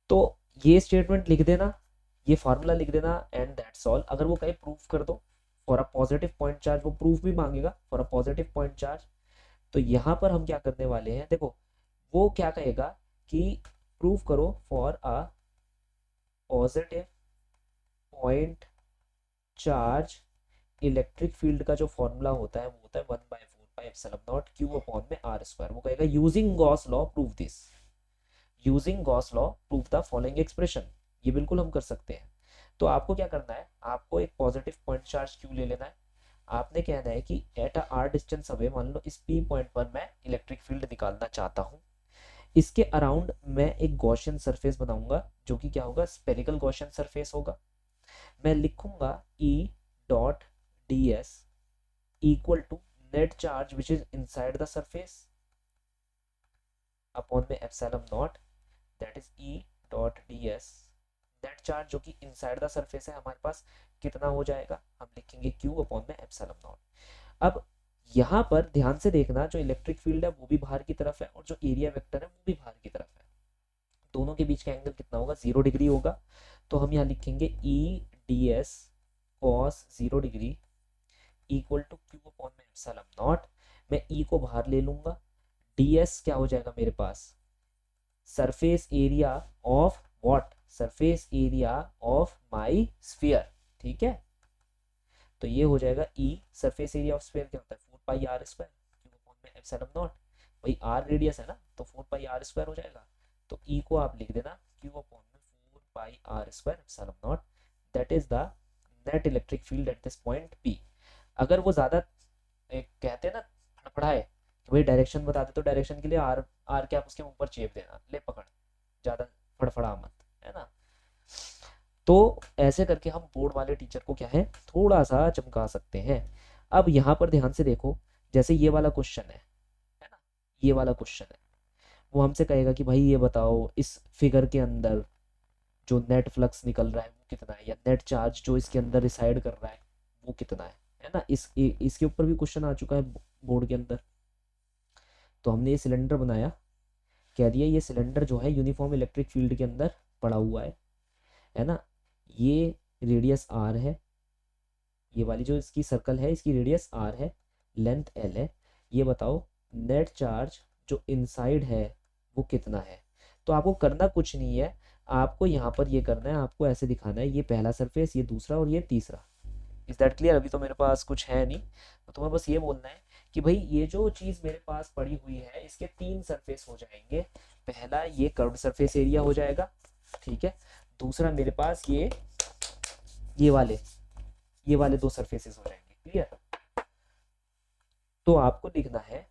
तो ये स्टेटमेंट लिख देना, ये फॉर्मूला लिख देना एंड दैट्स ऑल. अगर वो कहे प्रूफ कर दो for a positive point charge, वो प्रूफ भी मांगेगा for a positive point charge. तो यहाँ पर हम क्या करने वाले हैं, देखो वो क्या कहेगा कि प्रूफ करो for a positive point charge electric field का जो फॉर्मूला होता है वो होता है 1/4πε0 Q/r². वो कहेगा using Gauss law prove this, using Gauss law prove the following expression. ये बिल्कुल हम कर सकते हैं. तो आपको क्या करना है, आपको एक पॉजिटिव पॉइंट चार्ज Q ले लेना है. आपने कहना है कि at a r distance away, मान लो इस P पॉइंट पर मैं इलेक्ट्रिक फील्ड निकालना चाहता हूँ. इसके अराउंड मैं एक गॉसियन सरफेस बनाऊंगा जो कि क्या होगा, स्पेरिकल गॉसियन सरफेस होगा. मैं लिखूंगा E.ds equal to net charge which is inside the surface upon में epsilon naught, that is E dot D S. Net charge जो कि इनसाइड द सरफेस है हमारे पास कितना हो जाएगा, हम लिखेंगे क्यू अपॉन में एप्सिलॉन नॉट। अब यहाँ पर ध्यान से देखना, जो इलेक्ट्रिक फील्ड है वो भी बाहर की तरफ है और जो एरिया वेक्टर है वो भी बाहर की तरफ है, दोनों के बीच का एंगल कितना होगा, 0 डिग्री होगा। तो हम यहाँ लिखेंगे e d s cos 0 degree equal to q upon में एप्सिलॉन नॉट। मैं ई को बाहर ले लूंगा, डी एस क्या हो जाएगा मेरे पास, surface area of what, surface area of my sphere, ठीक है। तो ये हो जाएगा E, surface area of sphere क्या होता है 4 pi R square, Q upon में एप्सिलॉन नॉट, भाई आर रेडियस है ना तो 4 पाई आर स्क्वायर हो जाएगा। तो ई को आप लिख देना क्यू अपॉन में 4 pi R square epsilon naught, that is the net electric field at this point P. अगर वो ज्यादा एक कहते हैं ना फड़फड़ाए कि भाई डायरेक्शन बता दे, तो डायरेक्शन के लिए आर आर क्या उसके ऊपर चेप देना, ले पकड़, ज्यादा फड़फड़ा मत, है ना। तो ऐसे करके हम बोर्ड वाले टीचर को क्या है थोड़ा सा चमका सकते हैं। अब यहाँ पर ध्यान से देखो, जैसे ये वाला क्वेश्चन है ना, ये वाला क्वेश्चन है, वो हमसे कहेगा कि भाई ये बताओ इस फिगर के अंदर जो नेट फ्लक्स निकल रहा है वो कितना है, या नेट चार्ज जो इसके अंदर रिसाइड कर रहा है वो कितना है ना। इसके ऊपर भी क्वेश्चन आ चुका है बोर्ड के अंदर। तो हमने ये सिलेंडर बनाया, कह दिया ये सिलेंडर जो है यूनिफॉर्म इलेक्ट्रिक फील्ड के अंदर पड़ा हुआ है ना। ये रेडियस आर है, ये वाली जो इसकी सर्कल है इसकी रेडियस आर है, लेंथ एल है। ये बताओ नेट चार्ज जो इनसाइड है वो कितना है। तो आपको करना कुछ नहीं है, आपको यहाँ पर ये करना है, आपको ऐसे दिखाना है, ये पहला सरफेस, ये दूसरा और ये तीसरा। Is that clear. अभी तो मेरे पास कुछ है नहीं, तो तुम्हें बस ये बोलना है कि भाई ये जो चीज़ मेरे पास पड़ी हुई है इसके 3 सरफेस हो जाएंगे। पहला ये कर्व्ड सरफेस एरिया हो जाएगा, ठीक है। दूसरा मेरे पास ये वाले 2 सरफेसेस हो जाएंगे, क्लियर। तो आपको लिखना है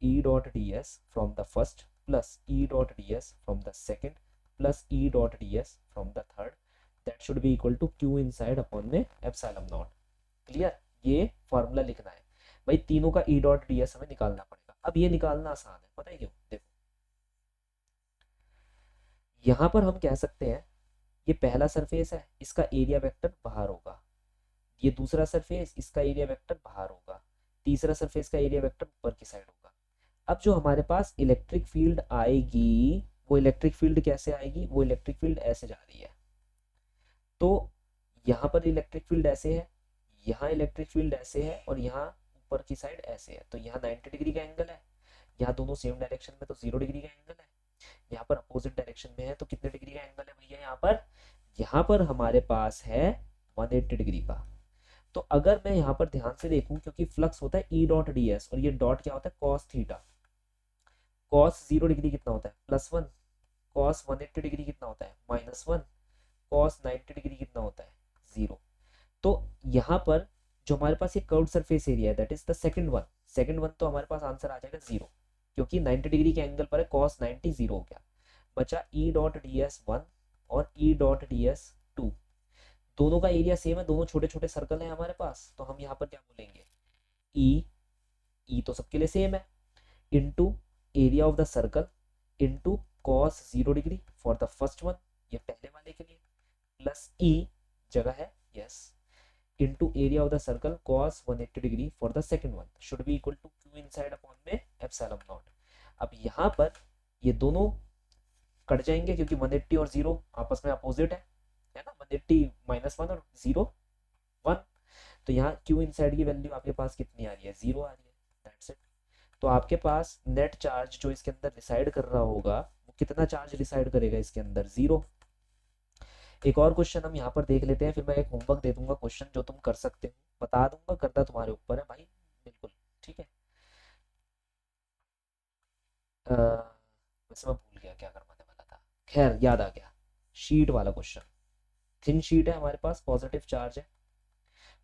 e dot D s from the first plus e dot D s from the second plus e dot D s from the third, that should be equal to q inside upon में epsilon naught, clear. ये formula लिखना है भाई, तीनों का ई dot D S हमें निकालना पड़ेगा। अब ये निकालना आसान है, पता है क्यों, देखो यहां पर हम कह सकते हैं ये पहला सरफेस है, इसका एरिया वेक्टर बाहर होगा, ये दूसरा सरफेस इसका एरिया वेक्टर बाहर होगा, तीसरा सरफेस का एरिया वेक्टर ऊपर की साइड होगा। अब जो हमारे पास इलेक्ट्रिक फील्ड आएगी वो इलेक्ट्रिक फील्ड कैसे आएगी, वो इलेक्ट्रिक फील्ड ऐसे जा रही है। तो यहाँ पर इलेक्ट्रिक फील्ड ऐसे है, यहाँ इलेक्ट्रिक फील्ड ऐसे है और यहाँ ऊपर की साइड ऐसे है। तो यहाँ 90 डिग्री का एंगल है, यहाँ दोनों सेम डायरेक्शन में तो 0 डिग्री का एंगल है। यहाँ पर अपोजिट डायरेक्शन में है तो कितने डिग्री का एंगल है भैया, यहाँ पर हमारे पास है 180 डिग्री का। तो अगर मैं यहाँ पर ध्यान से देखूं, क्योंकि फ्लक्स होता है ई डॉट डी एस और ये डॉट क्या होता है कॉस थीटा, कॉस 0 डिग्री कितना होता है +1, कॉस 180 डिग्री कितना होता है -1, कॉस 90 डिग्री कितना होता है 0। तो यहाँ पर जो हमारे पास ये कर्व्ड सरफेस एरिया है that is the second one, तो हमारे पास आंसर आ जाएगा 0, क्योंकि 90 डिग्री के एंगल पर है, कॉस 90 0 हो गया। बचा ई डॉट डी एस 1 और ई डॉट डी एस 2, दोनों का एरिया सेम है, दोनों छोटे छोटे सर्कल है हमारे पास। तो हम यहाँ पर क्या बोलेंगे, ई तो सबके लिए सेम है, into area of the circle into cos 0 degree for the first one, ये पहले वाले के लिए, प्लस ई जगह है yes, into area of the circle cos 180 degree for the second one should be equal to q inside upon में epsilon naught. अब यहाँ पर ये दोनों कट जाएंगे क्योंकि 180 और 0 आपस में अपोजिट है ना, 180 -1 और 0 1। तो यहाँ क्यू इनसाइड की वैल्यू आपके पास कितनी आ रही है 0 आ रही है, दैट्स इट। तो आपके पास नेट चार्ज जो इसके अंदर डिसाइड कर रहा होगा वो कितना चार्ज डिसाइड करेगा इसके अंदर 0। एक और क्वेश्चन हम यहाँ पर देख लेते हैं, फिर मैं एक होमवर्क दे दूंगा क्वेश्चन जो तुम कर सकते हो, बता दूंगा, करना तुम्हारे ऊपर है भाई, बिल्कुल ठीक है। वैसे मैं भूल गया क्या करवाने वाला था, खैर याद आ गया, शीट वाला क्वेश्चन, थिन शीट है हमारे पास, पॉजिटिव चार्ज है,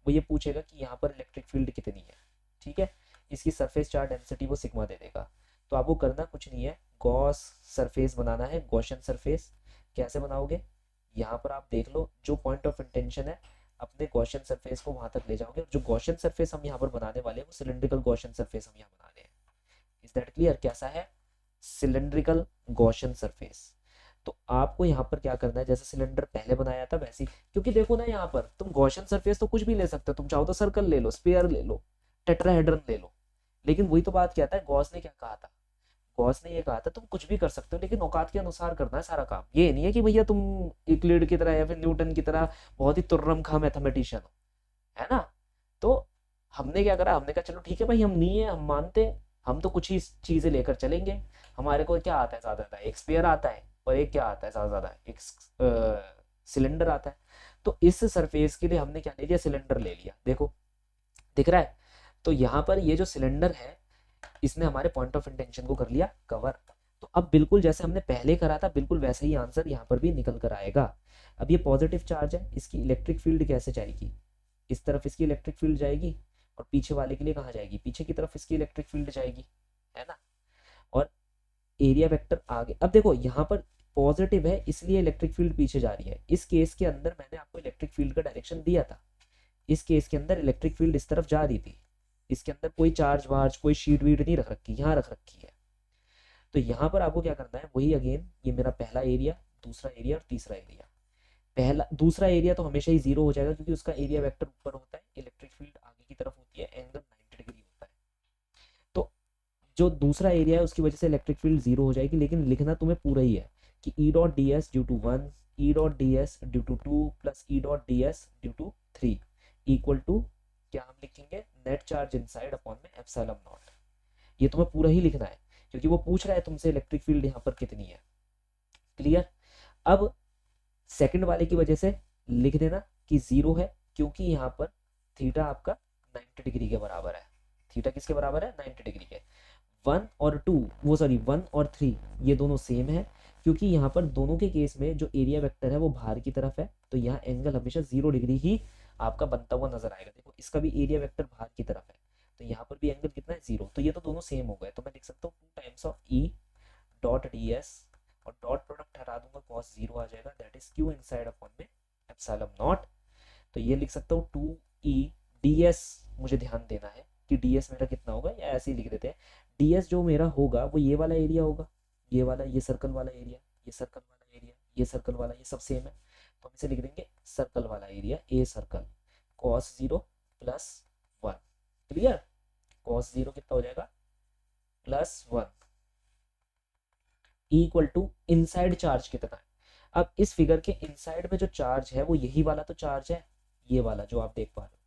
वो ये पूछेगा कि यहाँ पर इलेक्ट्रिक फील्ड कितनी है, ठीक है। इसकी सरफेस चार्ज डेंसिटी वो सिग्मा दे देगा। तो आपको करना कुछ नहीं है, गॉस सरफेस बनाना है, गॉसियन सरफेस। कैसे बनाओगे, यहाँ पर आप देख लो, जो पॉइंट ऑफ इंटेंशन है अपने गॉसियन सरफेस को वहां तक ले जाओगे, और जो गॉसियन सरफेस हम यहाँ पर बनाने वाले हैं वो सिलिंड्रिकल गॉसियन सरफेस हम यहाँ बना रहे हैं। इज दैट क्लियर, कैसा है सिलेंड्रिकल गॉसियन सरफेस। तो आपको यहाँ पर क्या करना है, जैसे सिलेंडर पहले बनाया था वैसे ही, क्योंकि देखो ना यहाँ पर तुम गॉसियन सरफेस तो कुछ भी ले सकते हो, तुम चाहो तो सर्कल ले लो, स्फीयर ले लो, टेट्राहेड्रन ले लो, लेकिन वही तो बात क्या था, गॉस ने क्या कहा था, गॉस ने ये कहा था तुम कुछ भी कर सकते हो लेकिन औकात के अनुसार करना है सारा काम। ये नहीं है कि भैया तुम यूक्लिड की तरह या फिर न्यूटन की तरह बहुत ही तुर्रम खा मैथमेटिशियन हो, है ना। तो हमने क्या करा, हमने कहा चलो ठीक है भाई, हम नहीं है, हम मानते हैं, हम तो कुछ ही चीजें लेकर चलेंगे। हमारे को क्या आता है ज्यादा ज्यादा, एक स्पेयर आता है, और एक क्या आता है ज्यादा ज्यादा, एक सिलेंडर आता है। तो इस सरफेस के लिए हमने क्या ले लिया, सिलेंडर ले लिया। देखो दिख रहा है। तो यहाँ पर ये जो सिलेंडर है, इसने हमारे पॉइंट ऑफ इंटेंशन को कर लिया कवर। तो अब बिल्कुल जैसे हमने पहले करा था, बिल्कुल वैसे ही आंसर यहाँ पर भी निकल कर आएगा। अब ये पॉजिटिव चार्ज है, इसकी इलेक्ट्रिक फील्ड कैसे जाएगी, इस तरफ इसकी इलेक्ट्रिक फील्ड जाएगी, और पीछे वाले के लिए कहाँ जाएगी, पीछे की तरफ इसकी इलेक्ट्रिक फील्ड जाएगी, है ना। और एरिया वेक्टर आगे, अब देखो यहाँ पर पॉजिटिव है इसलिए इलेक्ट्रिक फील्ड पीछे जा रही है। इस केस के अंदर मैंने आपको इलेक्ट्रिक फील्ड का डायरेक्शन दिया था, इस केस के अंदर इलेक्ट्रिक फील्ड इस तरफ जा रही थी, इसके अंदर कोई चार्ज वार्ज कोई शीट वीट नहीं रख रखी, यहाँ रख रखी है। तो यहाँ पर आपको क्या करना है, वही अगेन, ये मेरा पहला एरिया, दूसरा एरिया और तीसरा एरिया। दूसरा एरिया तो हमेशा ही जीरो हो जाएगा क्योंकि उसका एरिया वेक्टर ऊपर होता है, इलेक्ट्रिक फील्ड आगे की तरफ होती है, एंगल 90 डिग्री होता है। तो जो दूसरा एरिया है उसकी वजह से इलेक्ट्रिक फील्ड जीरो हो जाएगी, लेकिन लिखना तुम्हें पूरा ही है कि e dot D s due to 1, e dot D s due to 2 plus e dot D s due to 3 equal to क्या हम लिखेंगे, नेट चार्ज इनसाइड अपॉन में एप्सिलॉन नॉट। ये तुम्हें पूरा ही लिखना है क्योंकि वो पूछ रहा है तुमसे इलेक्ट्रिक फील्ड यहाँ पर कितनी है। क्लियर। अब सेकंड वाले की वजह से लिख देना कि जीरो है क्योंकि यहाँ पर थीटा आपका 90 डिग्री के बराबर है। थीटा किसके बराबर है, 90 डिग्री के। 1 और 2 वो सॉरी 1 और 3 ये दोनों सेम है क्योंकि यहाँ पर दोनों के केस में जो एरिया वेक्टर है वो बाहर की तरफ है, तो यहाँ एंगल हमेशा 0 डिग्री ही आपका बनता हुआ नजर आएगा। देखो इसका भी एरिया वेक्टर बाहर की तरफ है, तो यहाँ पर भी एंगल कितना है, 0। तो ये तो दोनों सेम हो गए, तो मैं लिख सकता हूँ 2 times of E dot D S, और डॉट प्रोडक्ट हटा दूंगा, कॉस 0 आ जाएगा, that is Q inside upon में एप्सिलॉन नॉट। तो ये लिख सकता हूँ 2 ई डी एस, मुझे ध्यान देना है कि डी एस मेरा कितना होगा, या ऐसे ही लिख देते हैं, डी एस जो मेरा होगा वो ये वाला एरिया होगा, ये वाला, ये सर्कल वाला एरिया, ये सर्कल वाला एरिया, ये सर्कल वाला, ये सब सेम है, तो हम इसे लिख देंगे सर्कल वाला area, a circle, cos 0 plus 1। Clear. Cos 0 कितना हो जाएगा, plus 1 equal to inside charge कितना है। अब इस फिगर के इनसाइड में जो चार्ज है वो यही वाला तो चार्ज है, ये वाला जो आप देख पा रहे हो,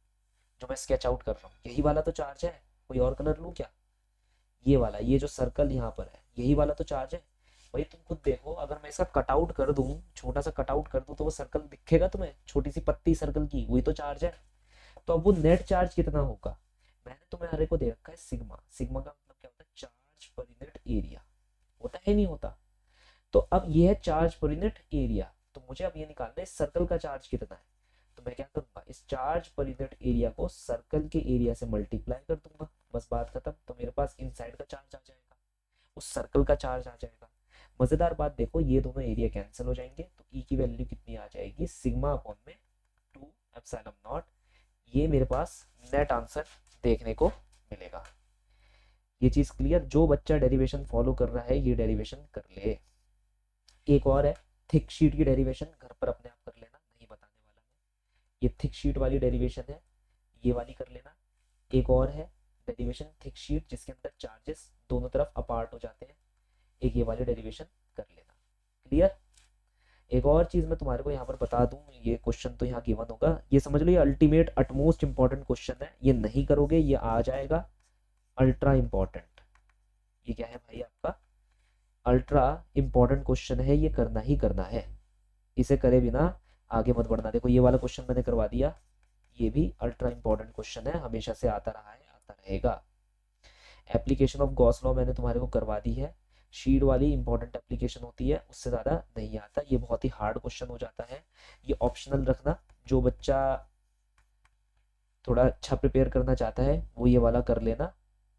जो मैं स्केच आउट कर रहा हूँ, यही वाला तो चार्ज है। कोई और कलर लूँ क्या, ये वाला, ये जो सर्कल यहाँ पर है यही वाला तो चार्ज है। भाई तुम खुद देखो, अगर मैं इसका कटआउट कर दूं, छोटा सा कटआउट कर दूं, तो वो सर्कल दिखेगा तुम्हें, छोटी सी पत्ती सर्कल की, वही तो चार्ज है। तो अब वो नेट चार्ज कितना होगा, मैंने तुम्हें हरे को दे रखा है सिग्मा। सिग्मा का मतलब क्या होता है, चार्ज पर यूनिट एरिया, होता है नहीं होता। तो अब ये है चार्ज पर यूनिट एरिया, तो मुझे अब ये निकालना है सर्कल का चार्ज कितना है। तो मैं क्या करूंगा, इस चार्ज पर यूनिट एरिया को सर्कल के एरिया से मल्टीप्लाई कर दूंगा, बस बात खत्म। तो मेरे पास इनसाइड का चार्ज आ जाएगा, उस सर्कल का चार्ज आ जाएगा। मजेदार बात देखो, ये दोनों एरिया कैंसिल हो जाएंगे, तो ई की वैल्यू कितनी आ जाएगी, सिग्मा अपॉन में 2 एप्सिलॉन नॉट। ये मेरे पास नेट आंसर देखने को मिलेगा। ये चीज क्लियर, जो बच्चा डेरिवेशन फॉलो कर रहा है ये डेरिवेशन कर ले। एक और है थिक शीट की डेरिवेशन, घर पर अपने आप कर लेना, नहीं बताने वाला मैं। ये थिक शीट वाली डेरिवेशन है, ये वाली कर लेना। एक और है डेरिवेशन थिक शीट जिसके अंदर चार्जेस दोनों तरफ अपार्ट हो जाते हैं, एक ये वाली डेरिवेशन कर लेना। क्लियर। एक और चीज मैं तुम्हारे को यहाँ पर बता दूं, ये क्वेश्चन तो यहाँ गिवन होगा, ये समझ लो ये अल्टीमेट अटमोस्ट इंपॉर्टेंट क्वेश्चन है, ये नहीं करोगे ये आ जाएगा अल्ट्रा इंपॉर्टेंट। ये क्या है भाई, आपका अल्ट्रा इंपॉर्टेंट क्वेश्चन है, ये करना ही करना है, इसे करे बिना आगे मत बढ़ना। देखो ये वाला क्वेश्चन मैंने करवा दिया, ये भी अल्ट्रा इंपॉर्टेंट क्वेश्चन है, हमेशा से आता रहा है, आता रहेगा। एप्लीकेशन ऑफ गॉस लॉ मैंने तुम्हारे को करवा दी है, शीट वाली इंपॉर्टेंट एप्लीकेशन होती है, उससे ज़्यादा नहीं आता, ये बहुत ही हार्ड क्वेश्चन हो जाता है। ये ऑप्शनल रखना, जो बच्चा थोड़ा अच्छा प्रिपेयर करना चाहता है वो ये वाला कर लेना,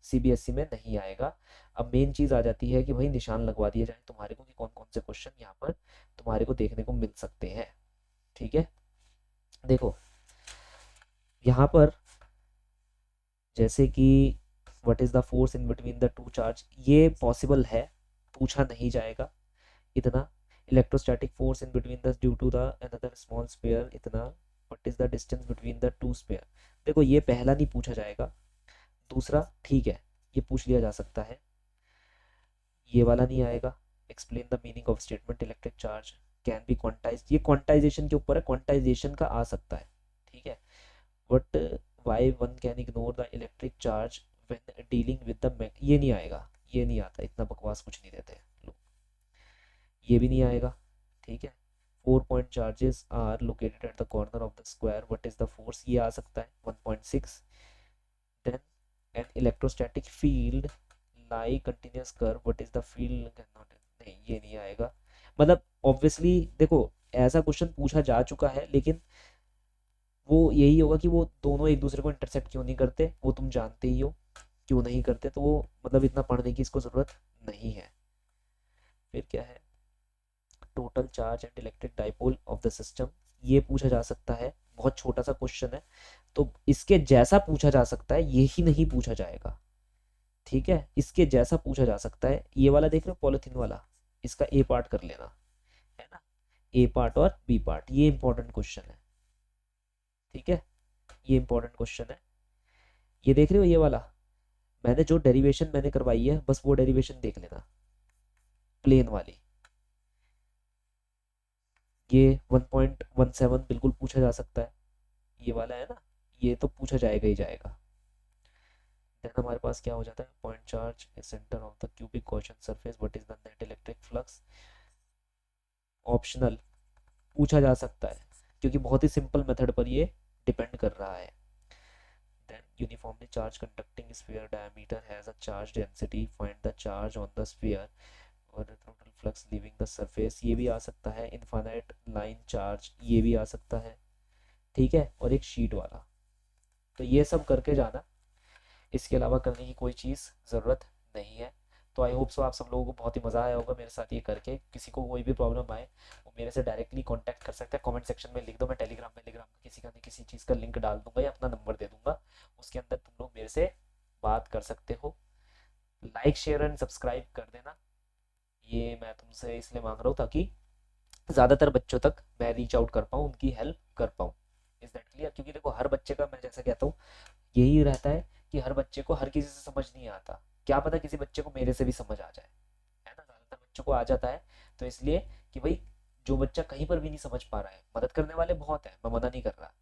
सीबीएसई में नहीं आएगा। अब मेन चीज़ आ जाती है कि भाई निशान लगवा दिए जाए तुम्हारे को कि कौन कौन से क्वेश्चन यहाँ पर तुम्हारे को देखने को मिल सकते हैं। ठीक है, देखो यहाँ पर जैसे कि what is the force in between the two charge, ये पॉसिबल है, पूछा नहीं जाएगा इतना। Electrostatic force in between the due to the another small sphere इतना। What is the distance between the two sphere. देखो ये पहला नहीं पूछा जाएगा, दूसरा ठीक है ये पूछ लिया जा सकता है, ये वाला नहीं आएगा। Explain the meaning of statement electric charge can be quantize, ये क्वांटाइजेशन के ऊपर है, क्वांटाइजेशन का आ सकता है, ठीक है। But why one can ignore the electric charge when dealing with the, ये नहीं आएगा, ये नहीं आता, इतना बकवास कुछ नहीं देते लोग, ये भी नहीं आएगा, ठीक है। 4 point charges are located at the corner of the square, what is the force, ये आ सकता है 1.6। Then an electrostatic field line continuous curve, what is the field, नहीं ये नहीं आएगा। मतलब ऑब्वियसली देखो ऐसा क्वेश्चन पूछा जा चुका है, लेकिन वो यही होगा कि वो दोनों एक दूसरे को इंटरसेक्ट क्यों नहीं करते, वो तुम जानते ही हो क्यों नहीं करते, तो वो मतलब इतना पढ़ने की इसको ज़रूरत नहीं है। फिर क्या है, total charge and electric dipole of the system, ये पूछा जा सकता है, बहुत छोटा सा क्वेश्चन है, तो इसके जैसा पूछा जा सकता है, ये ही नहीं पूछा जाएगा, ठीक है। इसके जैसा पूछा जा सकता है, ये वाला देख रहे हो पॉलिथीन वाला, इसका ए पार्ट कर लेना है ना, ए पार्ट और बी पार्ट, ये इंपॉर्टेंट क्वेश्चन है, ठीक है, ये इंपॉर्टेंट क्वेश्चन है। ये देख रहे हो ये वाला, मैंने जो डेरिवेशन मैंने करवाई है बस वो डेरिवेशन देख लेना, प्लेन वाली, ये 1.17 बिल्कुल पूछा जा सकता है, ये वाला है ना, ये तो पूछा जाएगा ही जाएगा। देन हमारे पास क्या हो जाता है, point charge centre of the cubic Gaussian surface, what is the net electric flux, optional पूछा जा सकता है क्योंकि बहुत ही सिंपल मेथड पर ये डिपेंड कर रहा है। Then uniformly charge conducting sphere diameter has a charge density, find the charge on the sphere और total flux leaving the surface, ये भी आ सकता है। इनफाइनाइट लाइन चार्ज, ये भी आ सकता है, ठीक है। और एक शीट वाला, तो ये सब करके जाना, इसके अलावा करने की कोई चीज़ ज़रूरत नहीं है। तो आई होप सो आप सब लोगों को बहुत ही मज़ा आया होगा मेरे साथ ये करके। किसी को कोई भी प्रॉब्लम आए वो मेरे से डायरेक्टली कांटेक्ट कर सकता है, कमेंट सेक्शन में लिख दो, मैं टेलीग्राम में किसी का नहीं किसी चीज़ का लिंक डाल दूंगा या अपना नंबर दे दूंगा, उसके अंदर तुम लोग मेरे से बात कर सकते हो। लाइक शेयर एंड सब्सक्राइब कर देना, ये मैं तुमसे इसलिए मांग रहा हूँ ताकि ज़्यादातर बच्चों तक मैं रीच आउट कर पाऊँ, उनकी हेल्प कर पाऊँ। Is that clear? क्योंकि देखो हर बच्चे का, मैं जैसा कहता हूँ, यही रहता है कि हर बच्चे को हर किसी से समझ नहीं आता, क्या पता किसी बच्चे को मेरे से भी समझ आ जाए, है ना। ज़्यादातर बच्चों को आ जाता है, तो इसलिए कि भाई जो बच्चा कहीं पर भी नहीं समझ पा रहा है, मदद करने वाले बहुत है, मैं मना नहीं कर रहा,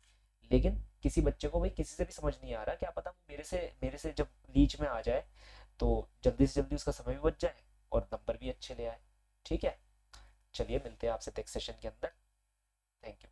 लेकिन किसी बच्चे को भाई किसी से भी समझ नहीं आ रहा, क्या पता वो मेरे से जब रीच में आ जाए तो जल्दी से जल्दी उसका समय भी बच जाए और नंबर भी अच्छे ले आए, ठीक है। चलिए मिलते हैं आपसे नेक्स्ट सेशन के अंदर, थैंक यू।